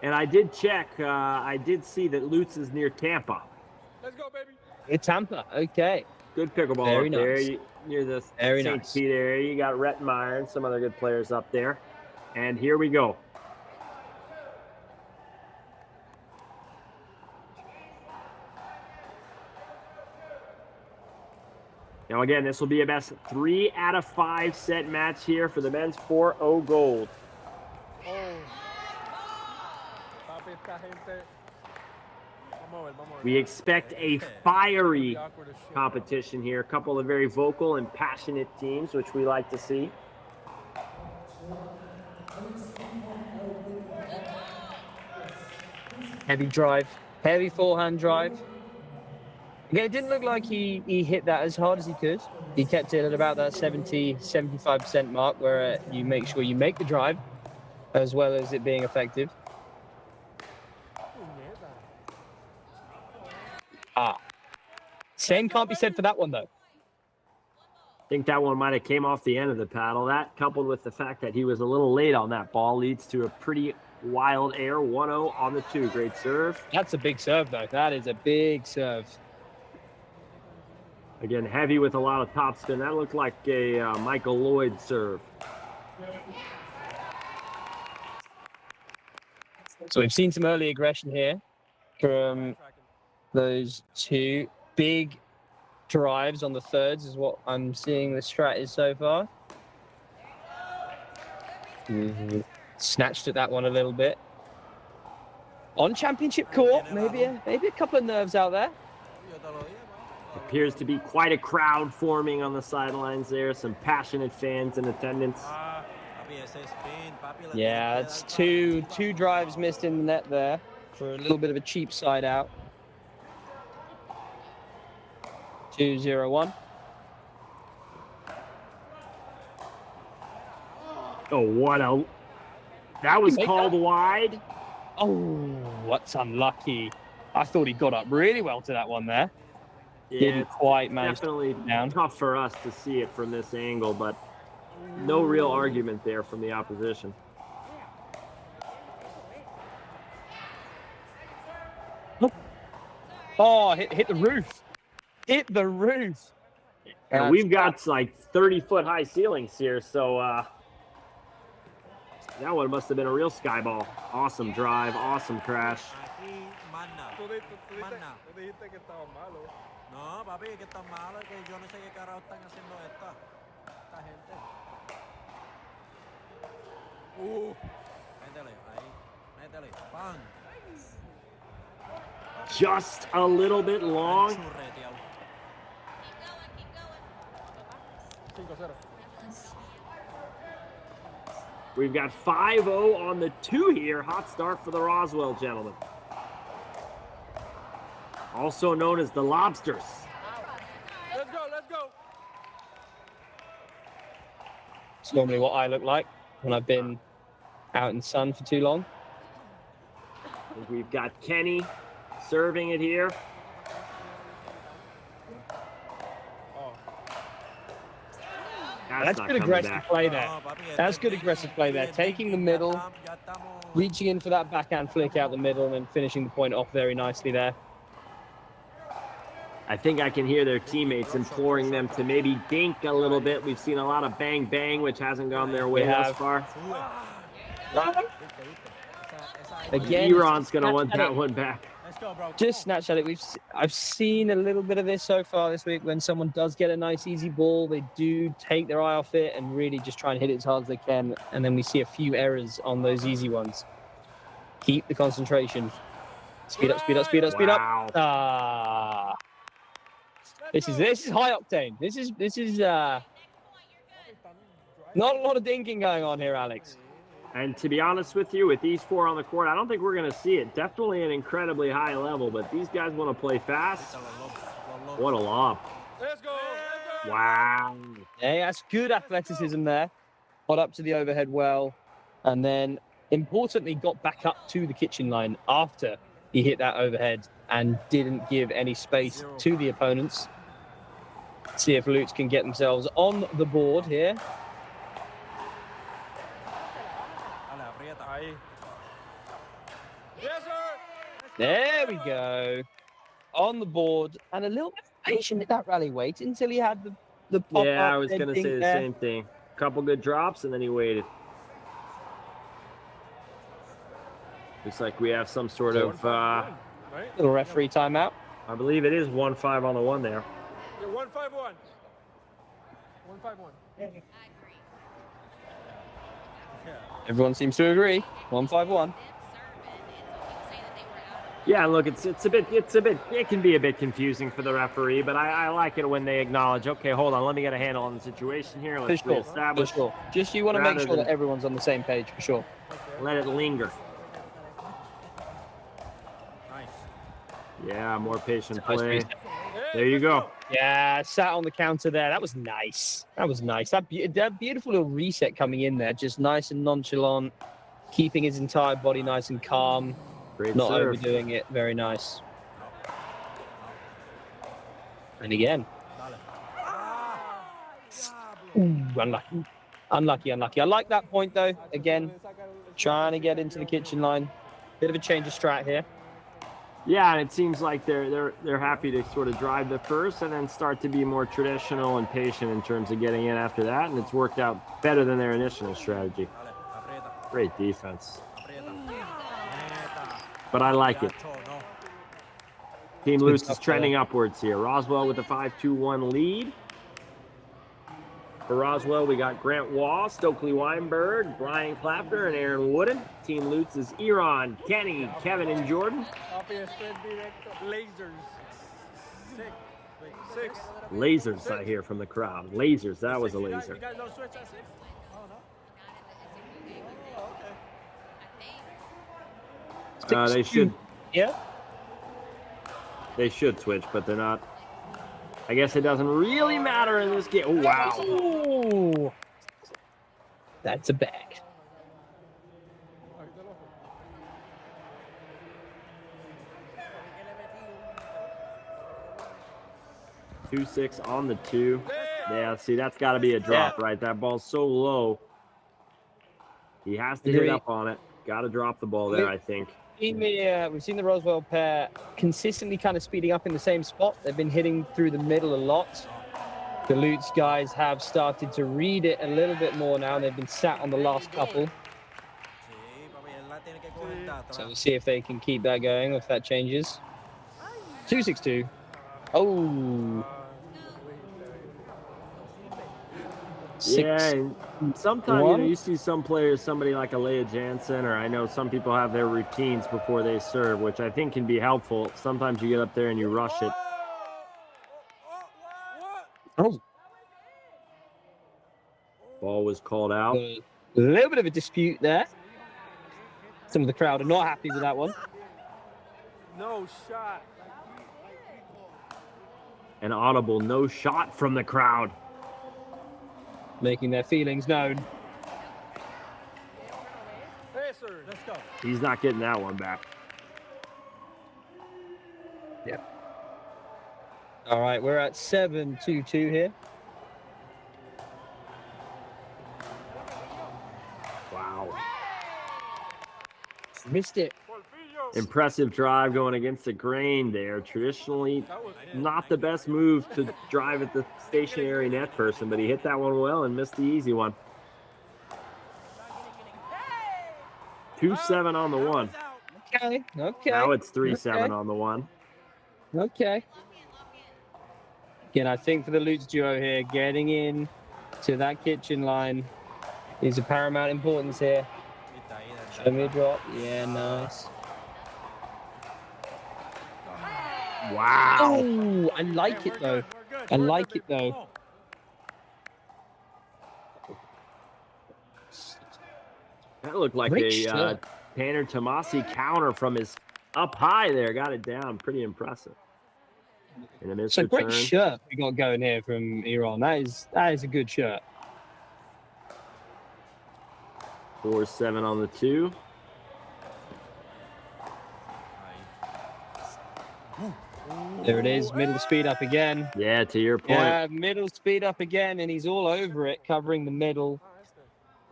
And I did check. I did see that Lutz is near Tampa. Let's go, baby. It's Tampa. Okay. Good pickleball Very up nice. there. Near the Very St. nice. Pete area. You got Rettenmeyer and some other good players up there. And here we go. Now again, this will be a best 3 out of 5 set match here for the men's 4-0 gold. We expect a fiery competition here. A couple of very vocal and passionate teams, which we like to see. Heavy drive. Heavy forehand drive. Again, it didn't look like he hit that as hard as he could. He kept it at about that 70-75% mark, where you make sure you make the drive as well as it being effective. Same can't be said for that one, though. I think that one might have came off the end of the paddle. That, coupled with the fact that he was a little late on that ball, leads to a pretty wild air. 1-0 on the 2. Great serve. That's a big serve, though. That is a big serve. Again, heavy with a lot of topspin. That looked like a Michael Lloyd serve. So we've seen some early aggression here from those two. Big drives on the thirds is what I'm seeing the strat is so far. Snatched at that one a little bit. On championship court, maybe a couple of nerves out there. Appears to be quite a crowd forming on the sidelines there. Some passionate fans in attendance. Yeah, it's two drives missed in the net there for a little bit of a cheap side out. 2-0-1. Oh, that was called wide. Oh, that's unlucky. I thought he got up really well to that one there. Yeah, Didn't quite manage definitely to down. tough for us to see it from this angle, but no real argument there from the opposition. Oh, hit the roof. Hit the roof. And we've got like 30-foot high ceilings here, so that one must have been a real sky ball. Awesome drive, awesome crash. No, papi, que tan malo que yo no sé qué carajo están haciendo esta gente. Métele, ahí, métele, bang. Just a little bit long. We've got 5-0 on the 2 here. Hot start for the Roswell gentlemen. Also known as the Lobsters. Let's go, let's go. It's normally what I look like when I've been out in the sun for too long. I think we've got Kenny serving it here. That's good aggressive play there. That's good aggressive play there. Taking the middle, reaching in for that backhand flick out the middle, and then finishing the point off very nicely there. I think I can hear their teammates imploring them to maybe dink a little bit. We've seen a lot of bang bang, which hasn't gone their way thus far. Again, Iran's going to want that one back. Just snatch at it. I've seen a little bit of this so far this week. When someone does get a nice easy ball, they do take their eye off it and really just try and hit it as hard as they can. And then we see a few errors on those easy ones. Keep the concentration. Speed up, speed up, speed up, speed up. Ah. This is high octane. This is not a lot of dinking going on here, Alex. And to be honest with you, with these 4 on the court, I don't think we're going to see it. Definitely an incredibly high level, but these guys want to play fast. What a lob. Let's go. Wow. Hey, that's good athleticism there. Got up to the overhead well, and then importantly got back up to the kitchen line after he hit that overhead and didn't give any space to the opponents. See if Lutz can get themselves on the board here. There we go. On the board, and a little bit patient at that rally, wait until he had the pop up. Yeah, I was going to say the same thing. A couple good drops, and then he waited. Looks like we have some sort of little referee timeout. I believe it is 1-5 on the one there. Yeah, 1-5-1. 1-5-1. Everyone seems to agree. 1-5-1. Yeah, look, it can be a bit confusing for the referee, but I like it when they acknowledge, okay, hold on, let me get a handle on the situation here. Let's reestablish. For sure. Just you want to make sure that everyone's on the same page, for sure. Let it linger. Yeah, more patient play. There you go. Yeah, sat on the counter there. That was nice. That was nice. That beautiful little reset coming in there. Just nice and nonchalant, keeping his entire body nice and calm. Great not serve. overdoing it. Very nice. And again. Ooh, unlucky. Unlucky, unlucky. I like that point, though. Again, trying to get into the kitchen line. Bit of a change of strat here. Yeah, and it seems like they're happy to sort of drive the first and then start to be more traditional and patient in terms of getting in after that, and it's worked out better than their initial strategy. Great defense. But I like it. Team Lutz is trending upwards here. Roswell with a 5-2-1 lead. For Roswell, we got Grant Wall, Stokely Weinberg, Brian Clapter, and Aaron Wooden. Team Lutz is Eron, Kenny, Kevin, and Jordan. Lasers. Six. Lasers, I hear from the crowd. Lasers, that was a laser. You guys don't switch at 6? Oh, no. They should. Yeah. They should switch, but they're not. I guess it doesn't really matter in this game. Oh, wow. Ooh. That's a bag. Two 6 on the 2. Yeah, see, that's got to be a drop, right? That ball's so low. He has to hit up on it. Got to drop the ball there, I think. We've seen the Roswell pair consistently kind of speeding up in the same spot. They've been hitting through the middle a lot. The Lutz guys have started to read it a little bit more now. They've been sat on the last couple. So we'll see if they can keep that going, or if that changes. 2-6-2. Oh. Yeah, and sometimes you see some players, somebody like Alea Jansen, or I know some people have their routines before they serve, which I think can be helpful. Sometimes you get up there and you rush it. Oh. Ball was called out. A little bit of a dispute there. Some of the crowd are not happy with that one. No shot. An audible no shot from the crowd. Making their feelings known. Hey, sir, let's go. He's not getting that one back. Yeah. All right, we're at 7-2-2 here. Wow. Missed it. Impressive drive going against the grain there. Traditionally, not the best move to drive at the stationary net person, but he hit that one well and missed the easy one. 2-7 on the 1. Okay. Now it's 3-7 on the 1. Okay. Again, I think for the Lutz duo here, getting in to that kitchen line is of paramount importance here. Show me a drop. Yeah, nice. Wow. Oh, I like it though. I like it though. That looked like a Tanner Tomasi counter from his up high there. Got it down. Pretty impressive. And a missed It's a great return. shirt we got going here from Iran. That is a good shirt. 4-7 on the 2. There it is, middle speed up again. Yeah, to your point. Yeah, middle speed up again, and he's all over it, covering the middle.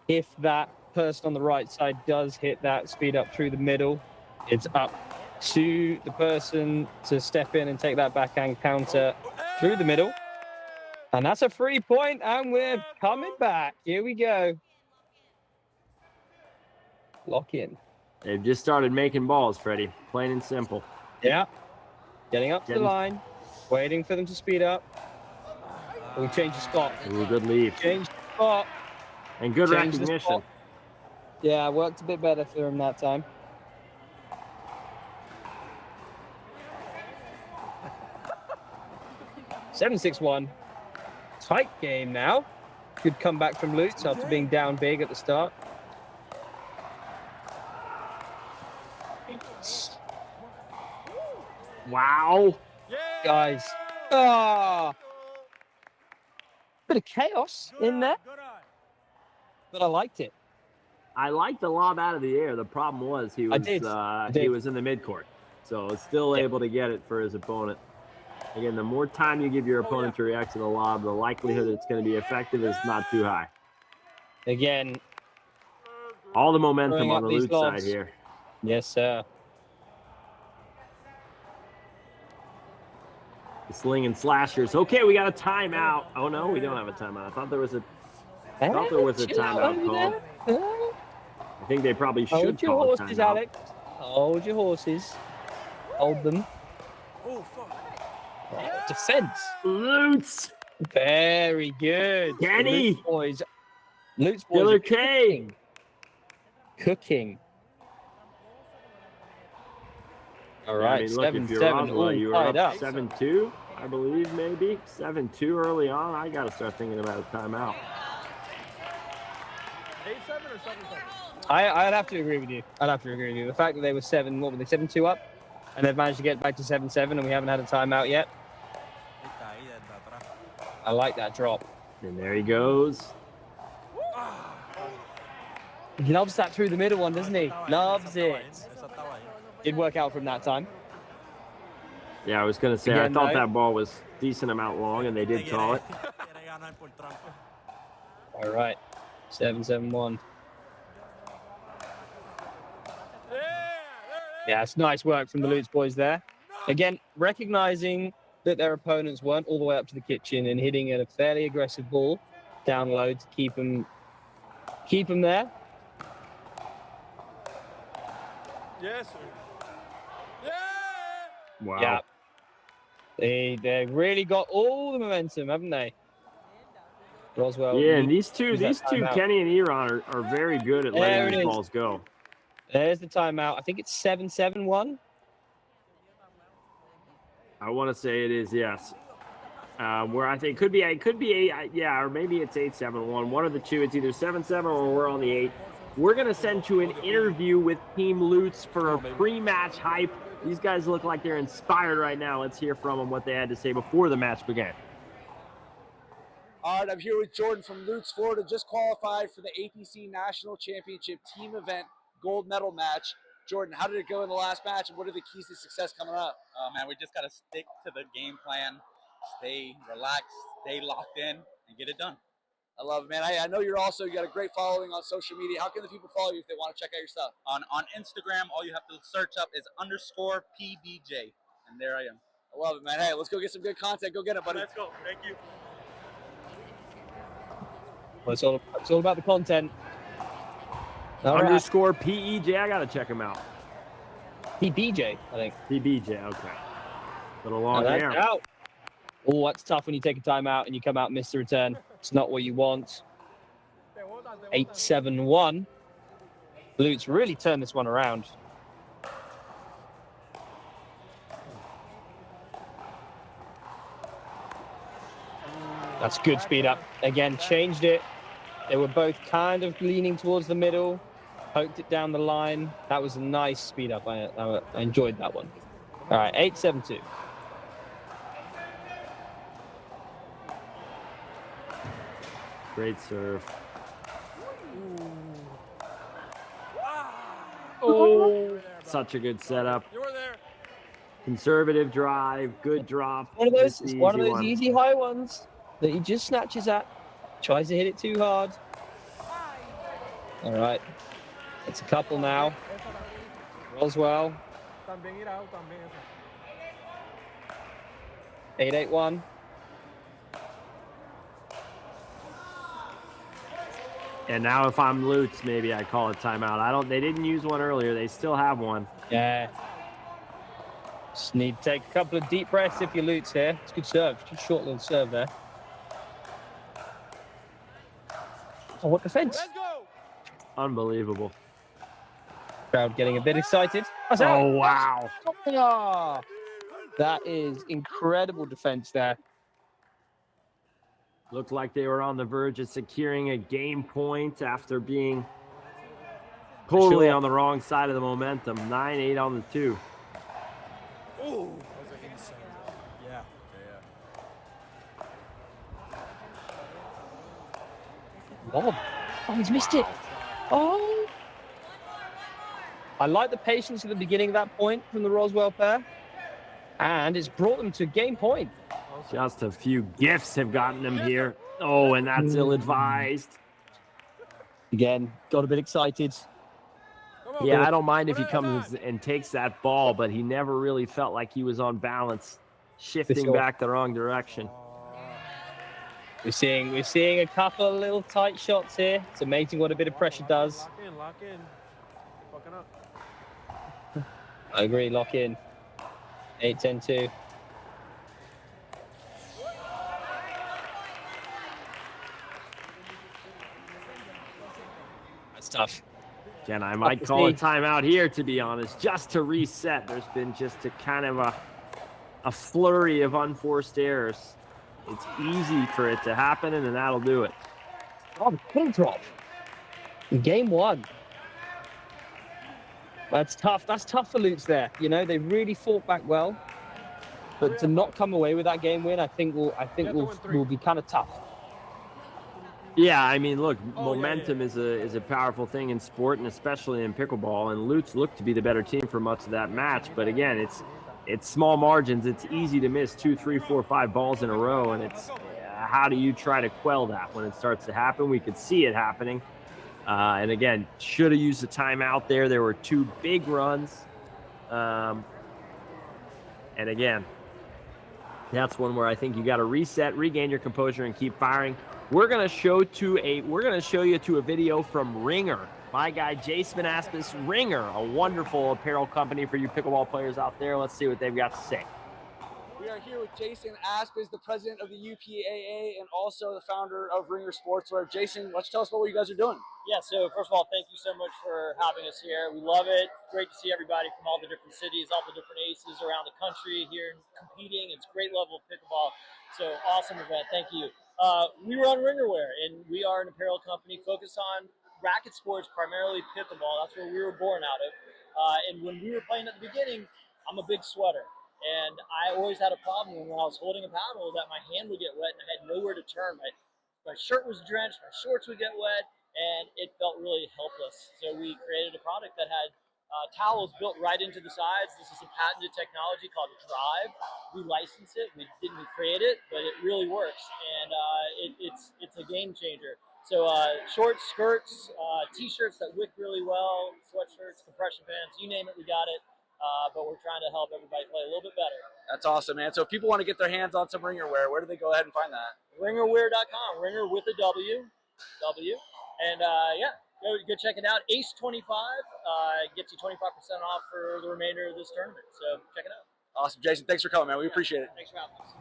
If that person on the right side does hit that speed up through the middle, it's up to the person to step in and take that backhand counter through the middle. And that's a 3 point, and we're coming back. Here we go. Lock in. They've just started making balls, Freddie. Plain and simple. Yeah. Getting up to the line, waiting for them to speed up. We change the spot. Ooh, good lead. Change the spot. And good Change the recognition. spot. Yeah, worked a bit better for him that time. Seven, 6-1. Tight game now. Good comeback from Lutz after being down big at the start. Wow. Guys. Ah. Bit of chaos in there. But I liked it. I liked the lob out of the air. The problem was he was he was in the midcourt. So still able to get it for his opponent. Again, the more time you give your opponent to react to the lob, the likelihood it's going to be effective is not too high. Again, all the momentum on the these Lutz lobs. side here. Yes, sir. The sling and slashers. Okay, we got a timeout. Oh no, we don't have a timeout. I thought there was a timeout called. I think they probably should Hold your call a horses, timeout. Alex. Hold your horses. Hold them. Oh, fuck. Oh, defense. Lutz. Very good. Kenny. Lutz boys. Lutz boys. Killer are K. Cooking. All Yeah, right, I mean, look, if you're 7-7, Roswell, all you were tied up up. 7-2, I believe, maybe 7-2 early on. I got to start thinking about a timeout. 8-7 or 7-7? I'd have to agree with you. I'd have to agree with you. The fact that they were 7-2 up, and they've managed to get back to 7-7, and we haven't had a timeout yet. I like that drop. And there he goes. He loves that through the middle one, doesn't he? Loves it. Did work out from that time. Yeah, I was going to say, Again, I thought though, that ball was decent amount long, and they did call it. All right, 7-7-1. Yeah, it's nice work from the Lutz boys there. Again, recognizing that their opponents weren't all the way up to the kitchen and hitting a fairly aggressive ball down low to keep them there. Yes, sir. Wow. Yeah. They really got all the momentum, haven't they? Roswell. Yeah, and these two, timeout. Kenny and Eron, are very good at There letting it these is. balls go. There's the timeout. I think it's 7-7-1. I want to say it is, yes. Where I think it could be 8, yeah, or maybe it's 8-7-1. One of the two. It's either 7-7 or we're on the 8. We're gonna send to an interview with Team Lutz for a pre-match hype. These guys look like they're inspired right now. Let's hear from them what they had to say before the match began. All right, I'm here with Jordan from Lutz, Florida, just qualified for the APC National Championship team event gold medal match. Jordan, how did it go in the last match, and what are the keys to success coming up? Oh, man, we just got to stick to the game plan, stay relaxed, stay locked in, and get it done. I love it, man. I know you got a great following on social media. How can the people follow you if they want to check out your stuff? On Instagram, all you have to search up is _PBJ, and there I am. I love it, man. Hey, let's go get some good content. Go get it, buddy. Let's go. Thank you. Well, it's all about the content. All right. _PEJ, I got to check him out. PBJ, I think. PBJ, okay. Little long hair. Out. Oh, that's tough when you take a timeout and you come out and miss the return. It's not what you want. 8-7-1. Lutz really turned this one around. That's good speed up. Again, changed it. They were both kind of leaning towards the middle. Poked it down the line. That was a nice speed up. I enjoyed that one. All right, 8-7-2. Great serve. Oh, such a good setup. Conservative drive, good drop. One of those, This is one of easy those easy high ones that he just snatches at. Tries to hit it too hard. All right, it's a couple now. Roswell. 8-8-1. And now if I'm Lutz, maybe I call it timeout. They didn't use one earlier. They still have one. Yeah. Just need to take a couple of deep breaths if you're Lutz here. It's a good serve. Just short little serve there. Oh, what defense? Unbelievable. Crowd getting a bit excited. Oh, wow. Ah, that is incredible defense there. Looked like they were on the verge of securing a game point after being totally on the wrong side of the momentum. 9-8 on the 2. Ooh. Yeah. Lob. Oh, he's missed it. Oh. I like the patience at the beginning of that point from the Roswell pair. And it's brought them to game point. Just a few gifts have gotten them here. Oh, and that's ill-advised. Again, got a bit excited. Yeah, I don't mind if he comes and takes that ball, but he never really felt like he was on balance, shifting back the wrong direction. We're seeing a couple of little tight shots here. It's amazing what a bit of pressure does. Lock in. Fucking up. I agree, lock in. 8-10-2. That's tough. Jen, I might call a timeout here, to be honest, just to reset. There's been just a kind of a flurry of unforced errors. It's easy for it to happen, and then that'll do it. Oh, the pin drop. In game 1. That's tough. That's tough for Lutz there. You know, they really fought back well. But to not come away with that game win, I think will be kind of tough. Yeah, I mean, look, momentum is a powerful thing in sport, and especially in pickleball. And Lutz looked to be the better team for much of that match. But again, it's small margins. It's easy to miss 2, 3, 4, 5 balls in a row, and it's how do you try to quell that when it starts to happen? We could see it happening. And again, should have used the timeout there. There were 2 big runs. And again, that's one where I think you got to reset, regain your composure, and keep firing. We're gonna show you to a video from Ringer. My guy Jason Aspis, Ringer, a wonderful apparel company for you pickleball players out there. Let's see what they've got to say. We are here with Jason Aspis, the president of the UPAA and also the founder of Ringer Sportswear. Jason, why don't you tell us about what you guys are doing? Yeah, so first of all, thank you so much for having us here. We love it. Great to see everybody from all the different cities, all the different aces around the country here competing. It's a great level of pickleball. So awesome event. Thank you. We run Ringerware, and we are an apparel company focused on racket sports, primarily pickleball. That's where we were born out of. And when we were playing at the beginning, I'm a big sweater. And I always had a problem when I was holding a paddle that my hand would get wet and I had nowhere to turn. My shirt was drenched, my shorts would get wet, and it felt really helpless. So we created a product that had towels built right into the sides. This is a patented technology called Drive. We license it. We didn't create it, but it really works, and it's a game changer. So shorts, skirts, t-shirts that wick really well, sweatshirts, compression pants, you name it, we got it. But we're trying to help everybody play a little bit better. That's awesome, man. So if people want to get their hands on some Ringerware, where do they go ahead and find that? Ringerware.com, Ringer with a W. And yeah, go check it out. Ace25 gets you 25% off for the remainder of this tournament. So check it out. Awesome, Jason. Thanks for coming, man. We appreciate it. Thanks for having us.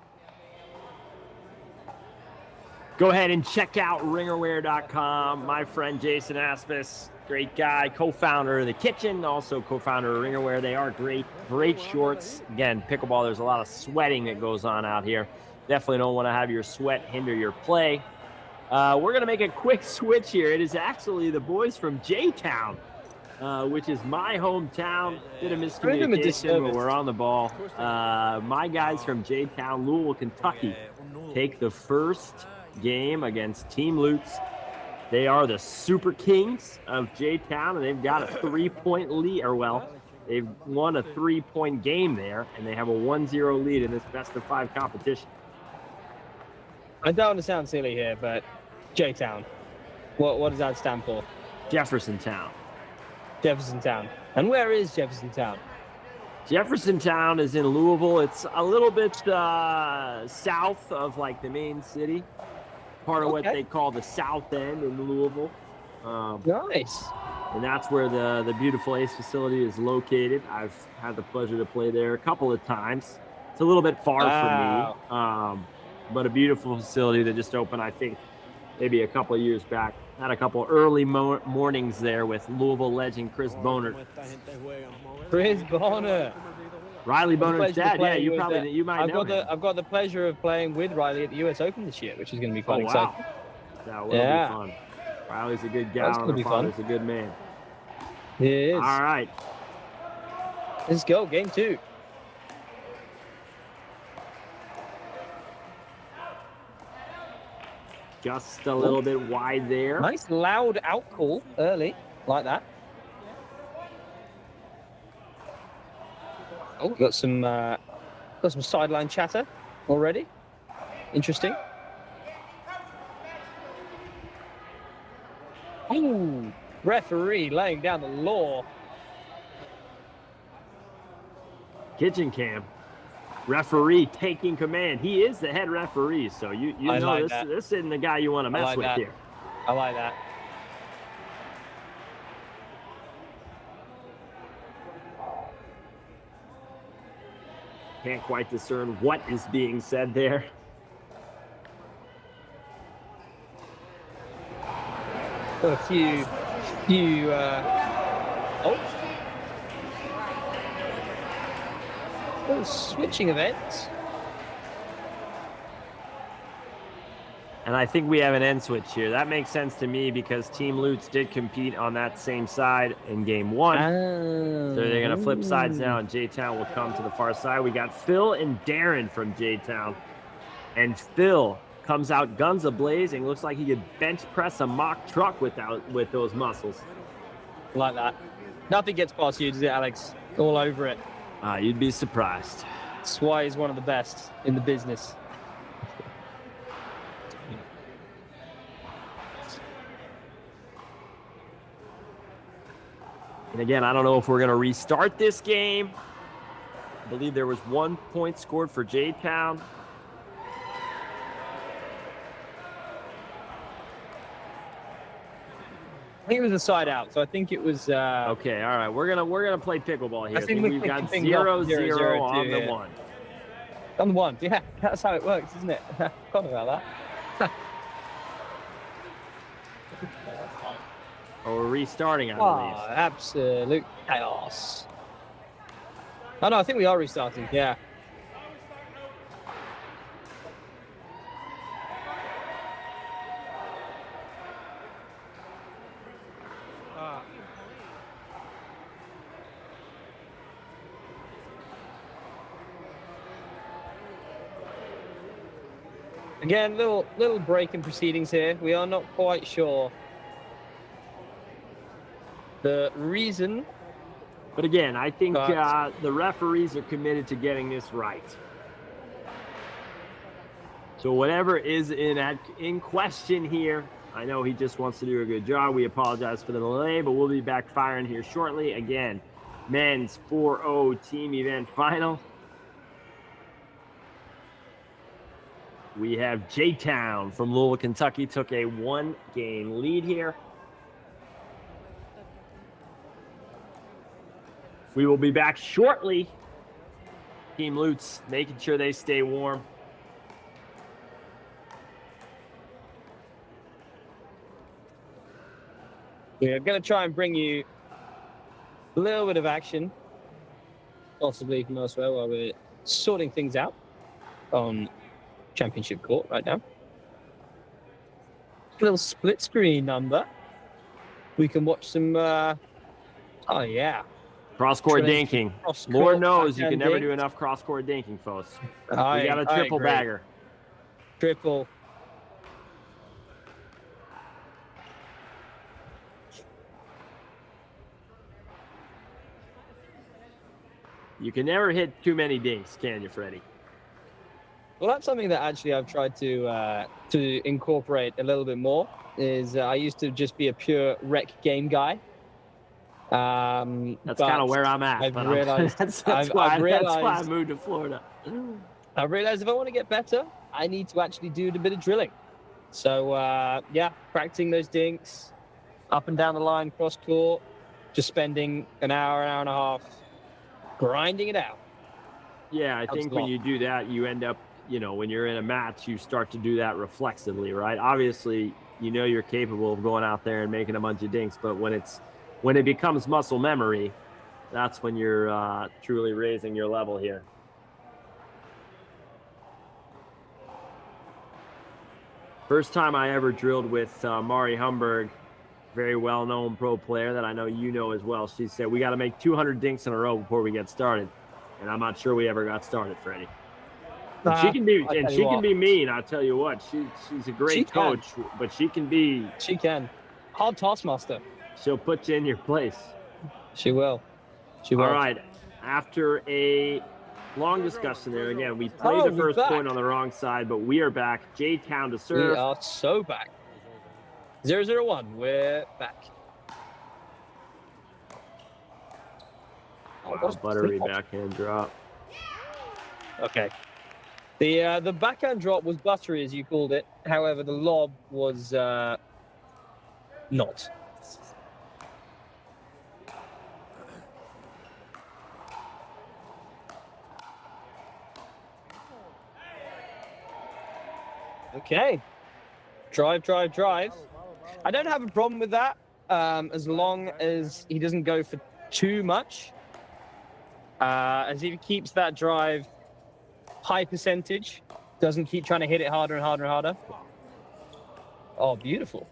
Go ahead and check out Ringerware.com. My friend Jason Aspis, great guy, co-founder of The Kitchen, also co-founder of Ringerware. They are great shorts. Again, pickleball, there's a lot of sweating that goes on out here. Definitely don't want to have your sweat hinder your play. We're going to make a quick switch here. It is actually the boys from Jtown, which is my hometown. Bit of miscommunication, but we're on the ball. My guys from Jtown, Louisville, Kentucky, take the first game against Team Lutz. They are the Super Kings of Jtown, and they've got a 3-point lead, or well, they've won a 3-point game there, and they have a 1-0 lead in this best-of-5 competition. I don't want to sound silly here, but Jtown, what does that stand for? Jeffersontown. Jeffersontown. And where is Jeffersontown? Jeffersontown is in Louisville. It's a little bit south of like the main city. Part of what they call the South End in Louisville. Nice. And that's where the beautiful ACE facility is located. I've had the pleasure to play there a couple of times. It's a little bit far from me, but a beautiful facility that just opened, I think, maybe a couple of years back. Had a couple early mornings there with Louisville legend Chris Bonert. Chris Bonert. Riley Boner's dad. Yeah, you might know him. I've got the pleasure of playing with Riley at the US Open this year, which is going to be quite exciting. That will be fun. Riley's a good gal, and her father's a good man. He is. All right. Let's go, game 2. Just a little bit wide there. Nice loud out call early, like that. Oh, got some sideline chatter already. Interesting. Ooh, referee laying down the law. Kitchen cam. Referee taking command. He is the head referee, so you know like this isn't the guy you want to mess with here. I like that. Can't quite discern what is being said there. A few You, switching events. And I think we have an end switch here. That makes sense to me because Team Lutz did compete on that same side in game 1. So they're going to flip sides now, and Jtown will come to the far side. We got Phil and Darren from Jtown. And Phil comes out guns a-blazing. Looks like he could bench press a mock truck with those muscles. Like that. Nothing gets past you, does it, Alex? All over it. You'd be surprised. That's why he's one of the best in the business. And again, I don't know if we're going to restart this game. I believe there was 1 point scored for Jtown. I think it was a side out, so I think it was. Okay, all right. We're gonna play pickleball here. I think We've got 0-0 on the 1. On the 1, yeah. That's how it works, isn't it? Forgot about that. Or we're restarting, I believe. Absolute chaos. Oh no, I think we are restarting. Yeah. Again, little break in proceedings here. We are not quite sure the reason. But again, I think the referees are committed to getting this right. So whatever is in question here, I know he just wants to do a good job. We apologize for the delay, but we'll be back firing here shortly. Again, men's 4-0 team event final. We have Jtown from Louisville, Kentucky, took a 1-game lead here. We will be back shortly. Team Lutz making sure they stay warm. We're going to try and bring you a little bit of action, possibly from elsewhere, while we're sorting things out on Championship Court right now. A little split screen number. We can watch some, oh yeah. Cross-court dinking. Lord knows you can never do enough cross-court dinking, folks. We got a triple bagger. Triple. You can never hit too many dinks, can you, Freddie? Well, that's something that actually I've tried to incorporate a little bit more. Is I used to just be a pure rec game guy. That's kind of where I'm at. I've realized that's why I moved to Florida. I've realized if I want to get better, I need to actually do a bit of drilling. So yeah, practicing those dinks, up and down the line, cross court, just spending an hour and a half grinding it out. Yeah, I think when you do that, you end up, you know, when you're in a match, you start to do that reflexively, right? Obviously, you know you're capable of going out there and making a bunch of dinks, but when it becomes muscle memory, that's when you're truly raising your level here. First time I ever drilled with Mari Humberg, very well-known pro player that I know you know as well. She said, we got to make 200 dinks in a row before we get started. And I'm not sure we ever got started, Freddie. And she can be mean, I'll tell you what. She's a great coach, but she can be... She can. Hard taskmaster. She'll put you in your place. She will. She will. All right. After a long discussion there, again, we played the first point on the wrong side, but we are back. Jtown to serve. We are so back. 0-0-1. We're back. Wow, buttery backhand drop. Okay. The backhand drop was buttery, as you called it. However, the lob was not. Okay. Drive. I don't have a problem with that. as long as he doesn't go for too much. As he keeps that drive high percentage, doesn't keep trying to hit it harder and harder and harder. Oh, beautiful.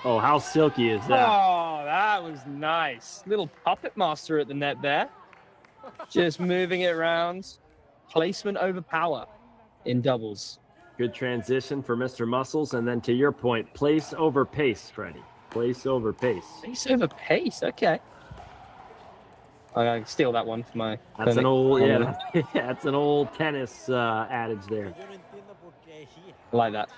Oh, how silky is that? Oh, that was nice. Little puppet master at the net there. Just moving it around. Placement over power in doubles. Good transition for Mr. Muscles. And then to your point, place over pace, Freddie. Place over pace. Pace over pace, okay. I can steal that one for my That's clinic. an old, yeah, that's an old tennis adage there. I like that.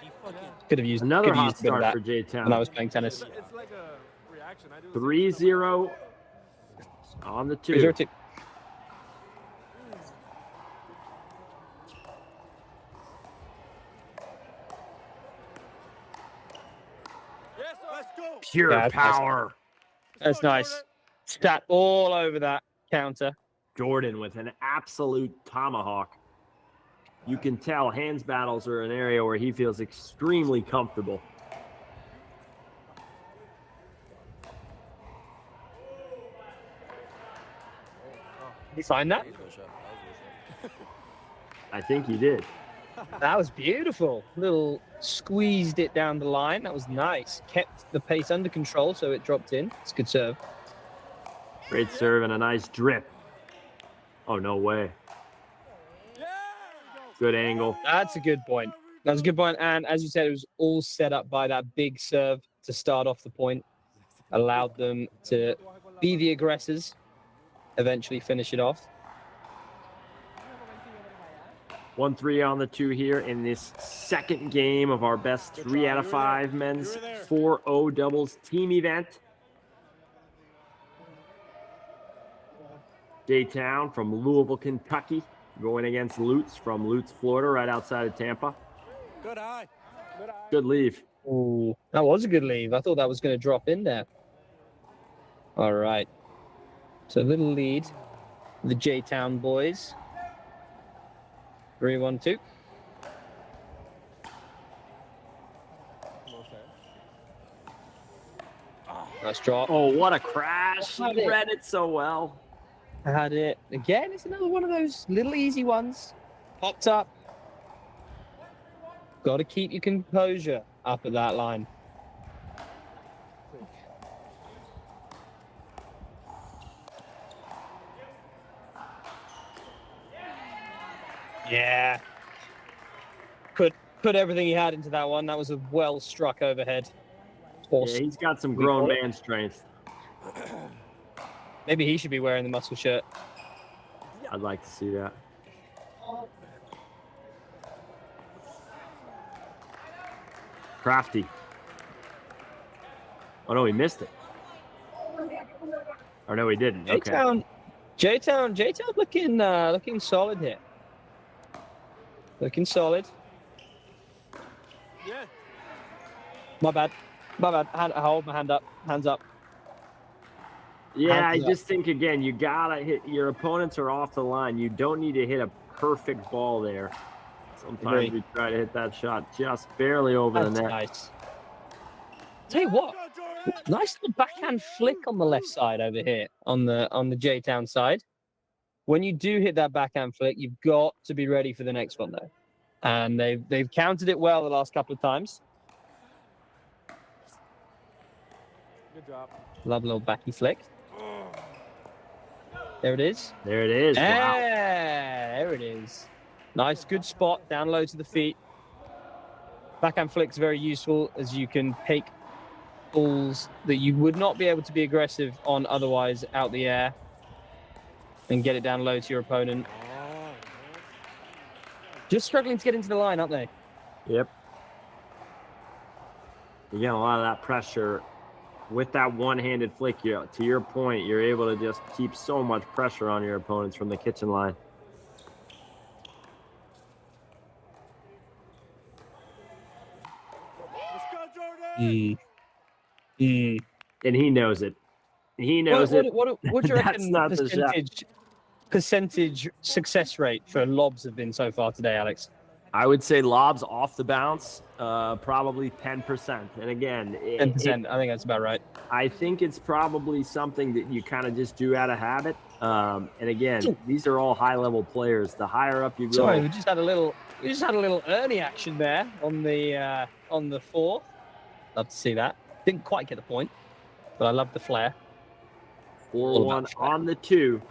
Could have used Another could have hot used a bit of start that for Jtown. when I was playing tennis. It's like a reaction. I do 3-0 on the 2. 3-0-2. Yes, let's go. Pure Yeah, that's nice. power. That's nice. Stat all over that counter. Jordan with an absolute tomahawk. You can tell hands battles are an area where he feels extremely comfortable. Did you find that? I think he did. That was beautiful. Little squeezed it down the line. That was nice. Kept the pace under control, so it dropped in. It's a good serve. Great serve and a nice drip. Oh, no way. Good angle. That's a good point. That's a good point. And as you said, it was all set up by that big serve to start off the point. Allowed them to be the aggressors, eventually finish it off. 1-3 on the 2 here in this second game of our best 3 out of 5 men's 4-0 doubles team event. Jtown from Louisville, Kentucky, going against Lutz from Lutz, Florida, right outside of Tampa. Good eye. Good eye. Good leave. Ooh, that was a good leave. I thought that was going to drop in there. All right. So a little lead. The Jtown boys. 3-1-2. Nice drop. Oh, what a crash. He read it so well. I had it. Again, it's another one of those little easy ones. Popped up. Got to keep your composure up at that line. Yeah. Put everything he had into that one. That was a well struck overhead. Yeah, he's got some grown man strength. Maybe he should be wearing the muscle shirt. I'd like to see that. Crafty. Oh no, he missed it. Or no, he didn't. Okay. Jtown looking solid here. Looking solid. Yeah. My bad. I hold my hand up. Hands up. Yeah, I Hands up. just think again, you gotta hit. Your opponents are off the line. You don't need to hit a perfect ball there. Sometimes we try to hit that shot just barely over the net. Nice. Tell you what, nice little backhand flick on the left side over here on the Jtown side. When you do hit that backhand flick, you've got to be ready for the next one though, and they've countered it well the last couple of times. Good job. Love a little backy flick. There it is. There it is. Wow. Yeah, there it is. Nice, good spot, down low to the feet. Backhand flick's very useful as you can take balls that you would not be able to be aggressive on otherwise out the air and get it down low to your opponent. Just struggling to get into the line, aren't they? Yep. You get a lot of that pressure with that one-handed flick. To your point, you're able to just keep so much pressure on your opponents from the kitchen line. Mm. And he knows it. He knows it. What do you reckon That's not the shot. percentage percentage success rate for lobs have been so far today, Alex? I would say lobs off the bounce, probably 10%. And again, 10%. I think that's about right. I think it's probably something that you kind of just do out of habit. And again, these are all high-level players. The higher up you go. Sorry, we just had a little Ernie action there on the fourth. Love to see that. Didn't quite get the point, but I love the flair. 4-1 on the 2.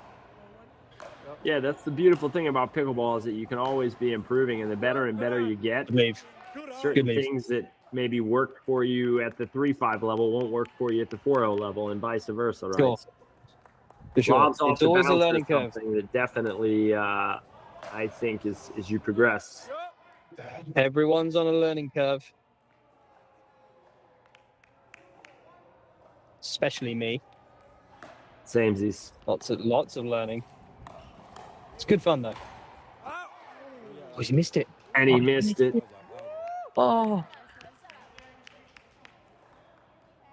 Yeah, that's the beautiful thing about pickleball is that you can always be improving, and the better and better you get, certain things that maybe work for you at the 3-5 level won't work for you at the 4-0 level, and vice versa, right? Sure. For sure. Lobs off It's the always a bounce learning is curve. something that definitely, I think, as you progress. Everyone's on a learning curve. Especially me. Samesies. Lots of learning. It's good fun though. Oh, he missed it. And he missed it. Oh.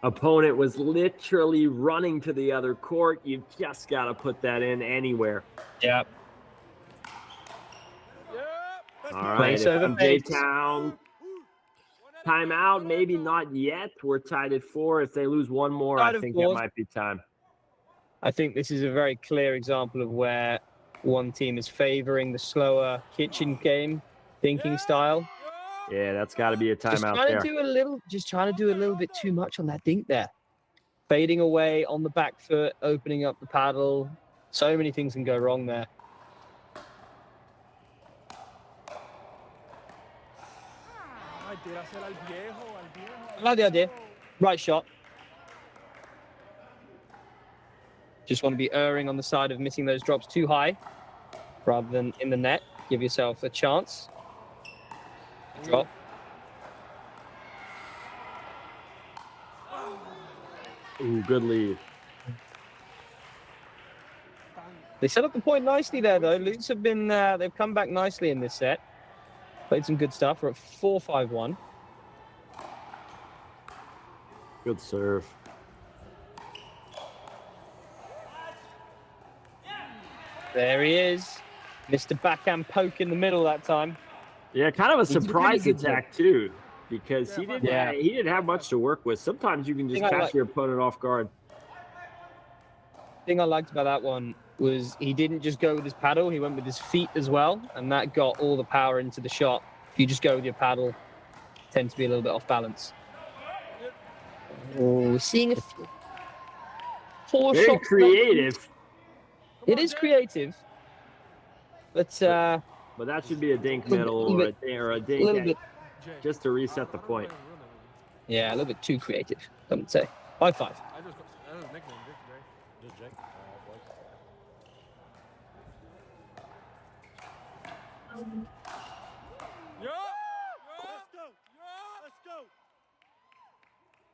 Opponent was literally running to the other court. You've just got to put that in anywhere. Yep. All right, Jtown. Timeout, maybe not yet. We're tied at 4. If they lose one more, I think that might be time. I think this is a very clear example of where one team is favoring the slower kitchen game thinking style. Yeah, that's got to be a timeout there. Just trying to do a little bit too much on that dink there. Fading away on the back foot, opening up the paddle. So many things can go wrong there. I like the idea. Right shot. Just want to be erring on the side of missing those drops too high rather than in the net. Give yourself a chance. Drop. Ooh, good lead. They set up the point nicely there, though. Lutes have been, they've come back nicely in this set. Played some good stuff. We're at 4-5-1. Good serve. There he is. Missed a backhand poke in the middle that time. Yeah, kind of a surprise really good attack, too, because he didn't have much to work with. Sometimes you can just catch your opponent off guard. The thing I liked about that one was he didn't just go with his paddle, he went with his feet as well, and that got all the power into the shot. If you just go with your paddle, tend to be a little bit off balance. Oh, we're seeing a few. Very creative. It is creative, but that should be a dink medal or a dink, a little bit, just to reset the point. Yeah, a little bit too creative, I would say. 5-5.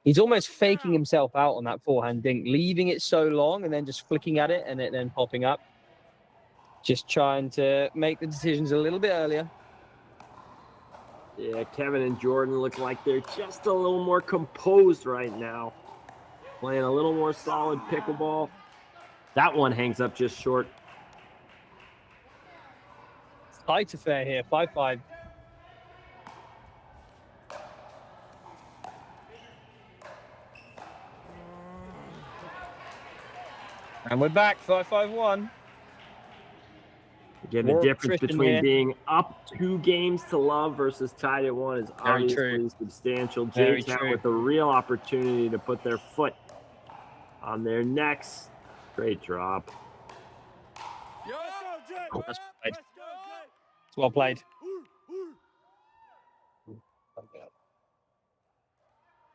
He's almost faking himself out on that forehand dink, leaving it so long and then just flicking at it and it then popping up. Just trying to make the decisions a little bit earlier. Yeah, Kevin and Jordan look like they're just a little more composed right now. Playing a little more solid pickleball. That one hangs up just short. Tight affair here, 5-5. And we're back, 5-5-1. Again, the difference between being up 2 games to love versus tied at 1 is obviously substantial. Jtown with a real opportunity to put their foot on their necks. Great drop. Oh, that's played. It's well played.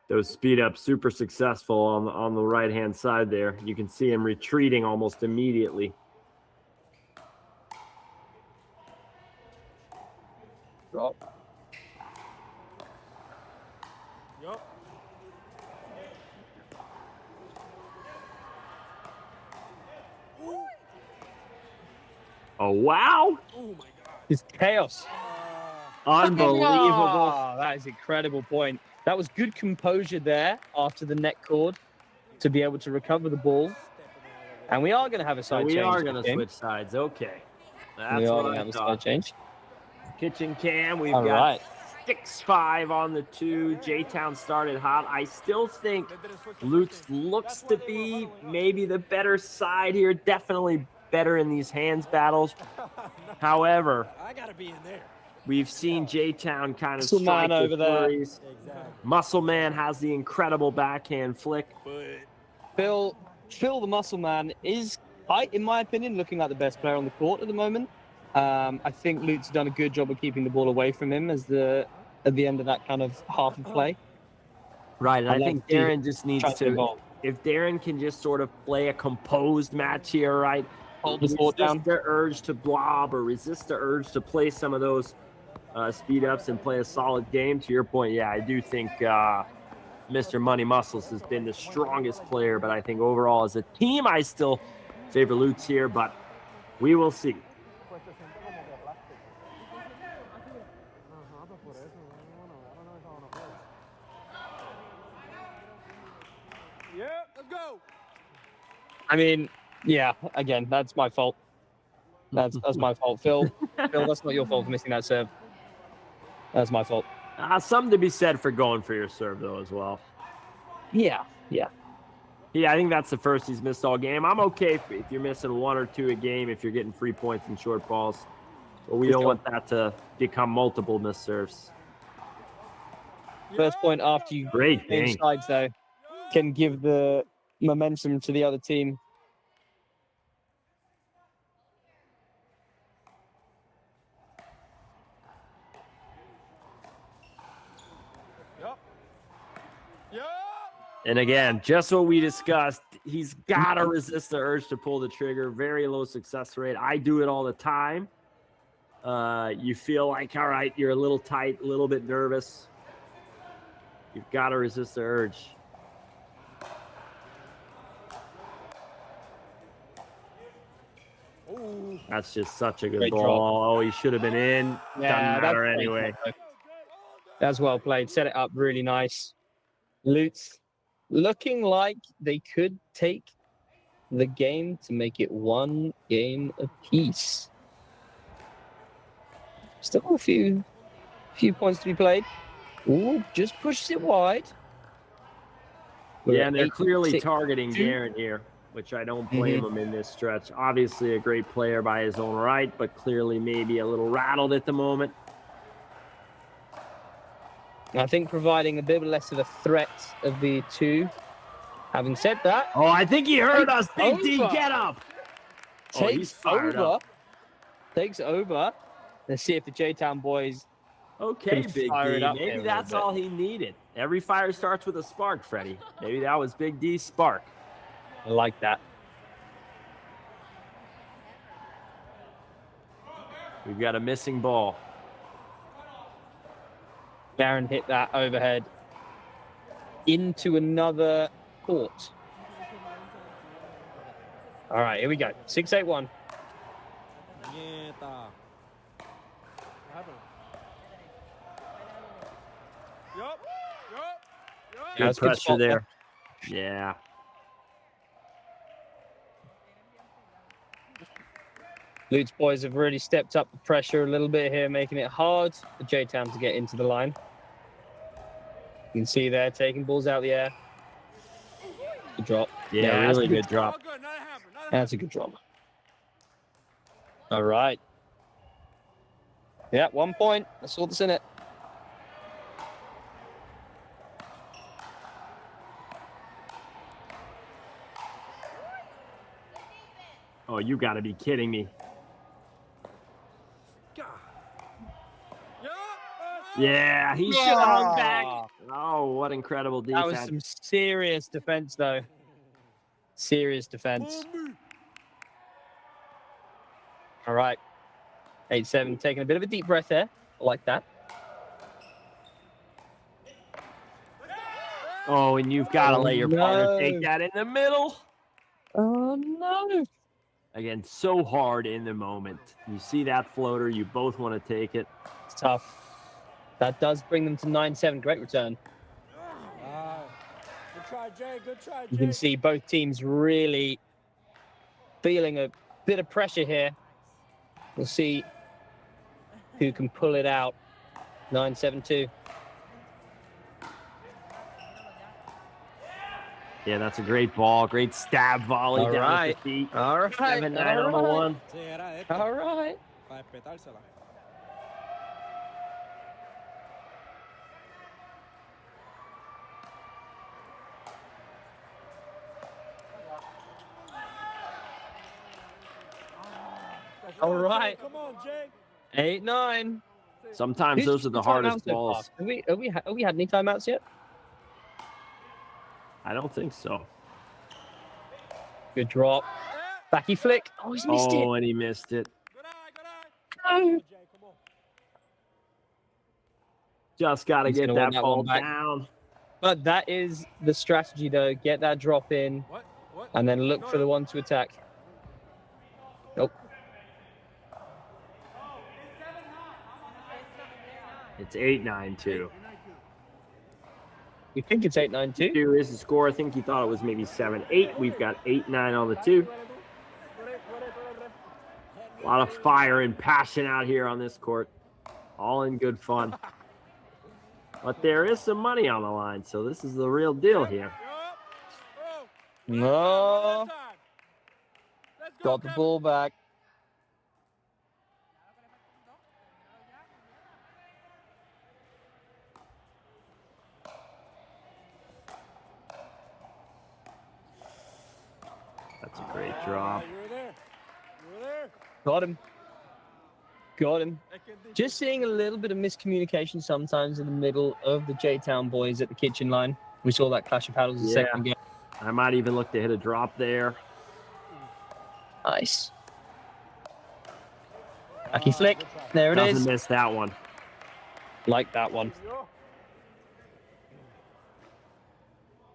Those speed ups super successful on the right hand side there. You can see him retreating almost immediately. Drop. Oh, wow. Oh, my God. It's chaos. Unbelievable. Oh, that is an incredible point. That was good composure there after the net cord to be able to recover the ball And we are going to have a So side we change. are going to switch sides. Okay. That's We are what going to I have a thought. side change. Kitchen Cam, we've All got right. 6-5 on the 2. Jtown started hot. I still think Lutz looks to be maybe the better side here. Definitely better in these hands battles. However, I gotta be in there. we've seen Jtown kind of Muscle strike Man with over there. flurries. Muscle Man has the incredible backhand flick. Phil the Muscle Man is, in my opinion, looking like the best player on the court at the moment. I think Luke's done a good job of keeping the ball away from him at the end of that kind of half of play. Right, and I think Darren just try needs to to, evolve. if Darren can just sort of play a composed match here, right? Hold the fort down. Resist the urge to blob or resist the urge to play some of those speed ups and play a solid game. To your point, yeah, I do think Mr. Money Muscles has been the strongest player, but I think overall as a team, I still favor Lutz here, but we will see. Yeah, let's go. I mean, yeah, again, that's my fault. That's my fault. Phil, that's not your fault for missing that serve. That's my fault. Something to be said for going for your serve, though, as well. Yeah. Yeah, I think that's the first he's missed all game. I'm okay if you're missing 1 or 2 a game, if you're getting free points and short balls. But we don't want that to become multiple missed serves. First point after you Great change game. sides, though, can give the momentum to the other team. And again, just what we discussed, he's got to resist the urge to pull the trigger. Very low success rate. I do it all the time. You feel like, all right, you're a little tight, a little bit nervous. You've got to resist the urge. That's just such a good Great ball. drop. Oh, he should have been in. Yeah, Doesn't matter anyway. That's well played. Set it up really nice. Lutz looking like they could take the game to make it 1 game apiece. Still a few points to be played. Ooh, just pushes it wide. Yeah, and they're clearly 8-6. targeting Darren here, which I don't blame him in this stretch. Obviously a great player by his own right, but clearly maybe a little rattled at the moment. I think providing a bit less of a threat of the 2. Having said that... Oh, I think he heard us. Big D, over. get up. Oh, he's Takes fired over. up. Takes over. Let's see if the Jtown boys Okay, can Big fire D. it up Maybe there a that's little all he needed. Every fire starts with a spark, Freddie. Maybe that was Big D's spark. I like that. We've got a missing ball. Darren hit that overhead into another court. All right, here we go. 6-8-1. Good That's good pressure spot there. Yeah. Lute's boys have really stepped up the pressure a little bit here, making it hard for Jtown to get into the line. You can see there, taking balls out of the air. Good drop. Yeah, that's really a good drop. That's a good drop. All right. Yeah, 1 point. That's all that's in it. Oh, you got to be kidding me. Yeah, he should have hung back. Oh, what incredible defense. That was some serious defense, though. Serious defense. All right. 8-7, taking a bit of a deep breath there. I like that. Oh, and you've got to let your partner take that in the middle. Oh, no. Again, so hard in the moment. You see that floater, you both want to take it. It's tough. That does bring them to 9-7. Great return. Good try, Jay. Good try, Jay. You can see both teams really feeling a bit of pressure here. We'll see who can pull it out. 9-7-2. Yeah, that's a great ball. Great stab volley All down right. at the feet. All right. 7-9 on the one. All right. All right. Come on, Jay. 8-9. Sometimes those are the hardest balls. Have we had any timeouts yet? I don't think so. Good drop. Backy flick. Oh, he's missed it. Oh, and he missed it. No. Just got to He's get gonna want that that one ball back. down. But that is the strategy, though. Get that drop in, and then look for the one to attack. Nope. It's 8-9-2. You think it's 8-9-2? 2 is the score. I think he thought it was maybe 7-8. We've got 8-9 on the 2. A lot of fire and passion out here on this court. All in good fun. But there is some money on the line, so this is the real deal here. No. Got the ball back. That's a great drop. Got him. Got him. Just seeing a little bit of miscommunication sometimes in the middle of the Jtown boys at the kitchen line. We saw that clash of paddles a second ago. I might even look to hit a drop there. Nice. Lucky flick. There it is. Doesn't miss that one. Like that one.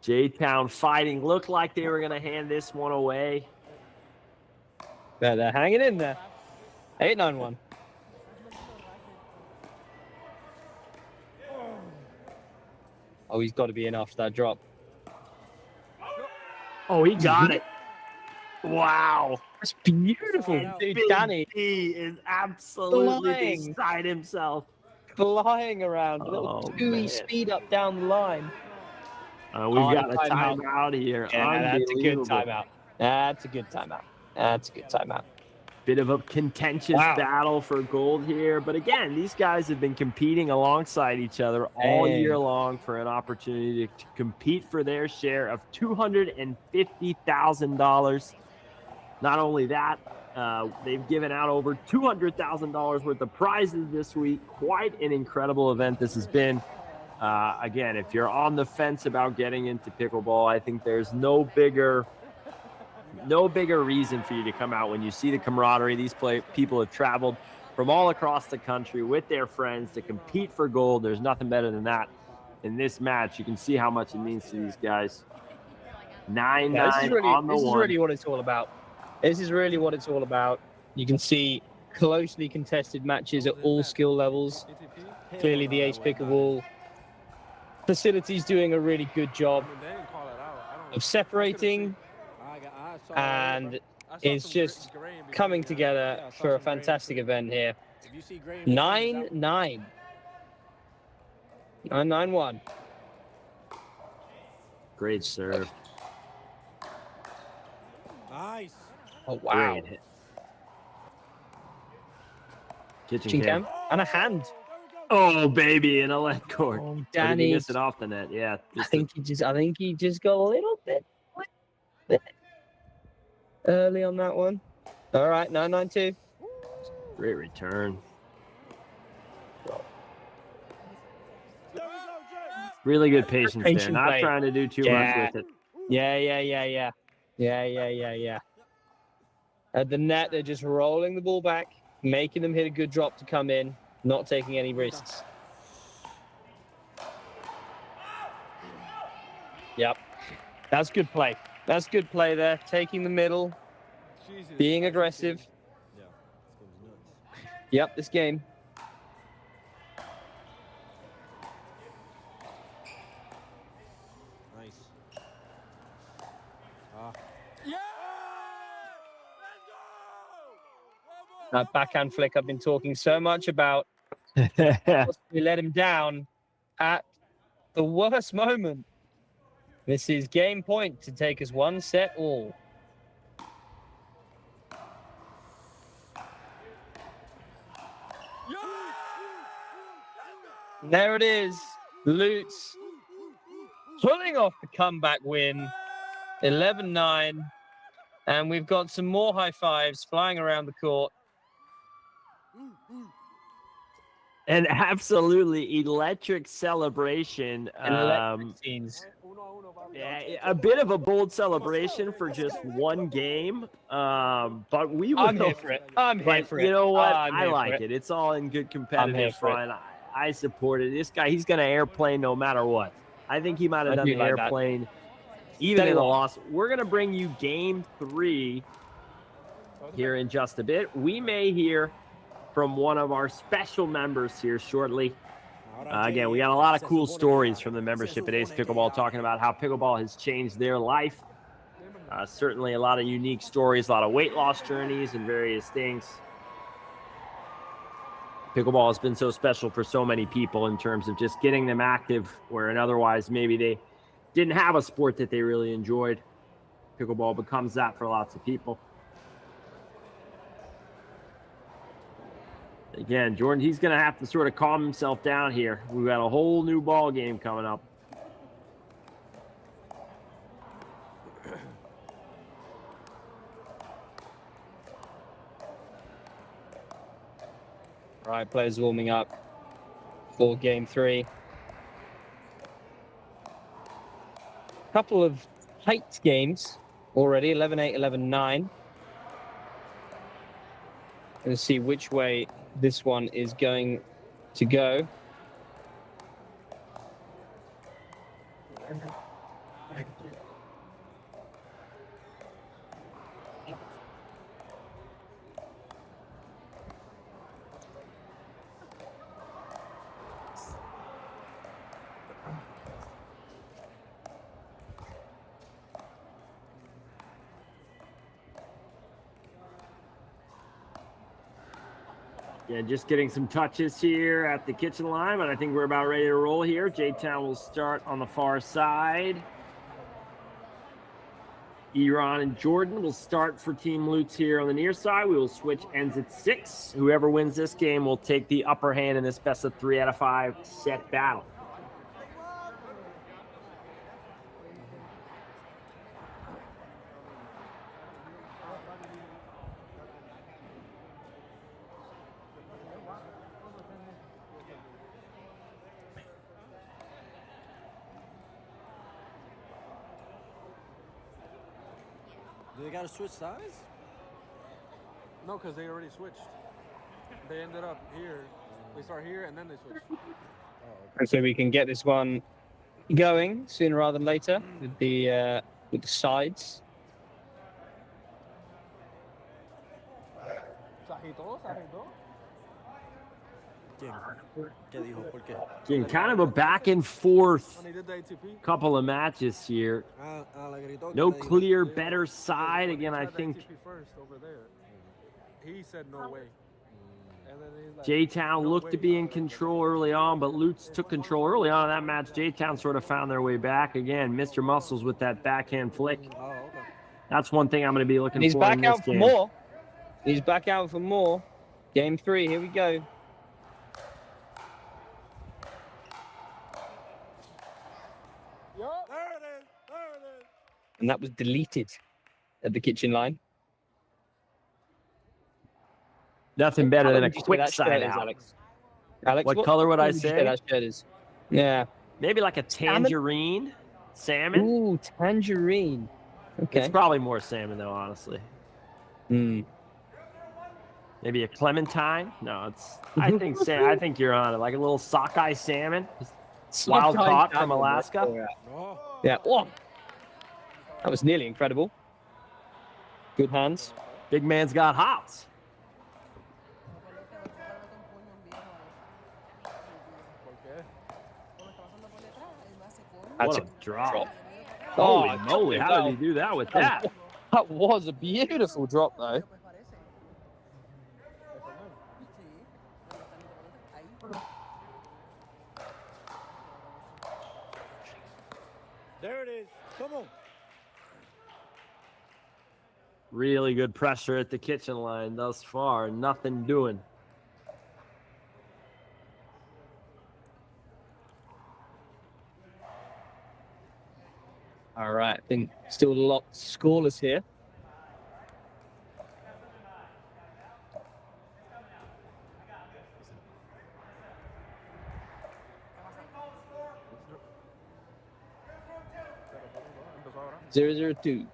Jtown fighting. Looked like they were going to hand this one away. They're hanging in there. 8-9-1. Oh, he's got to be in after that drop. Oh, he got it. Wow. That's beautiful. Dude, Big Danny D is absolutely flying. beside himself. flying around. A Oh, little gooey man. speed up down the line. We've got a timeout here. Yeah, that's a good Unbelievable. timeout. That's a good timeout. That's a good timeout. Bit of a contentious battle for gold here. But again, these guys have been competing alongside each other all year long for an opportunity to compete for their share of $250,000. Not only that, they've given out over $200,000 worth of prizes this week. Quite an incredible event this has been. Again, if you're on the fence about getting into pickleball, I think there's no bigger reason for you to come out when you see the camaraderie. These people have traveled from all across the country with their friends to compete for gold. There's nothing better than that in this match. You can see how much it means to these guys. 9-9 on the one. This is really what it's all about. This is really what it's all about. You can see closely contested matches at all skill levels. Clearly, the Ace Pickleball facility's doing a really good job of separating, and it's just coming together for a fantastic event here. 9-9. 9-9-1. Great serve. Nice. Oh, wow. Great hit. Kitchen Chin cam. cam and a hand. Oh, baby, in a leg cord. Oh, Or did he Danny. miss it off the net? Yeah. I think he just got a little bit early on that one. All right, 9-9-2. Great return. Really good patience there. Patient Not play. trying to do too Yeah. much with it. Yeah. At the net, they're just rolling the ball back, making them hit a good drop to come in, not taking any risks. Yep. That's good play. That's good play there. Taking the middle, being aggressive. Yep, this game. Nice. That backhand flick I've been talking so much about. We let him down at the worst moment. This is game point to take us 1 set all. There it is. Lutz pulling off the comeback win. 11-9. And we've got some more high fives flying around the court. An absolutely electric celebration. A bit of a bold celebration for just one game. But we will. I'm here for it. I'm here for it. You know what? I'm I here like for it. It's all in good competitive for it. fun. I support it. This guy, he's going to airplane no matter what. I think he might have done the airplane even in a loss. We're going to bring you game 3 here in just a bit. We may hear from one of our special members here shortly. Again, we got a lot of cool stories from the membership at Ace Pickleball talking about how pickleball has changed their life. Certainly a lot of unique stories, a lot of weight loss journeys and various things. Pickleball has been so special for so many people in terms of just getting them active where otherwise maybe they didn't have a sport that they really enjoyed. Pickleball becomes that for lots of people. Again, Jordan, he's going to have to sort of calm himself down here. We've got a whole new ball game coming up. Right, players warming up for game 3. Couple of tight games already, 11-8, 11-9. Going to see which way this one is going to go. Yeah, just getting some touches here at the kitchen line, but I think we're about ready to roll here. Jtown will start on the far side. Eron and Jordan will start for Team Lutz here on the near side. We will switch ends at 6. Whoever wins this game will take the upper hand in this best of 3 out of 5 set battle. Do they got to switch sides? No, because they already switched. They ended up here. They start here and then they switch. And so we can get this one going sooner rather than later with the sides. Again, kind of a back and forth couple of matches here. No clear, better side. Again, I think He said no way. Jtown looked to be in control early on, but Lutz took control early on in that match. Jtown sort of found their way back. Again, Mr. Muscles with that backhand flick. That's one thing I'm going to be looking for. He's back in this out for game. more. He's back out for more. Game 3, here we go. And that was deleted at the kitchen line. Nothing better than a quick side out. Alex? Alex, what color would I say? That shirt is? Yeah. Maybe like a tangerine? Salmon? Ooh, tangerine. Okay. It's probably more salmon, though, honestly. Hmm. Maybe a clementine? No, it's. I think you're on it. Like a little sockeye salmon, wild caught from Alaska. Yeah. Oh, that was nearly incredible. Good hands. Big man's got hops. That's what a drop. Oh, holy moly, how did he do that with that? That was a beautiful drop, though. There it is. Come on. Really good pressure at the kitchen line thus far. Nothing doing. All right, I think still locked scoreless here. Zero, 0-2.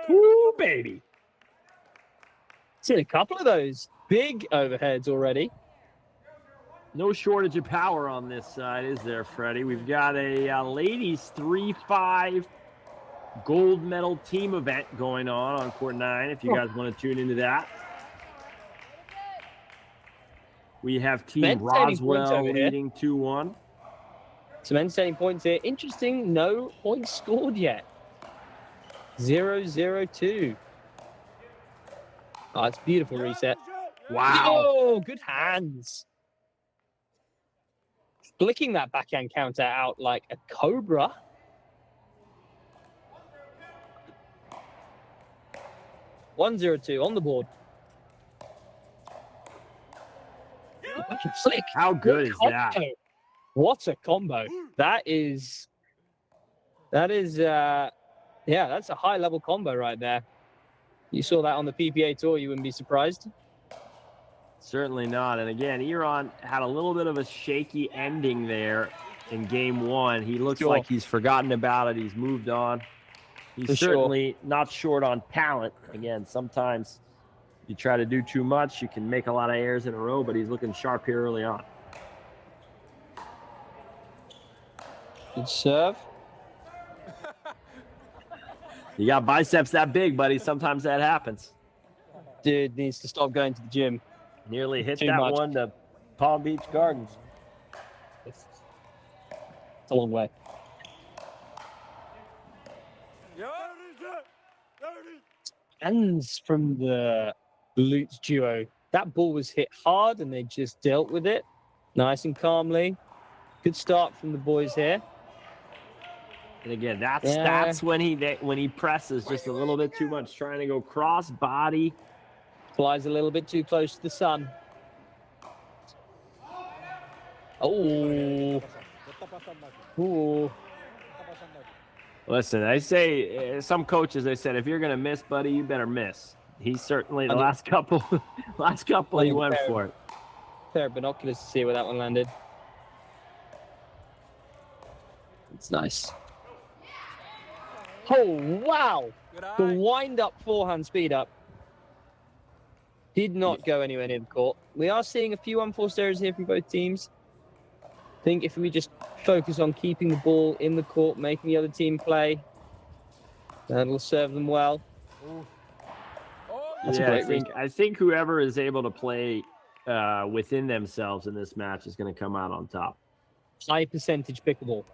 Woo, baby. Seen a couple of those big overheads already. No shortage of power on this side, is there, Freddie? We've got a ladies 3-5 gold medal team event going on court 9, if you guys want to tune into that. We have Team Roswell leading 2-1. Some entertaining points here. Interesting, no points scored yet. 0-0-2. Oh, it's beautiful reset. Wow. Oh, good hands. Flicking that backhand counter out like a cobra. (1-0-2) on the board. Flick. How good is that? What a combo. That is, yeah, that's a high level combo right there. You saw that on the PPA tour, you wouldn't be surprised. Certainly not. And again, Iran had a little bit of a shaky ending there in game 1. He looks like he's forgotten about it. He's moved on. He's certainly not short on talent. Again, sometimes you try to do too much, you can make a lot of errors in a row, but he's looking sharp here early on. Good serve. You got biceps that big, buddy. Sometimes that happens. Dude needs to stop going to the gym. Nearly hit that one to Palm Beach Gardens. It's a long way. Hands from the Lutz duo. That ball was hit hard and they just dealt with it nice and calmly. Good start from the boys here. And again, that's when he presses just a little bit too much, trying to go cross body. Flies a little bit too close to the sun. Oh. Ooh. Listen, I say, some coaches, they said, if you're going to miss, buddy, you better miss. He's certainly, the last couple he went for it. Pair of binoculars to see where that one landed. It's nice. Oh, wow. The wind-up forehand speed-up did not go anywhere near the court. We are seeing a few unforced errors here from both teams. I think if we just focus on keeping the ball in the court, making the other team play, that'll serve them well. That's a great I think whoever is able to play within themselves in this match is going to come out on top. High percentage pickleball.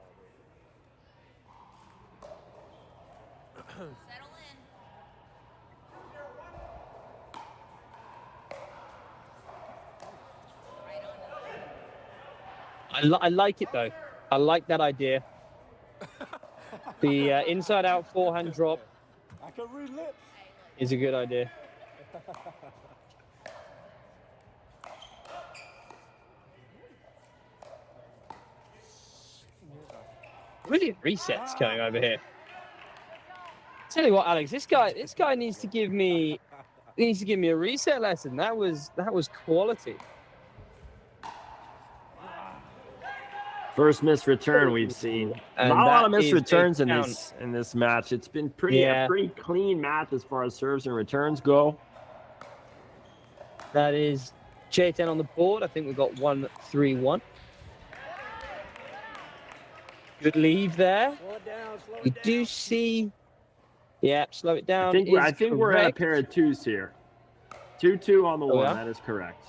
I like it though. I like that idea. The inside-out forehand drop is a good idea. Brilliant resets going over here. Tell you what, Alex, this guy needs to give me a reset lesson. That was quality. First missed return we've seen. And Not a lot of that missed is returns Jtown. in this match. It's been a pretty clean match as far as serves and returns go. That is Jtown on the board. I think we've got 1-3-1. Good leave there. We do see. Yeah, slow it down. I think we're at a pair of twos here. 2-2 on the one. Yeah? That is correct.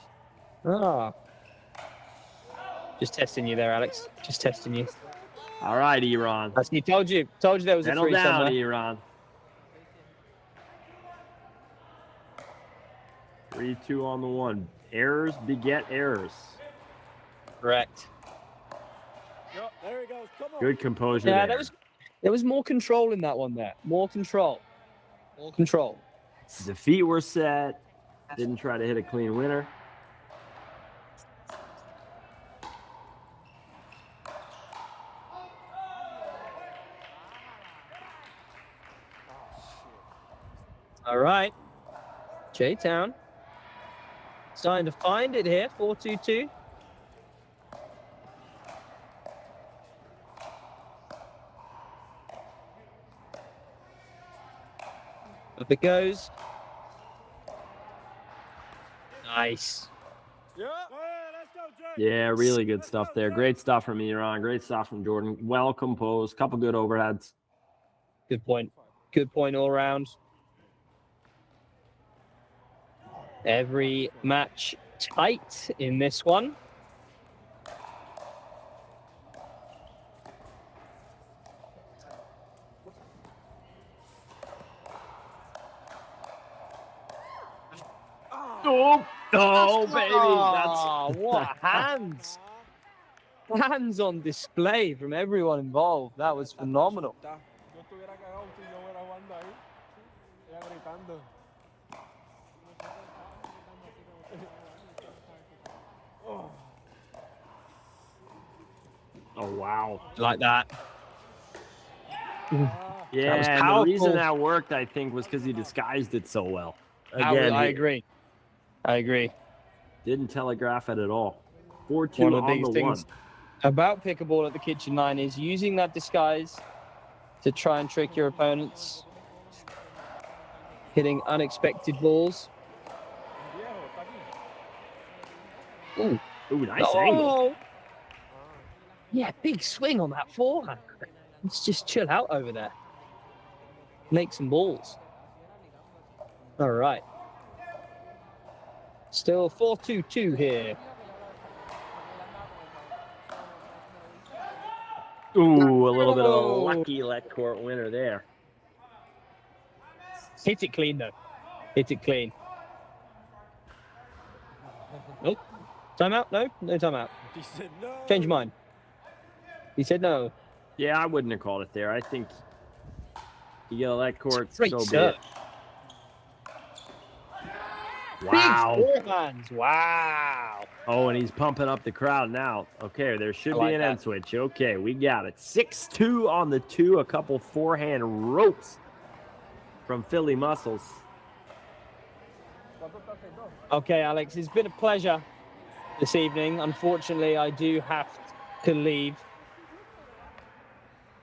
Ah. Just testing you there, Alex. Just testing you. All right, Iran. He told you there was Settle a three down, somewhere. Iran. 3-2 on the one. Errors beget errors. Correct. Yep, there he goes. Come on. Good composure Yeah, there. there was more control in that one there. More control. More control. The feet were set. Didn't try to hit a clean winner. All right. Jtown. Starting to find it here. 4-2-2. Up it goes. Nice. Yeah, really good stuff there. Great stuff from Iran. Great stuff from Jordan. Well composed. Couple good overheads. Good point. Good point all around. Every match tight in this one. Oh, baby. Oh, That's what hands. Hands on display from everyone involved. That was phenomenal. Yo estuviera cagado si yo hubiera jugando ahí. Ella gritando. Oh, wow. Like that. Yeah, was and the powerful. reason that worked, I think, was because he disguised it so well. Again, I he agree. I agree. didn't telegraph it at all. 4-2 One of the on biggest the one. things about pickleball at the kitchen line is using that disguise to try and trick your opponents. Hitting unexpected balls. Ooh. Ooh, nice angle. Yeah, big swing on that forehand. Let's just chill out over there. Make some balls. All right. Still 4-2-2 here. Ooh, a little bit of a lucky let court winner there. Hit it clean, though. Hit it clean. Nope. Timeout? No? No timeout. He said no. Change your mind. He said no. Yeah, I wouldn't have called it there. I think you get a let court, Great so be serve. it. Wow. Big forehands. Wow. Oh, and he's pumping up the crowd now. Okay, there should I be like an that. end switch. Okay, we got it. 6-2 on the two. A couple forehand ropes from Philly Muscles. Okay, Alex, it's been a pleasure this evening. Unfortunately, I do have to leave.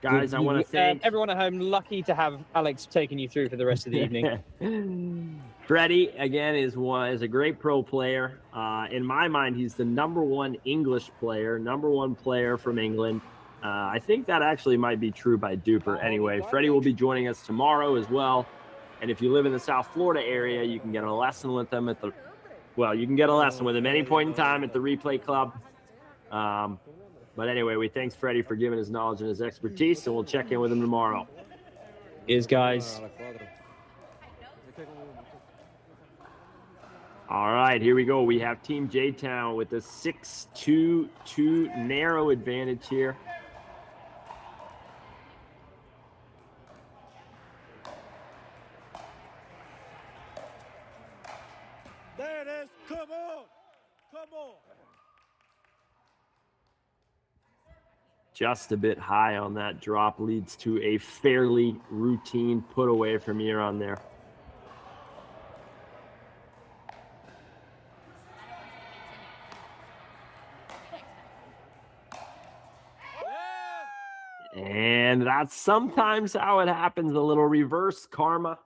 Guys, I want to thank everyone at home. Lucky to have Alex taking you through for the rest of the evening. Freddie, again, is a great pro player. In my mind, he's the #1 English player, #1 player from England. I think that actually might be true by Duper. Anyway, Freddie will be joining us tomorrow as well. And if you live in the South Florida area, you can get a lesson with him you can get a lesson with him any point in time at the Replay Club. But anyway, we thanks Freddie for giving his knowledge and his expertise, and we'll check in with him tomorrow. Cheers, guys. All right, here we go. We have Team Jtown with a 6-2-2 narrow advantage here. There it is. Come on. Come on. Just a bit high on that drop leads to a fairly routine put away from Iran there. And that's sometimes how it happens, a little reverse karma.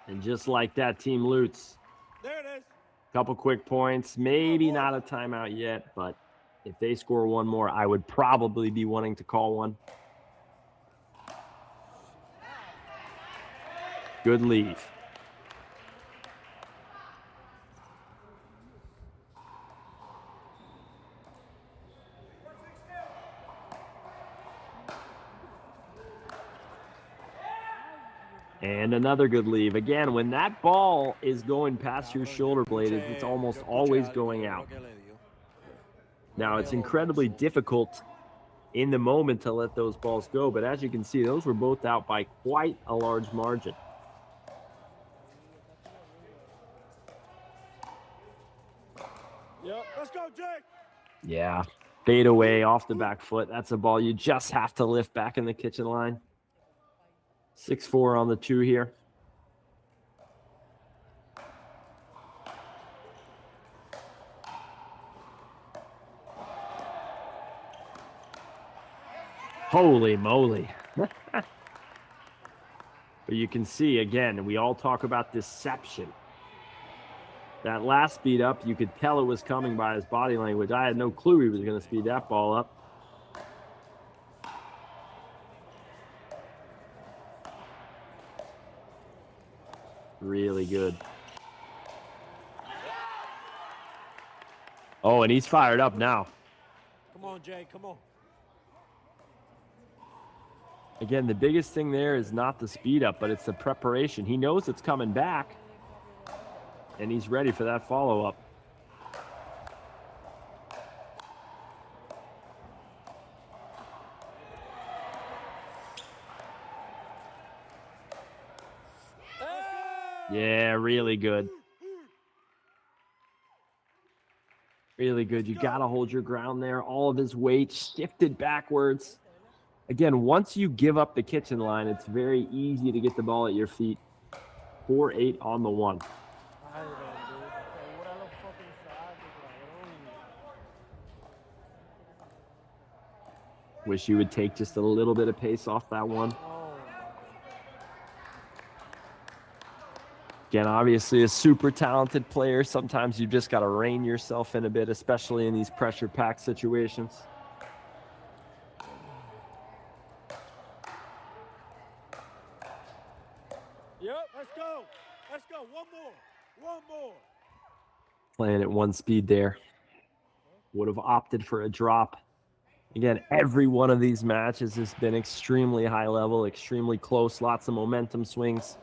And just like that, team loots. There it is. Couple quick points, maybe not a timeout yet, but if they score one more, I would probably be wanting to call one. Good leave. And another good leave. Again, when that ball is going past your shoulder blade, it's almost always going out. Now, it's incredibly difficult in the moment to let those balls go, but as you can see, those were both out by quite a large margin. Yep, let's go, Jake. Yeah, fade away off the back foot. That's a ball you just have to lift back in the kitchen line. 6-4 on the 2 here. Holy moly. But you can see, again, we all talk about deception. That last speed up, you could tell it was coming by his body language. I had no clue he was going to speed that ball up. Really good. Oh, and he's fired up now. Come on, Jay, come on. Again, the biggest thing there is not the speed up, but it's the preparation. He knows it's coming back, and he's ready for that follow-up. Yeah, really good. Really good. You got to hold your ground there. All of his weight shifted backwards. Again, once you give up the kitchen line, it's very easy to get the ball at your feet. 4-8 on the 1. Wish you would take just a little bit of pace off that one. Again, obviously a super talented player. Sometimes you just got to rein yourself in a bit, especially in these pressure-packed situations. Yep, let's go. Let's go. One more. One more. Playing at 1 speed there. Would have opted for a drop. Again, every one of these matches has been extremely high level, extremely close, lots of momentum swings.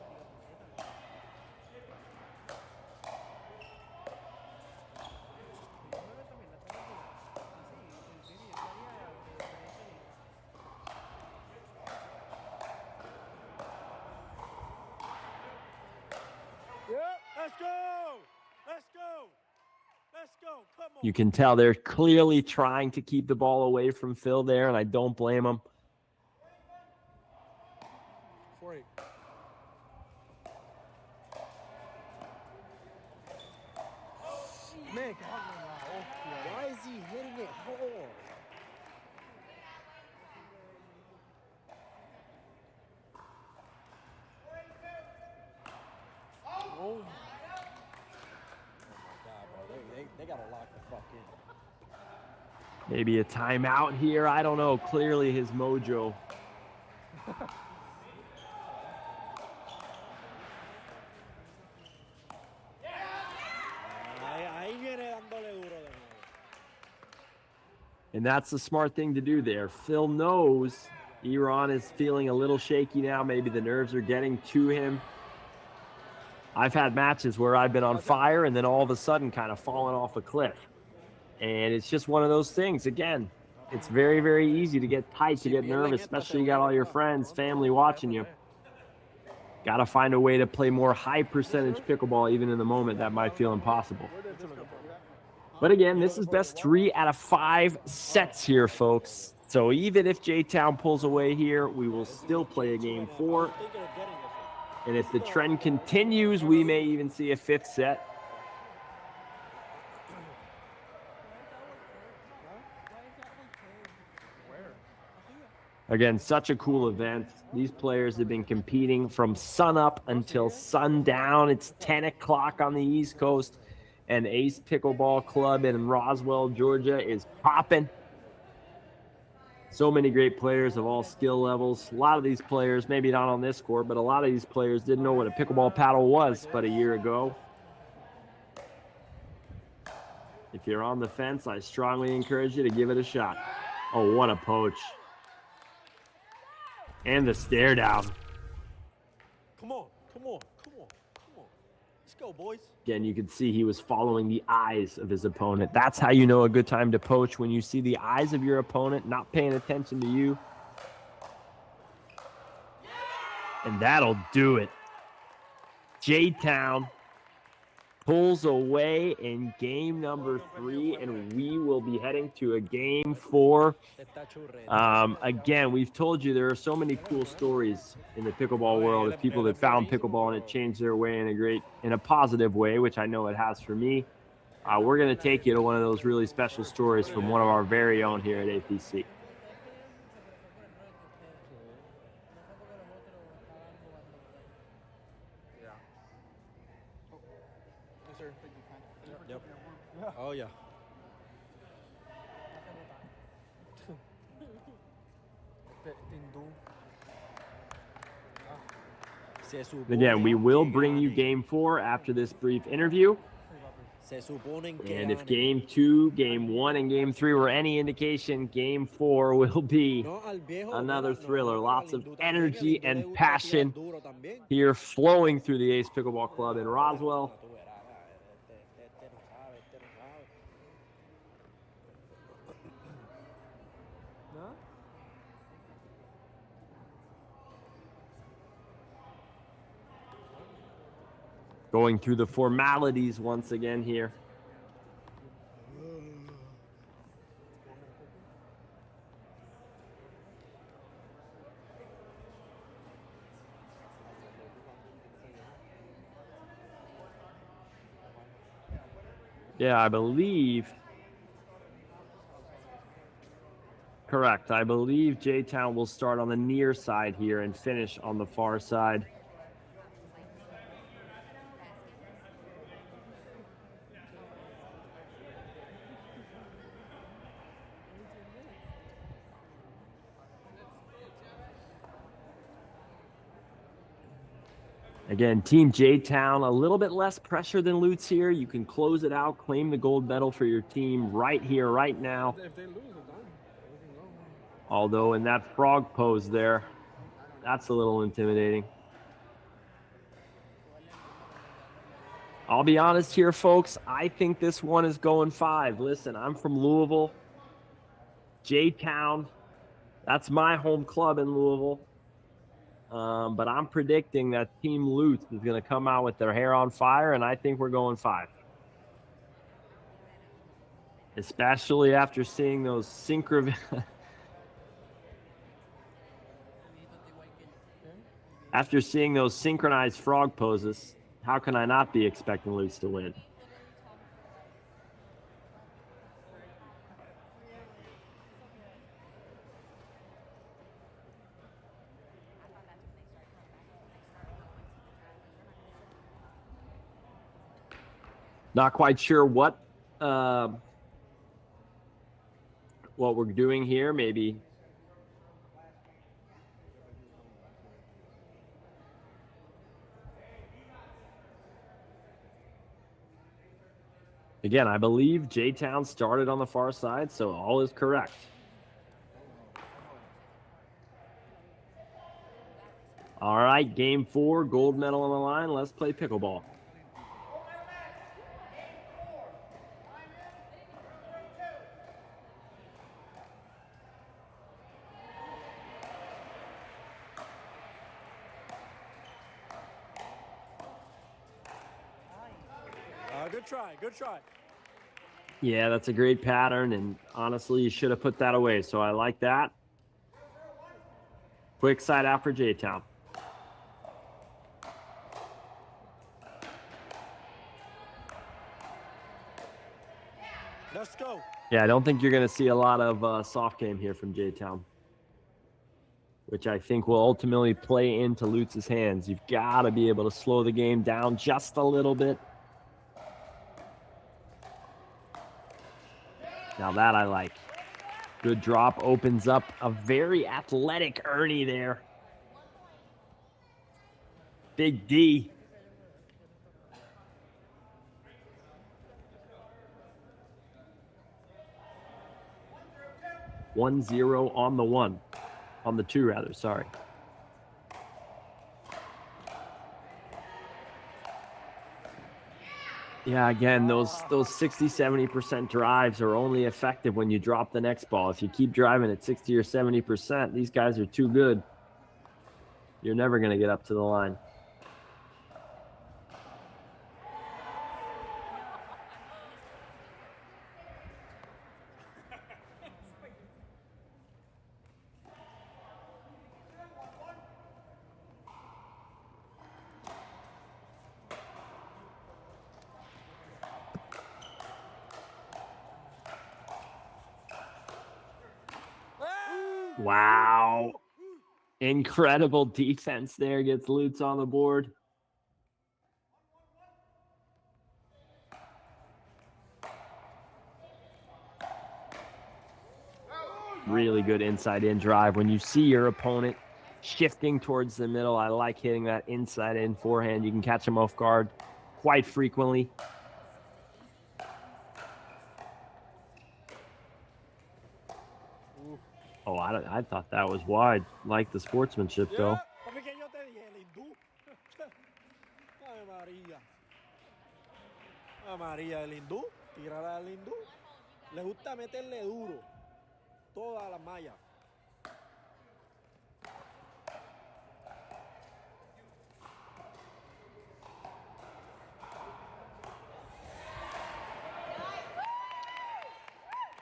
You can tell they're clearly trying to keep the ball away from Phil there, and I don't blame them. 4-8. Man, why is he hitting it hard? Oh. They gotta lock the fuck in. Maybe a timeout here. I don't know. Clearly his mojo. And that's the smart thing to do there. Phil knows Iran is feeling a little shaky now. Maybe the nerves are getting to him. I've had matches where I've been on fire and then all of a sudden kind of fallen off a cliff. And it's just one of those things. Again, it's very, very easy to get tight, to get nervous, especially you got all your friends, family watching you. Got to find a way to play more high percentage pickleball even in the moment that might feel impossible. But again, this is best 3 out of 5 sets here, folks. So even if Jtown pulls away here, we will still play a game 4. And if the trend continues, we may even see a 5th set. Again, such a cool event. These players have been competing from sunup until sundown. It's 10 o'clock on the East Coast, and Ace Pickleball Club in Roswell, Georgia is popping. So many great players of all skill levels. A lot of these players, maybe not on this court, but a lot of these players didn't know what a pickleball paddle was but a year ago. If you're on the fence, I strongly encourage you to give it a shot. Oh, what a poach. And the stare down. Come on, come on, come on, come on. Let's go, boys. Again, you can see he was following the eyes of his opponent. That's how you know a good time to poach, when you see the eyes of your opponent not paying attention to you. And that'll do it. Jtown pulls away in game number 3, and we will be heading to a game 4. Again, we've told you there are so many cool stories in the pickleball world of people that found pickleball and it changed their way in a positive way, which I know it has for me. We're going to take you to one of those really special stories from one of our very own here at APC. Yep. Oh, yeah. Again, we will bring you game 4 after this brief interview. And if game 2, game 1, and game 3 were any indication, game 4 will be another thriller. Lots of energy and passion here flowing through the Ace Pickleball Club in Roswell. Going through the formalities once again here. Yeah, I believe. Correct. I believe Jtown will start on the near side here and finish on the far side. Again, Team Jtown, a little bit less pressure than Lutz here. You can close it out, claim the gold medal for your team right here, right now. Although in that frog pose there, that's a little intimidating. I'll be honest here, folks. I think this one is going 5. Listen, I'm from Louisville. Jtown, that's my home club in Louisville. But I'm predicting that Team Lutz is going to come out with their hair on fire, and I think we're going 5. Especially after seeing those synchronized frog poses, how can I not be expecting Lutz to win? Not quite sure what we're doing here. Maybe again, I believe Jtown started on the far side, so all is correct. All right, game 4, gold medal on the line. Let's play pickleball. Good try, good try. Yeah, that's a great pattern, and honestly, you should have put that away, so I like that. Quick side out for Jtown. Let's go. Yeah, I don't think you're going to see a lot of soft game here from Jtown, which I think will ultimately play into Lutz's hands. You've got to be able to slow the game down just a little bit. Now that I like. Good drop, opens up a very athletic Ernie there. Big D. One zero on the 2 rather, sorry. Yeah, again, those 60, 70% drives are only effective when you drop the next ball. If you keep driving at 60 or 70%, these guys are too good. You're never going to get up to the line. Wow. Incredible defense there. Gets Lutz on the board. Really good inside in drive. When you see your opponent shifting towards the middle, I like hitting that inside in forehand. You can catch them off guard quite frequently. Oh, I thought that was wide. Like the sportsmanship, though. María, el hindú, tirará al hindú. Le gusta meterle duro. Toda la malla.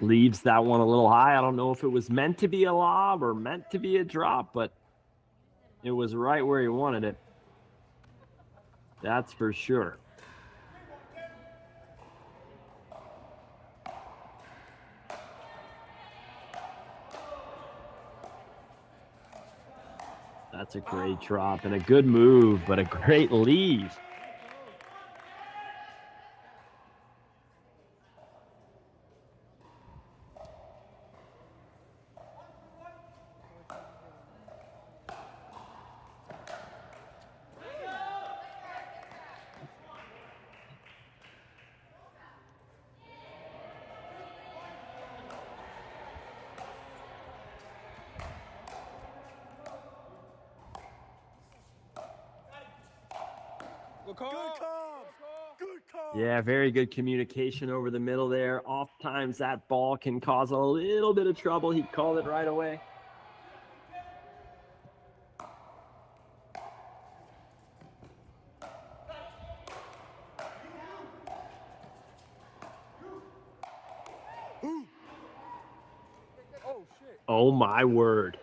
Leaves that one a little high. I don't know if it was meant to be a lob or meant to be a drop, but it was right where he wanted it. That's for sure. That's a great drop and a good move, but a great leave. Yeah, very good communication over the middle there. Oftentimes that ball can cause a little bit of trouble. He called it right away. Oh my word.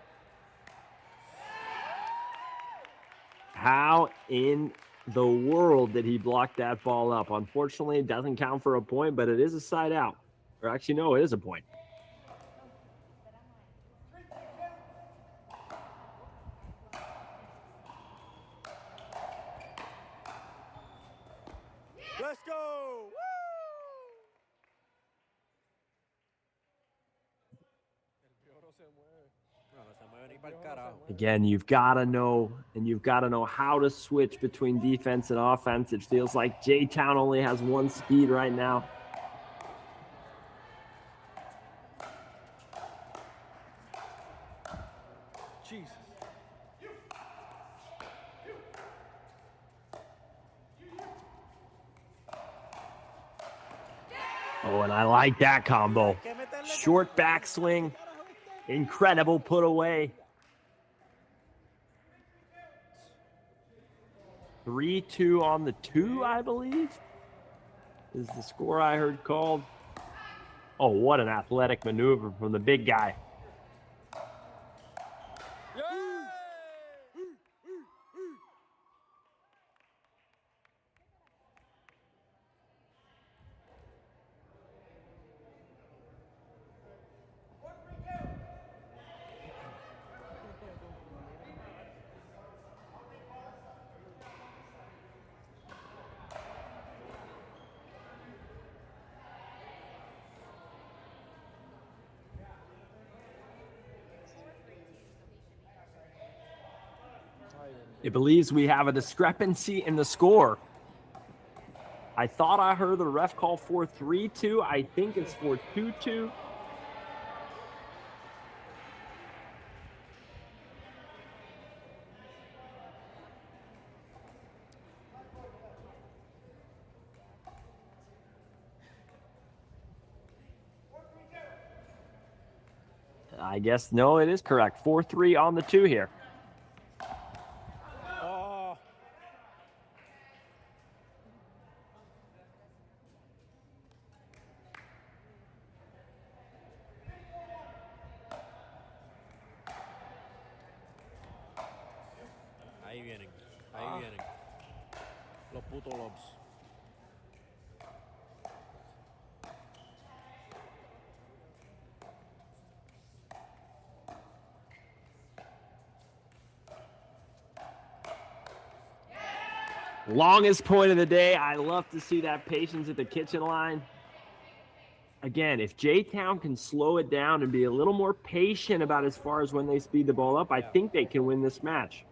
How in the world did he block that ball up? Unfortunately, it doesn't count for a point, but it is a side out. Or actually, no, it is a point. Let's go! Again, you've got to know, and you've got to know how to switch between defense and offense. It feels like Jtown only has one speed right now. Jesus. Oh, and I like that combo. Short backswing, incredible put away. 3-2 on the 2, I believe, is the score I heard called. Oh, what an athletic maneuver from the big guy. It believes we have a discrepancy in the score. I thought I heard the ref call for 3-2. I think it's for 2-2. I guess, no, it is correct. 4-3 on the 2 here. Oh. Ahí vienen. Ahí vienen. Los putos lobs. Longest point of the day. I love to see that patience at the kitchen line. Again, if Jtown can slow it down and be a little more patient about as far as when they speed the ball up, I think they can win this match.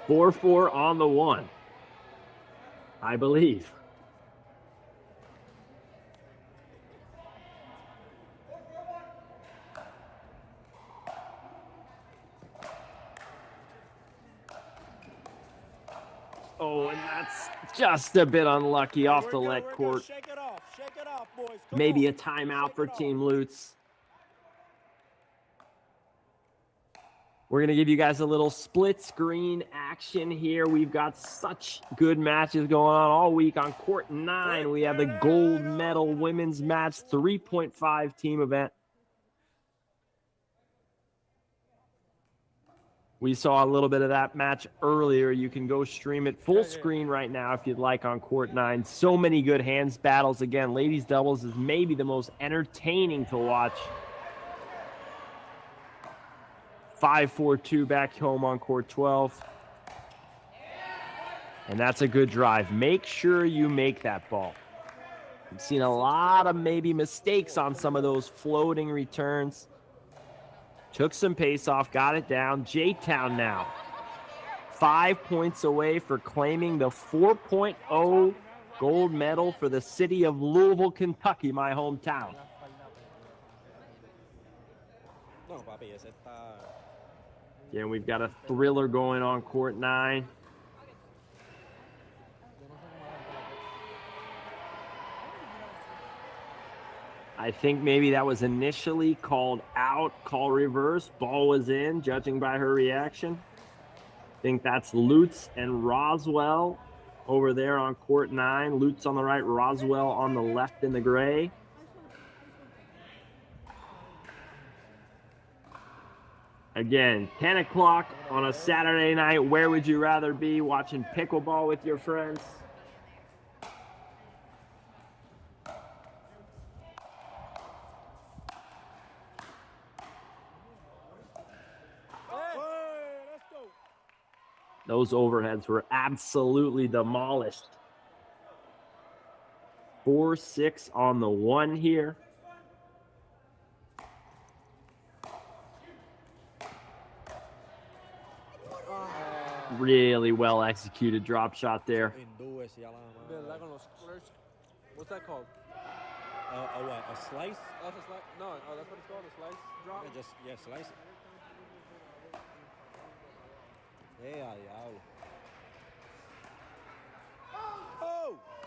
4-4 on the 1, I believe. Oh, and that's just a bit unlucky off the let court. Shake it off. Shake it off, boys. Maybe a timeout for Team Lutz. We're going to give you guys a little split screen action here. We've got such good matches going on all week. On court 9, we have the gold medal women's match, 3.5 team event. We saw a little bit of that match earlier. You can go stream it full screen right now if you'd like on court 9. So many good hands battles. Again, ladies doubles is maybe the most entertaining to watch. 5-4-2 back home on court 12. And that's a good drive. Make sure you make that ball. I've seen a lot of maybe mistakes on some of those floating returns. Took some pace off, got it down. Jtown now 5 points away for claiming the 4.0 gold medal for the city of Louisville, Kentucky, my hometown. Yeah, we've got a thriller going on court 9. I think maybe that was initially called out, call reverse, ball was in, judging by her reaction. I think that's Lutz and Roswell over there on court 9. Lutz on the right, Roswell on the left in the gray. Again, 10 o'clock on a Saturday night. Where would you rather be? Watching pickleball with your friends? Those overheads were absolutely demolished. 4-6 on the 1 here. Really well executed drop shot there. What's that called? A slice? That's a slice? No, that's what it's called, a slice drop? Yeah, slice it.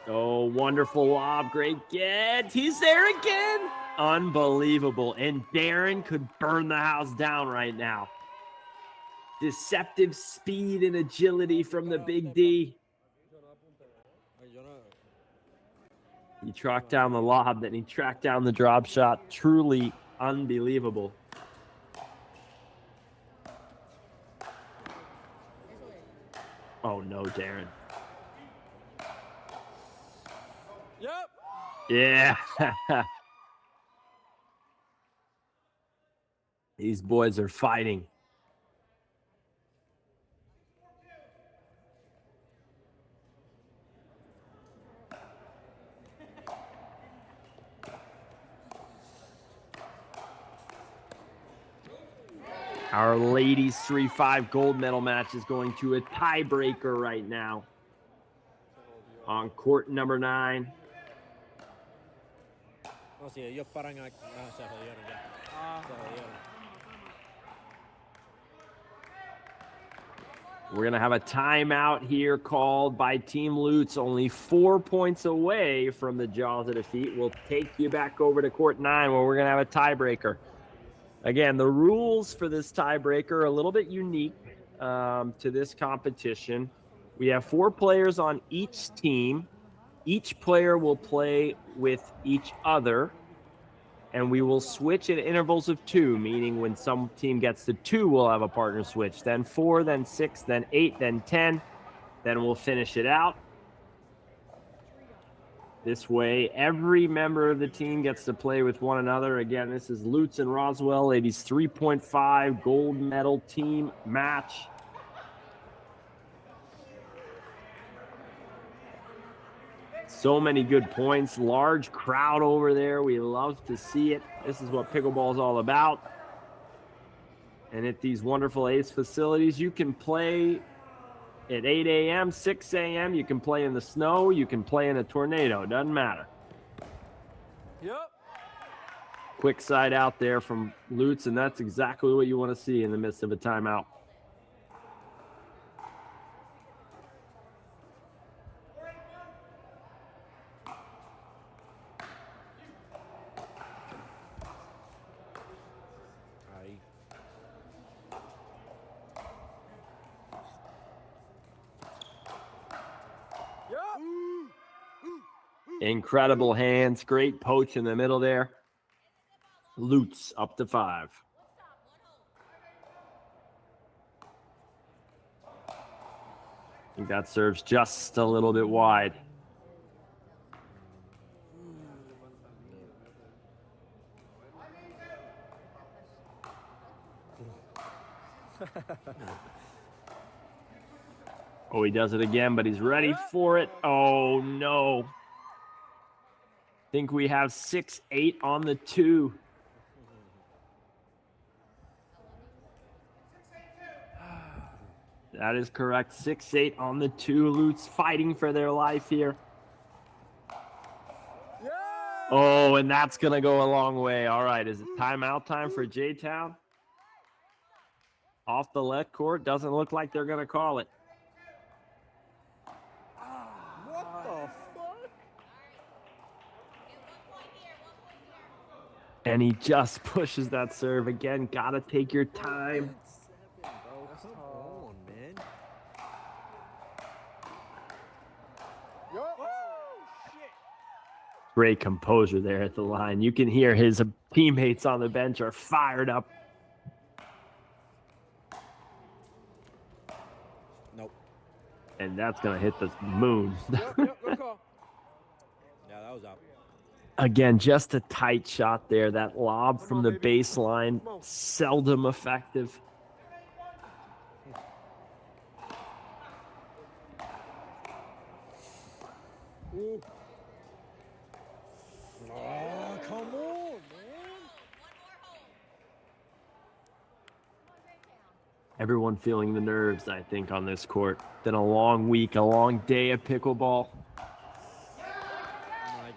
Oh, wonderful lob. Great get. He's there again. Unbelievable. And Darren could burn the house down right now. Deceptive speed and agility from the Big D. He tracked down the lob, then he tracked down the drop shot. Truly unbelievable. Oh no, Darren. Yep. Yeah. These boys are fighting. Our ladies 3-5 gold medal match is going to a tiebreaker right now on court number 9. No, si ellos paran aquí, se jodieron ya. Se jodieron. We're going to have a timeout here called by Team Lutz, only 4 points away from the jaws of defeat. We'll take you back over to court 9 where we're going to have a tiebreaker. Again, the rules for this tiebreaker are a little bit unique to this competition. We have 4 players on each team. Each player will play with each other, and we will switch at intervals of 2, meaning when some team gets to 2, we'll have a partner switch, then 4, then 6, then 8, then 10, then we'll finish it out. This way, every member of the team gets to play with one another. Again, this is Lutz and Roswell, ladies 3.5 gold medal team match. So many good points, large crowd over there. We love to see it. This is what pickleball is all about. And at these wonderful ACE facilities, you can play at 8 a.m., 6 a.m. You can play in the snow. You can play in a tornado. Doesn't matter. Yep. Quick side out there from Lutz, and that's exactly what you want to see in the midst of a timeout. Incredible hands, great poach in the middle there. Lutz up to 5. I think that serves just a little bit wide. Oh, he does it again, but he's ready for it. Oh, no. Think we have 6-8 on the 2. That is correct. 6-8 on the 2. Lutz fighting for their life here. Oh, and that's going to go a long way. All right, is it timeout time for Jtown? Off the left court. Doesn't look like they're going to call it. What the fuck? And he just pushes that serve again. Gotta take your time. Come on, man. Great composure there at the line. You can hear his teammates on the bench are fired up. Nope. And that's gonna hit the moon. Yep, good call. Yeah, that was out. Again, just a tight shot there. That lob from the baseline, seldom effective. Oh, come on, man. Everyone feeling the nerves, I think, on this court. Been a long week, a long day of pickleball.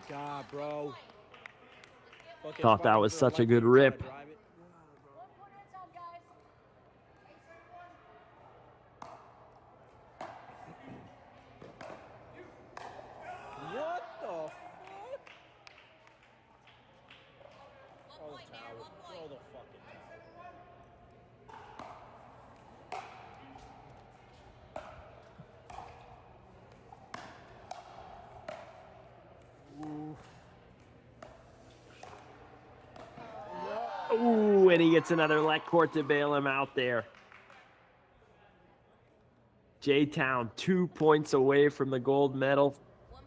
God, bro. Thought that was such a good rip. What the fuck? Throw the towel. Throw the fucking Ooh, and he gets another leg court to bail him out there. Jtown 2 points away from the gold medal.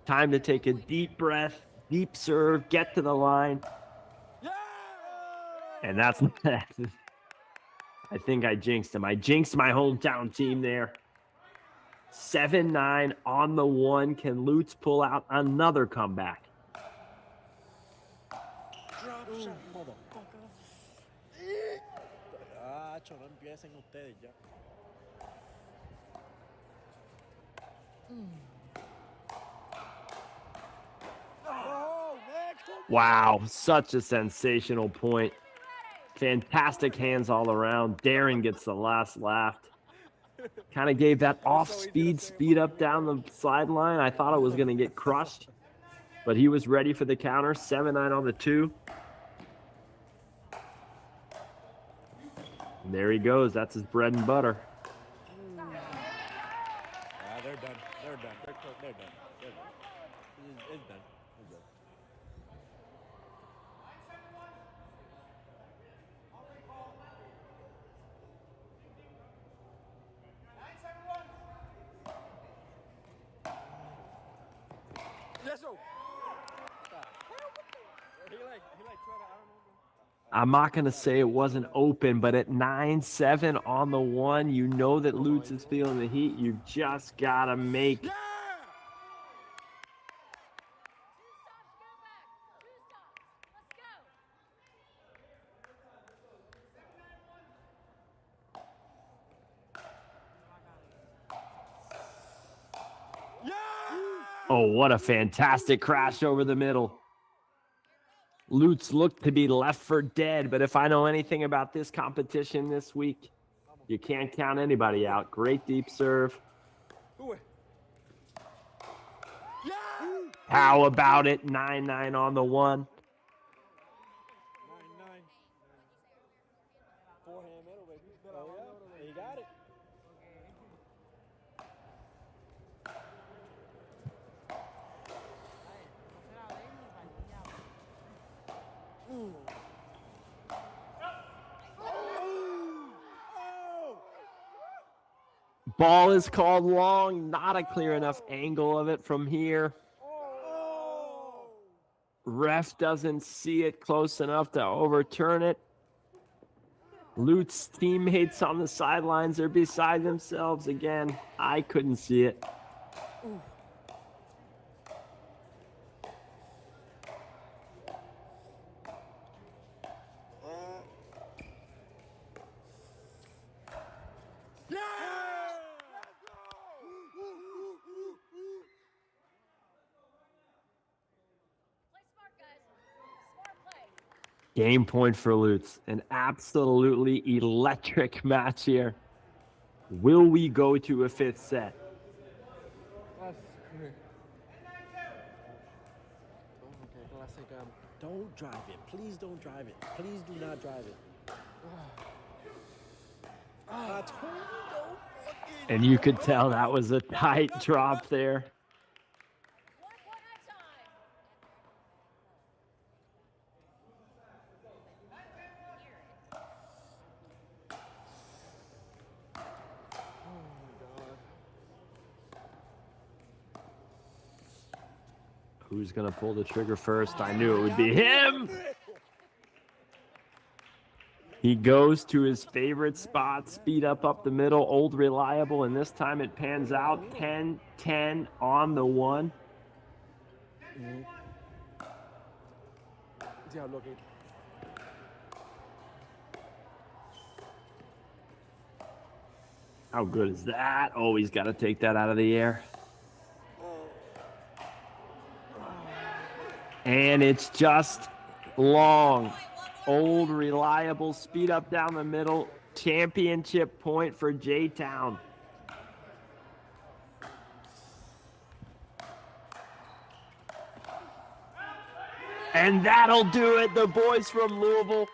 Time to take a deep breath, deep serve, get to the line. And that's I think I jinxed him. I jinxed my hometown team there. 7-9 on the 1. Can Lutz pull out another comeback? Drop shot, motherfucker. No empiecen ustedes ya. Wow, such a sensational point. Fantastic hands all around. Darren gets the last laugh. Kind of gave that off-speed speed up down the sideline. I thought it was going to get crushed, but he was ready for the counter. 7-9 on the 2. And there he goes. That's his bread and butter. They're done. They're done. They're cooked. They're done. They're done. It's done. It's done. Let's go. He like try to, I don't know. I'm not going to say it wasn't open, but at 9-7 on the 1, you know that Lutz is feeling the heat. You just got to make. Oh, what a fantastic crash over the middle. Lutz looked to be left for dead, but if I know anything about this competition this week, you can't count anybody out. Great deep serve. How about it? 9-9 on the 1. 9-9. Forehand middle, baby. Oh, yeah. You got it. Ball is called long. Not a clear enough angle of it from here. Ref doesn't see it close enough to overturn it. Lutz's teammates on the sidelines are beside themselves again. I couldn't see it. Game point for Lutz. An absolutely electric match here. Will we go to a 5th set? Classic. Don't drive it. Please don't drive it. Please do not drive it. I told you don't fucking. And you could tell that was a tight drop there. Who's going to pull the trigger first? I knew it would be him. He goes to his favorite spot, speed up the middle, old reliable, and this time it pans out 10-10 on the 1. See how looking. How good is that? Oh, he's got to take that out of the air. And it's just long. Old, reliable, speed up down the middle. Championship point for Jtown. And that'll do it. The boys from Louisville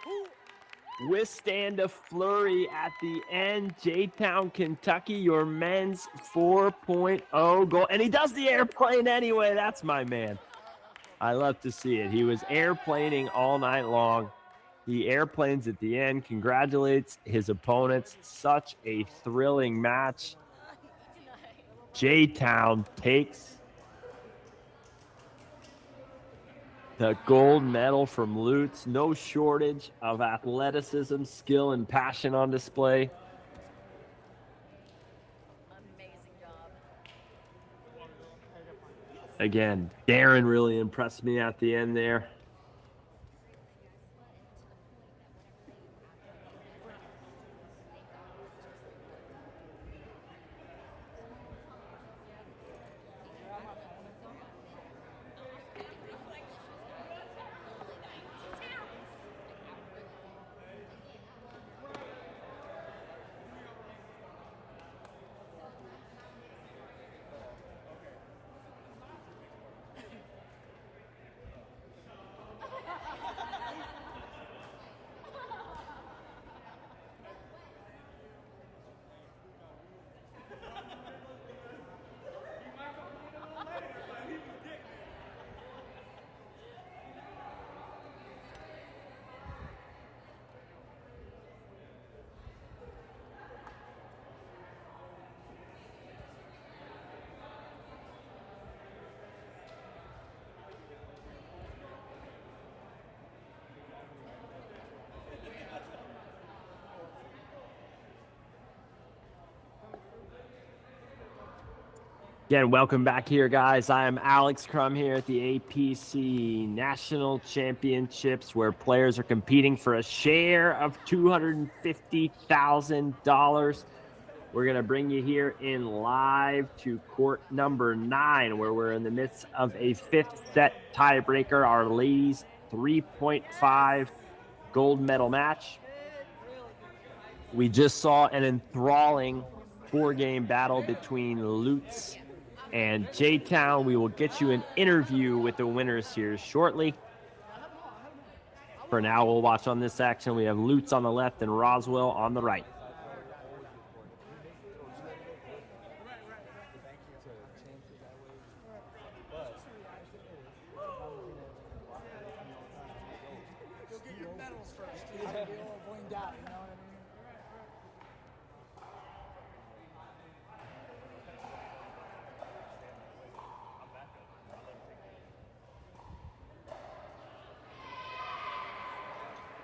withstand a flurry at the end. Jtown, Kentucky, your men's 4.0 goal. And he does the airplane anyway. That's my man. I love to see it. He was airplaning all night long. He airplanes at the end, congratulates his opponents. Such a thrilling match. Jtown takes the gold medal from Lutz. No shortage of athleticism, skill, and passion on display. Again, Darren really impressed me at the end there. Again, welcome back here, guys. I am Alex Crum here at the APC National Championships, where players are competing for a share of $250,000. We're going to bring you here in live to court number 9, where we're in the midst of a 5th set tiebreaker, our ladies 3.5 gold medal match. We just saw an enthralling 4-game battle between Lutz and Jtown. We will get you an interview with the winners here shortly. For now, we'll watch on this action. We have Lutz on the left and Roswell on the right.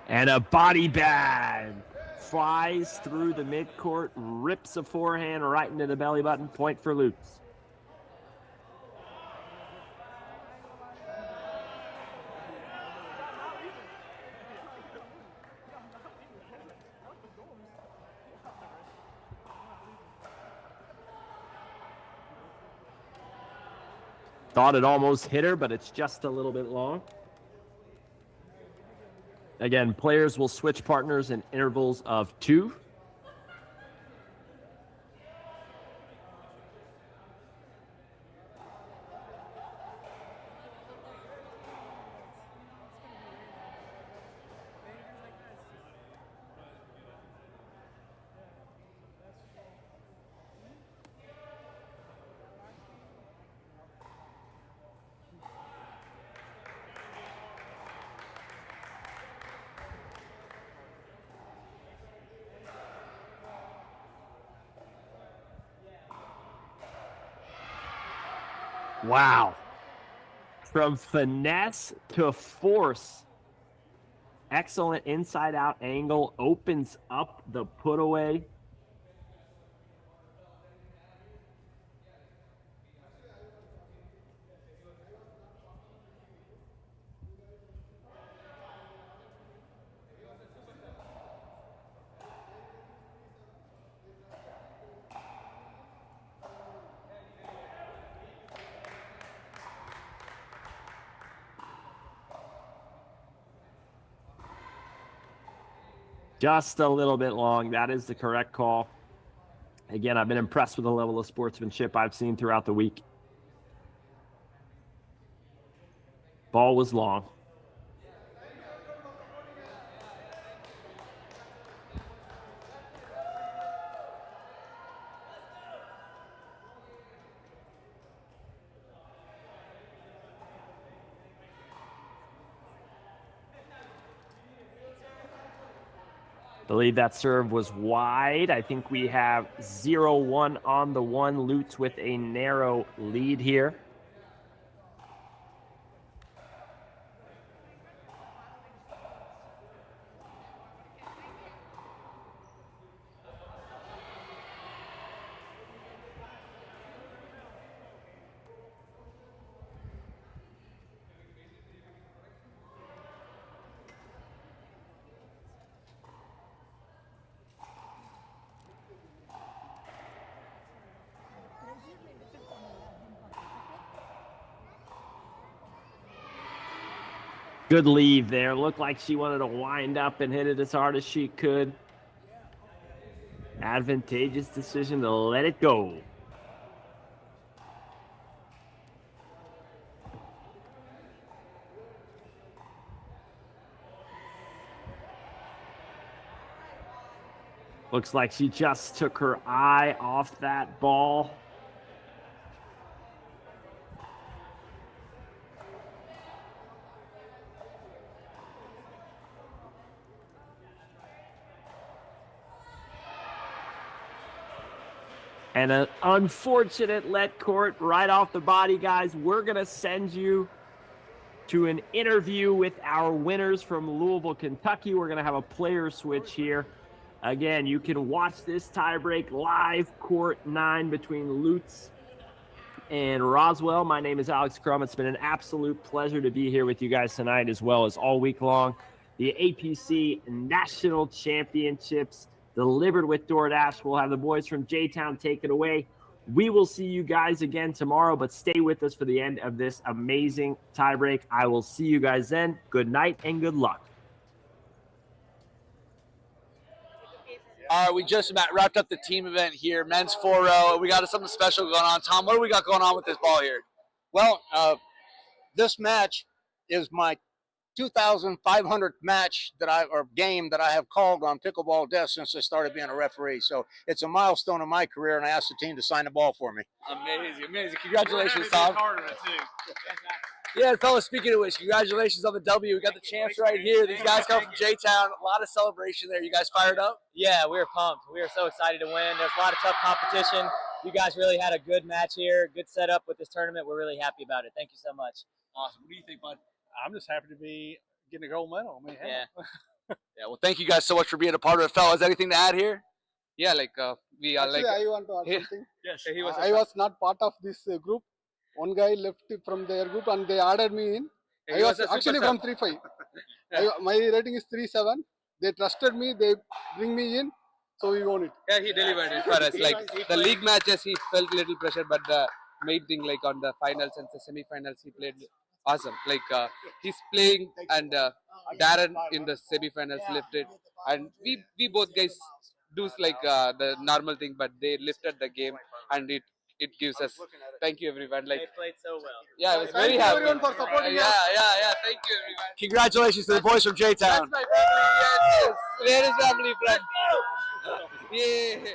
And a body bag flies through the midcourt, rips a forehand right into the belly button. Point for Lutz. Thought it almost hit her, but it's just a little bit long. Again, players will switch partners in intervals of 2. Wow. From finesse to force. Excellent inside-out angle. Opens up the put away. Just a little bit long. That is the correct call. Again, I've been impressed with the level of sportsmanship I've seen throughout the week. Ball was long. I believe that serve was wide. I think we have 0-1 on the one. Lutz with a narrow lead here. Good leave there. Looked like she wanted to wind up and hit it as hard as she could. Advantageous decision to let it go. Looks like she just took her eye off that ball. And an unfortunate let court right off the body, guys. We're going to send you to an interview with our winners from Louisville, Kentucky. We're going to have a player switch here. Again, you can watch this tiebreak live, court 9 between Lutz in Roswell. My name is Alex Crum. It's been an absolute pleasure to be here with you guys tonight, as well as all week long. The APC National Championships delivered with DoorDash. We'll have the boys from Jtown take it away. We will see you guys again tomorrow, but stay with us for the end of this amazing tiebreak. I will see you guys then. Good night and good luck. All right, we just about wrapped up the team event here, men's 4-0. We got something special going on. Tom, what do we got going on with this ball here? Well, this match is my 2,500th match game that I have called on pickleball desks since I started being a referee. So it's a milestone in my career, and I asked the team to sign the ball for me. Amazing, amazing. Congratulations, Tom. Yeah, fellas, speaking of which, congratulations on the W. We got the champs right here. These guys come from Jtown. A lot of celebration there. You guys fired up? Yeah, we were pumped. We were so excited to win. There's a lot of tough competition. You guys really had a good match here, good setup with this tournament. We're really happy about it. Thank you so much. Awesome. What do you think, bud? I'm just happy to be getting a gold medal. I mean, yeah. Yeah, well, thank you guys so much for being a part of it. Fellas, anything to add here? Yeah, we are Actually, I want to add something. Yes. I was not part of this group. One guy left from their group and they added me in. I was actually from 3-5. My rating is 3-7. They trusted me. They bring me in. So we won it. Yeah, he delivered it for us. The league matches, he felt little pressure, but the main thing, on the finals and the semi-finals, he played awesome. He's playing, and Darren in the semi-finals lifted, and we both guys do the normal thing, but they lifted the game, and it gives us. Thank you, everyone. They played so well. Yeah, I was very happy. Everyone for supporting us. Yeah. Thank you, everyone. Congratulations to the boys from Jtown. That's my family. Yes. Where is family from? Yeah.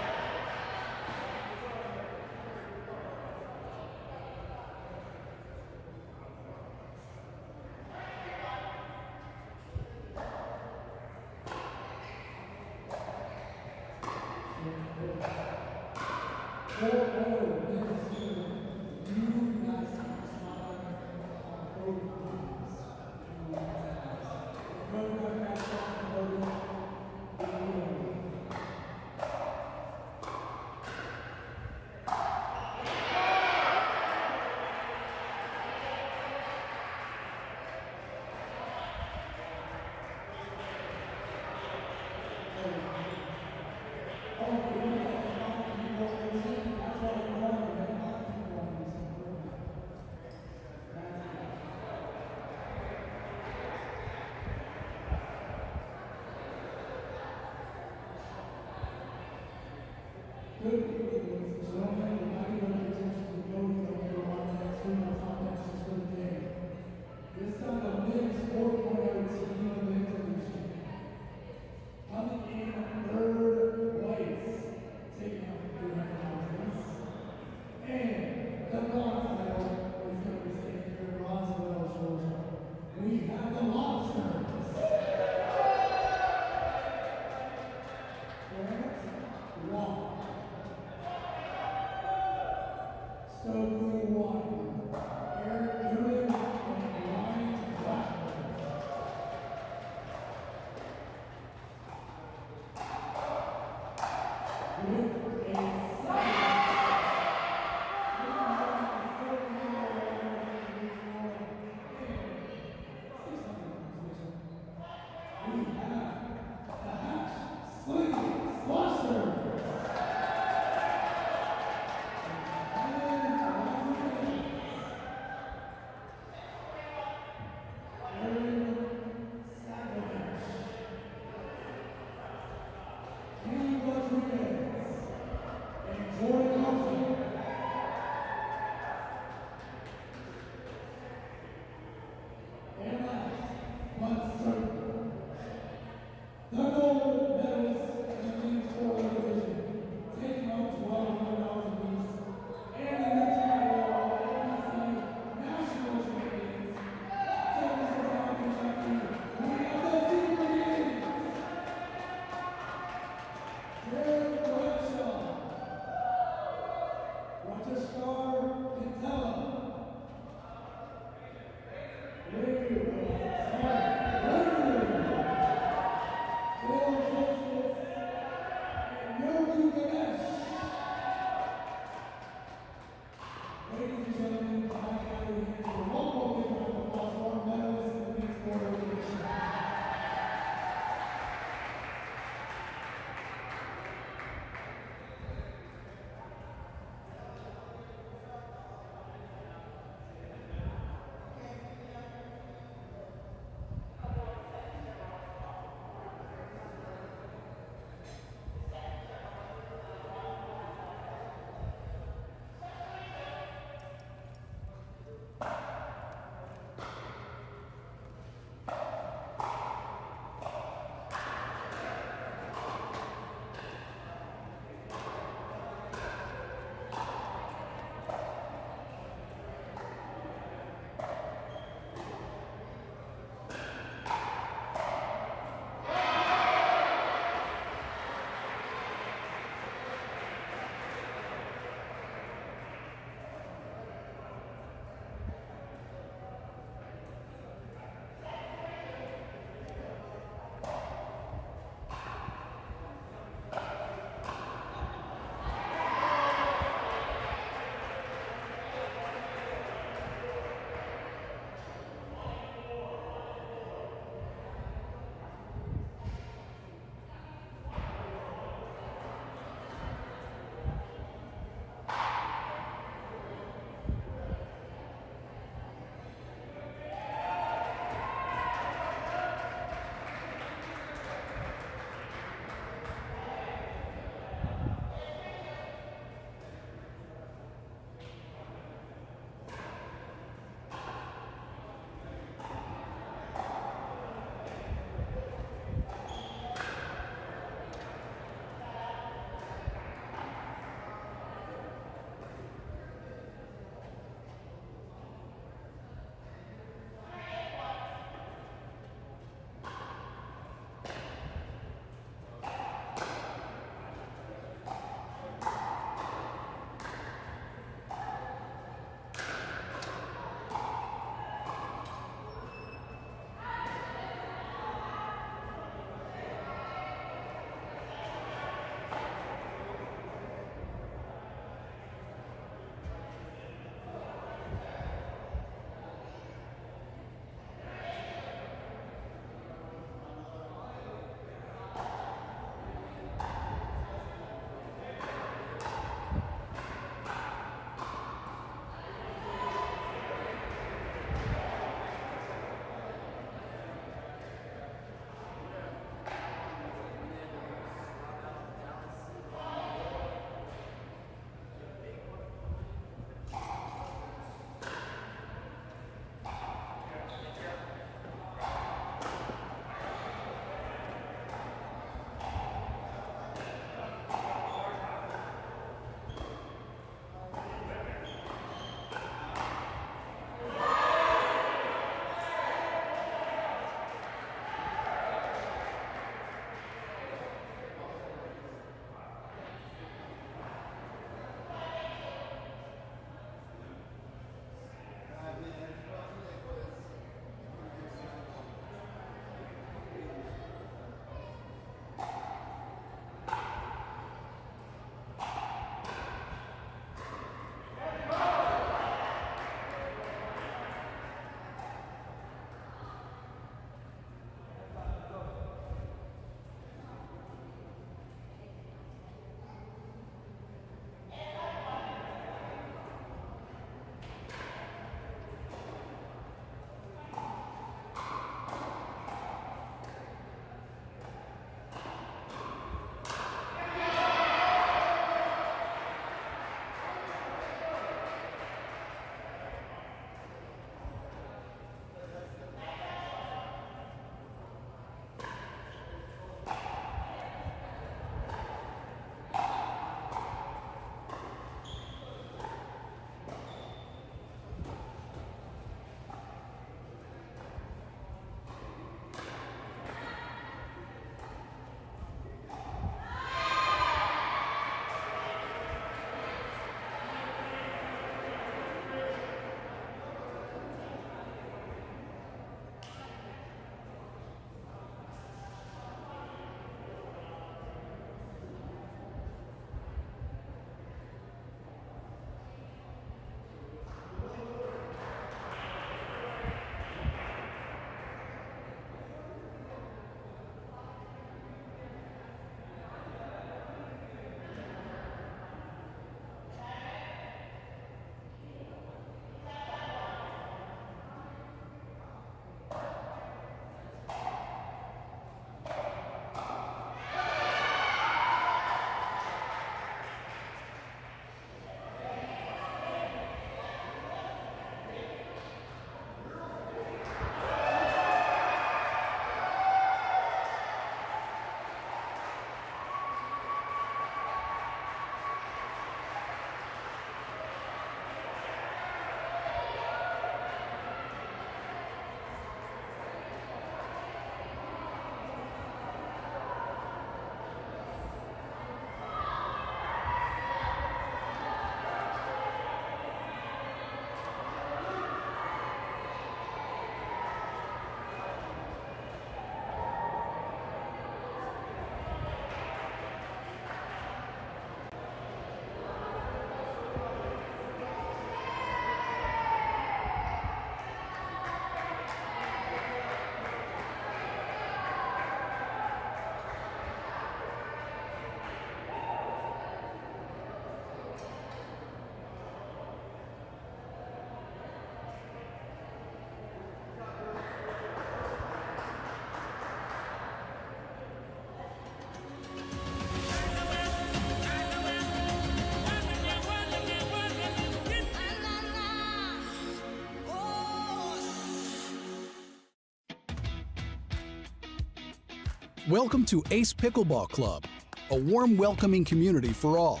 Welcome to Ace Pickleball Club, a warm, welcoming community for all.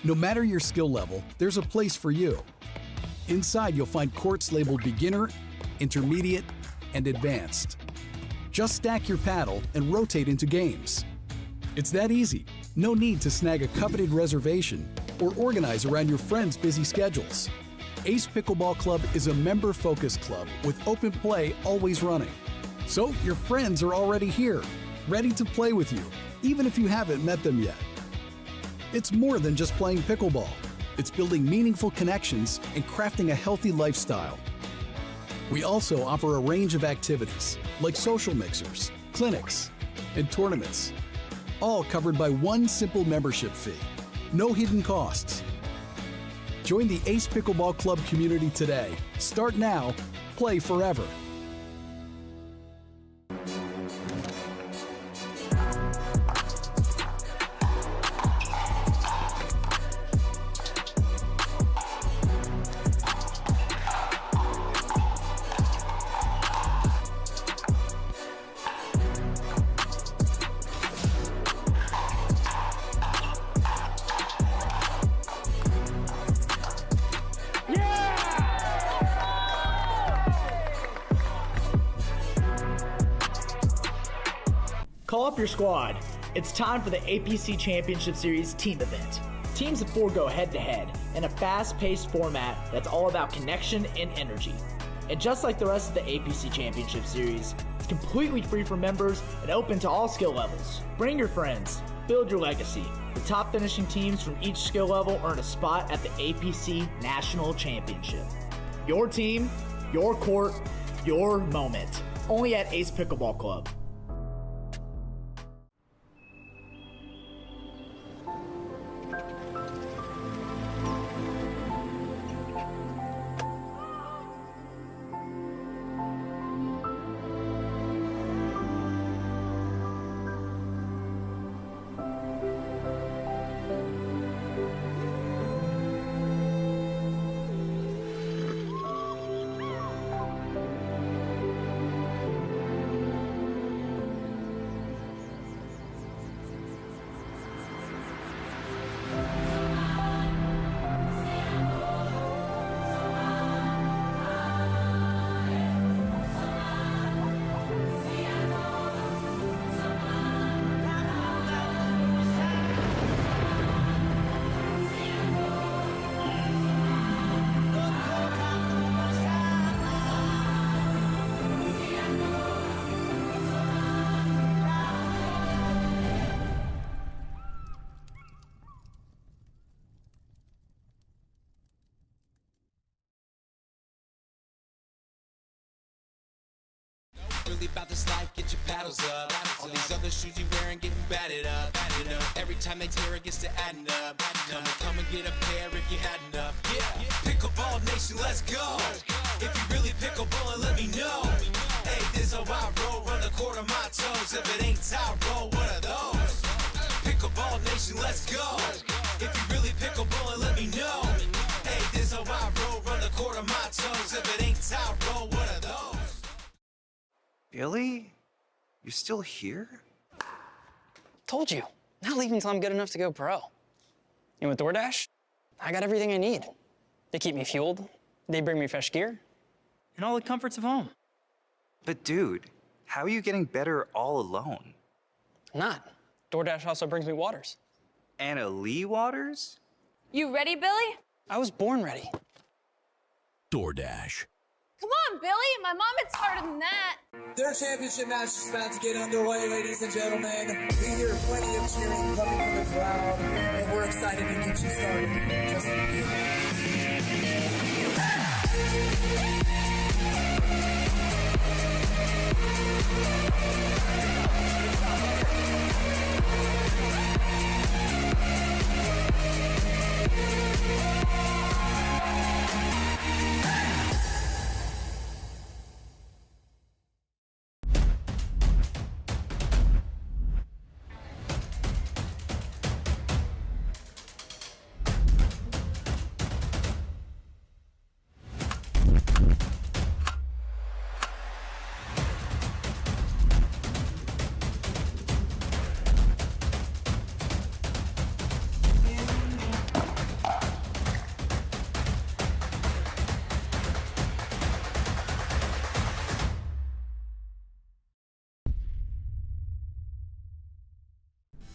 No matter your skill level, there's a place for you. Inside, you'll find courts labeled beginner, intermediate, and advanced. Just stack your paddle and rotate into games. It's that easy. No need to snag a coveted reservation or organize around your friends' busy schedules. Ace Pickleball Club is a member-focused club with open play always running. So your friends are already here, ready to play with you, even if you haven't met them yet. It's more than just playing pickleball. It's building meaningful connections and crafting a healthy lifestyle. We also offer a range of activities like social mixers, clinics, and tournaments, all covered by one simple membership fee. No hidden costs. Join the Ace Pickleball Club community today. Start now, play forever. Call up your squad. It's time for the APC Championship Series team event. Teams of 4 go head-to-head in a fast-paced format that's all about connection and energy. And just like the rest of the APC Championship Series, it's completely free for members and open to all skill levels. Bring your friends. Build your legacy. The top finishing teams from each skill level earn a spot at the APC National Championship. Your team, your court, your moment. Only at Ace Pickleball Club. Really about this life, get your paddles up. All these other shoes you wearing getting batted up. You know, every time they tear it gets to adding up. Come and get a pair if you had enough. Yeah, Pickleball Nation, let's go. If you really pickleball, let me know. Hey, this how I roll, run the court on my toes. If it ain't tie roll, what are those? Pickleball Nation, let's go. If you really pickleball, let me know. Hey, this how I roll, run the court on my toes. If it ain't tie roll, what are those? Billy? You're still here? Told you, not leaving until I'm good enough to go pro. And with DoorDash, I got everything I need. They keep me fueled, they bring me fresh gear, and all the comforts of home. But dude, how are you getting better all alone? I'm not. DoorDash also brings me waters. Anna Lee waters? You ready, Billy? I was born ready. DoorDash. Come on, Billy. My mom hits harder than that. Their championship match is about to get underway, ladies and gentlemen. We hear plenty of cheering coming from the crowd, and we're excited to get you started in just a few.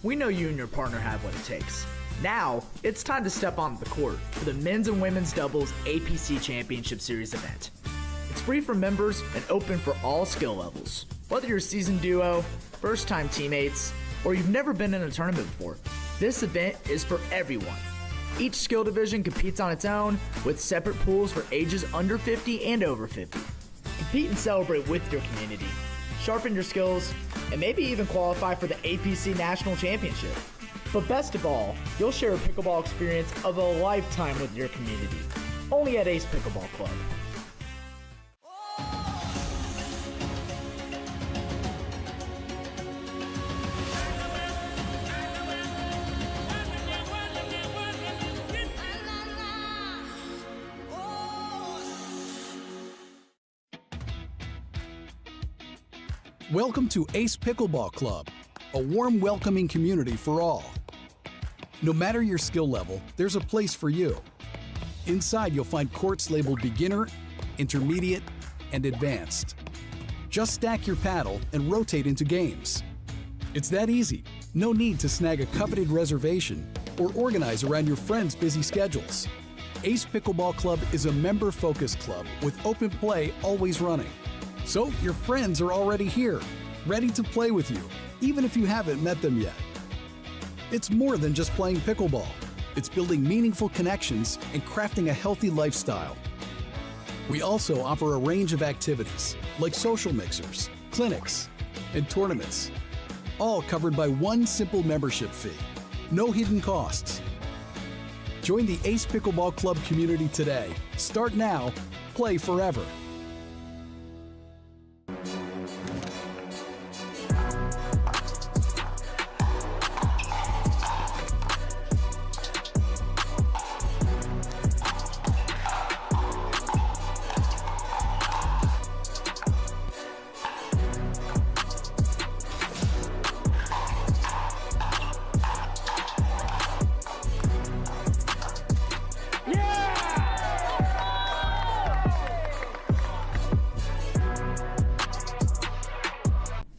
We know you and your partner have what it takes. Now, it's time to step onto the court for the men's and women's doubles APC Championship Series event. It's free for members and open for all skill levels. Whether you're a seasoned duo, first-time teammates, or you've never been in a tournament before, this event is for everyone. Each skill division competes on its own with separate pools for ages under 50 and over 50. Compete and celebrate with your community, sharpen your skills, and maybe even qualify for the APC National Championship. But best of all, you'll share a pickleball experience of a lifetime with your community. Only at Ace Pickleball Club. Welcome to Ace Pickleball Club, a warm, welcoming community for all. No matter your skill level, there's a place for you. Inside, you'll find courts labeled beginner, intermediate, and advanced. Just stack your paddle and rotate into games. It's that easy. No need to snag a coveted reservation or organize around your friends' busy schedules. Ace Pickleball Club is a member-focused club with open play always running. So your friends are already here, ready to play with you, even if you haven't met them yet. It's more than just playing pickleball. It's building meaningful connections and crafting a healthy lifestyle. We also offer a range of activities like social mixers, clinics, and tournaments, all covered by one simple membership fee. No hidden costs. Join the Ace Pickleball Club community today. Start now, play forever.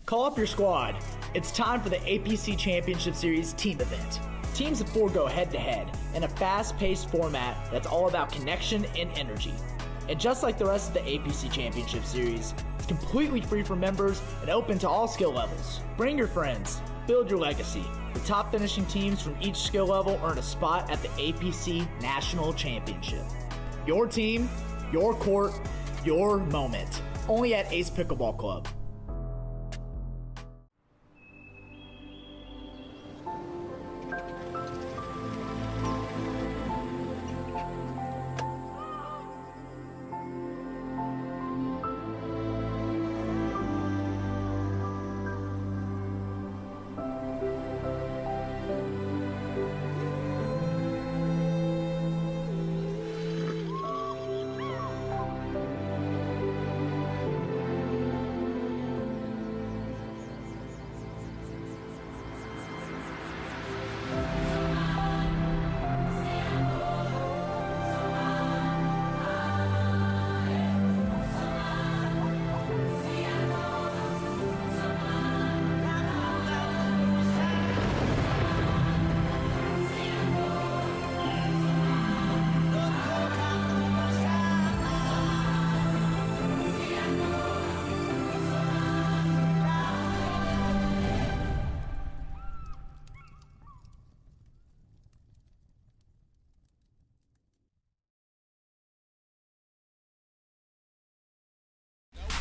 Call up your squad. It's time for the APC Championship Series team event. Teams of 4 go head-to-head in a fast-paced format that's all about connection and energy. And just like the rest of the APC Championship Series, it's completely free for members and open to all skill levels. Bring your friends. Build your legacy. The top finishing teams from each skill level earn a spot at the APC National Championship. Your team, your court, your moment. Only at Ace Pickleball Club.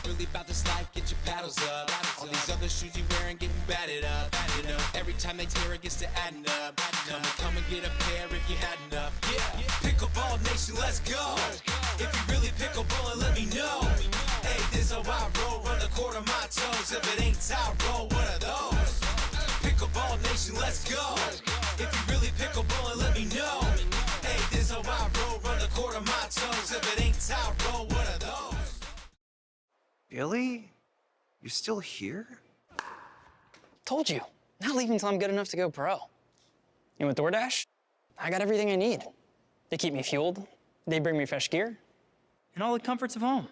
Really about this life, get your paddles up. All these other shoes you wearing getting batted up. You know, every time they tear it gets to adding up. Come and get a pair if you had enough. Yeah, Pickleball Nation, let's go. If you really pickleball, let me know. Hey, this is how I roll, run the court on my toes. If it ain't tie roll, what are those? Pickleball Nation, let's go. If you really pickleball, let me know. Hey, this is how I roll, run the court on my toes. If it ain't tie roll, what are those? Billy? You're still here? Told you, not leaving until I'm good enough to go pro. And with DoorDash, I got everything I need. They keep me fueled, they bring me fresh gear, and all the comforts of home.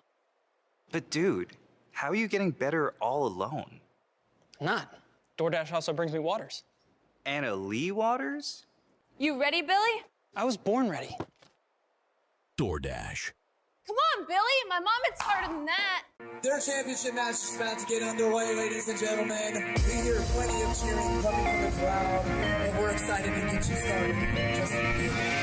But dude, how are you getting better all alone? I'm not. DoorDash also brings me waters. Anna Lee Waters? You ready, Billy? I was born ready. DoorDash. Come on, Billy. My mom hits harder than that. Their championship match is about to get underway, ladies and gentlemen. We hear plenty of cheering coming from the crowd, and we're excited to get you started in just a few minutes.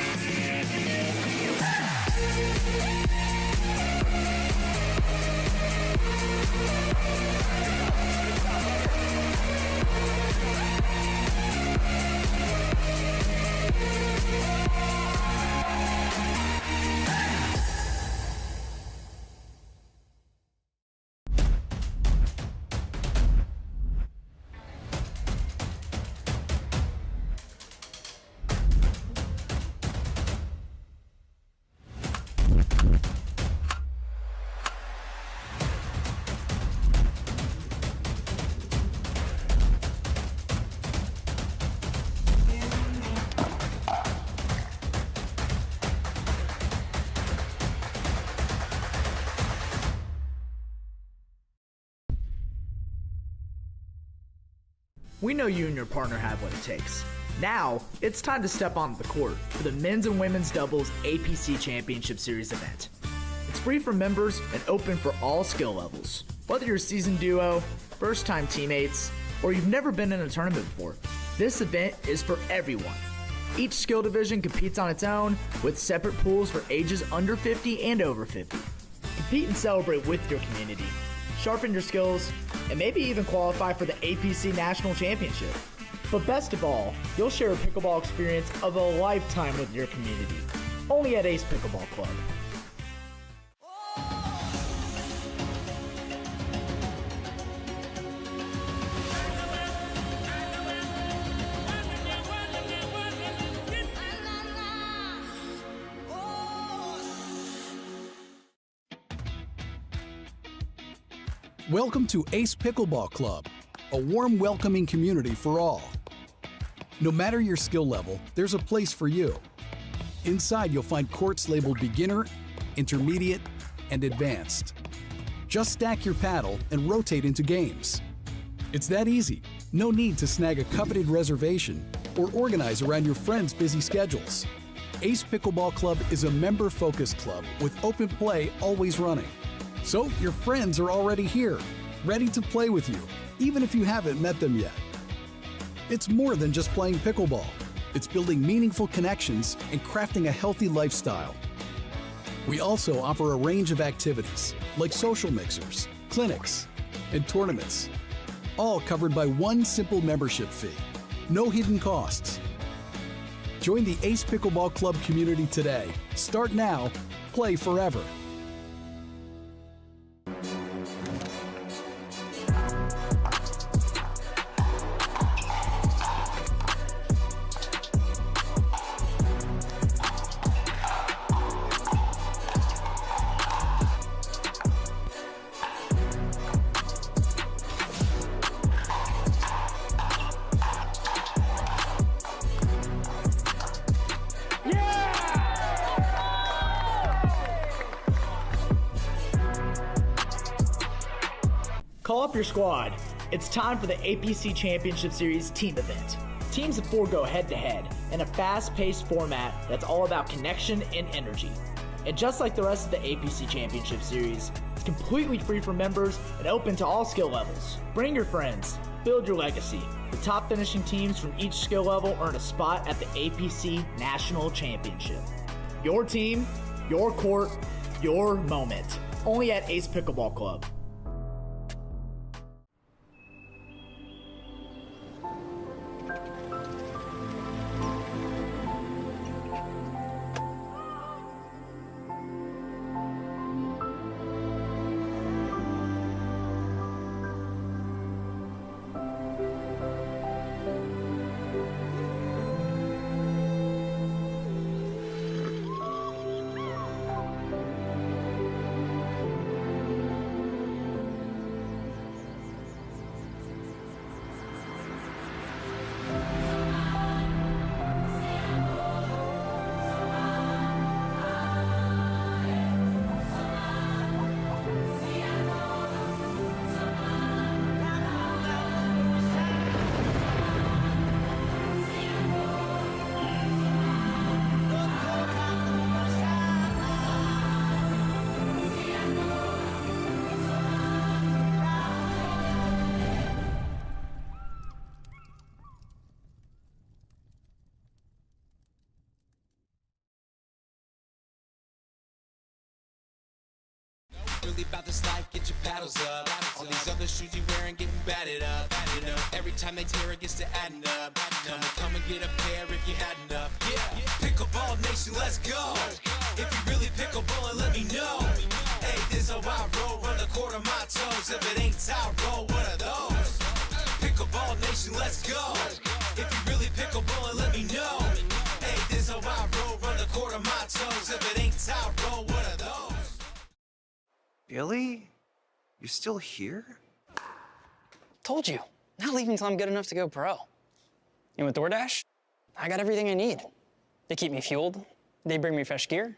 We know you and your partner have what it takes. Now, it's time to step onto the court for the men's and women's doubles APC Championship Series event. It's free for members and open for all skill levels. Whether you're a seasoned duo, first-time teammates, or you've never been in a tournament before, this event is for everyone. Each skill division competes on its own with separate pools for ages under 50 and over 50. Compete and celebrate with your community. Sharpen your skills, and maybe even qualify for the APC National Championship. But best of all, you'll share a pickleball experience of a lifetime with your community. Only at Ace Pickleball Club. Welcome to Ace Pickleball Club, a warm, welcoming community for all. No matter your skill level, there's a place for you. Inside, you'll find courts labeled beginner, intermediate, and advanced. Just stack your paddle and rotate into games. It's that easy. No need to snag a coveted reservation or organize around your friends' busy schedules. Ace Pickleball Club is a member-focused club with open play always running. So your friends are already here, ready to play with you, even if you haven't met them yet. It's more than just playing pickleball. It's building meaningful connections and crafting a healthy lifestyle. We also offer a range of activities like social mixers, clinics, and tournaments, all covered by one simple membership fee. No hidden costs. Join the Ace Pickleball Club community today. Start now, play forever. Call up your squad. It's time for the APC Championship Series team event. Teams of 4 go head-to-head in a fast-paced format that's all about connection and energy. And just like the rest of the APC Championship Series, it's completely free for members and open to all skill levels. Bring your friends. Build your legacy. The top finishing teams from each skill level earn a spot at the APC National Championship. Your team, your court, your moment. Only at Ace Pickleball Club. really about this life, get your paddles up. All these other shoes you wearing getting batted up. You know, every time they tear it gets to adding up. Come and get a pair if you had enough. Yeah, Pickleball Nation, let's go. If you really pickleball, let me know. Hey, this how I roll, run the court on my toes. If it ain't tie roll, what are those? Pickleball Nation, let's go. If you really pickleball, let me know. Hey, this how I roll, run the court on my toes. If it ain't tie roll, what are those? Billy? You're still here? Told you, not leaving until I'm good enough to go pro. And with DoorDash, I got everything I need. They keep me fueled, they bring me fresh gear,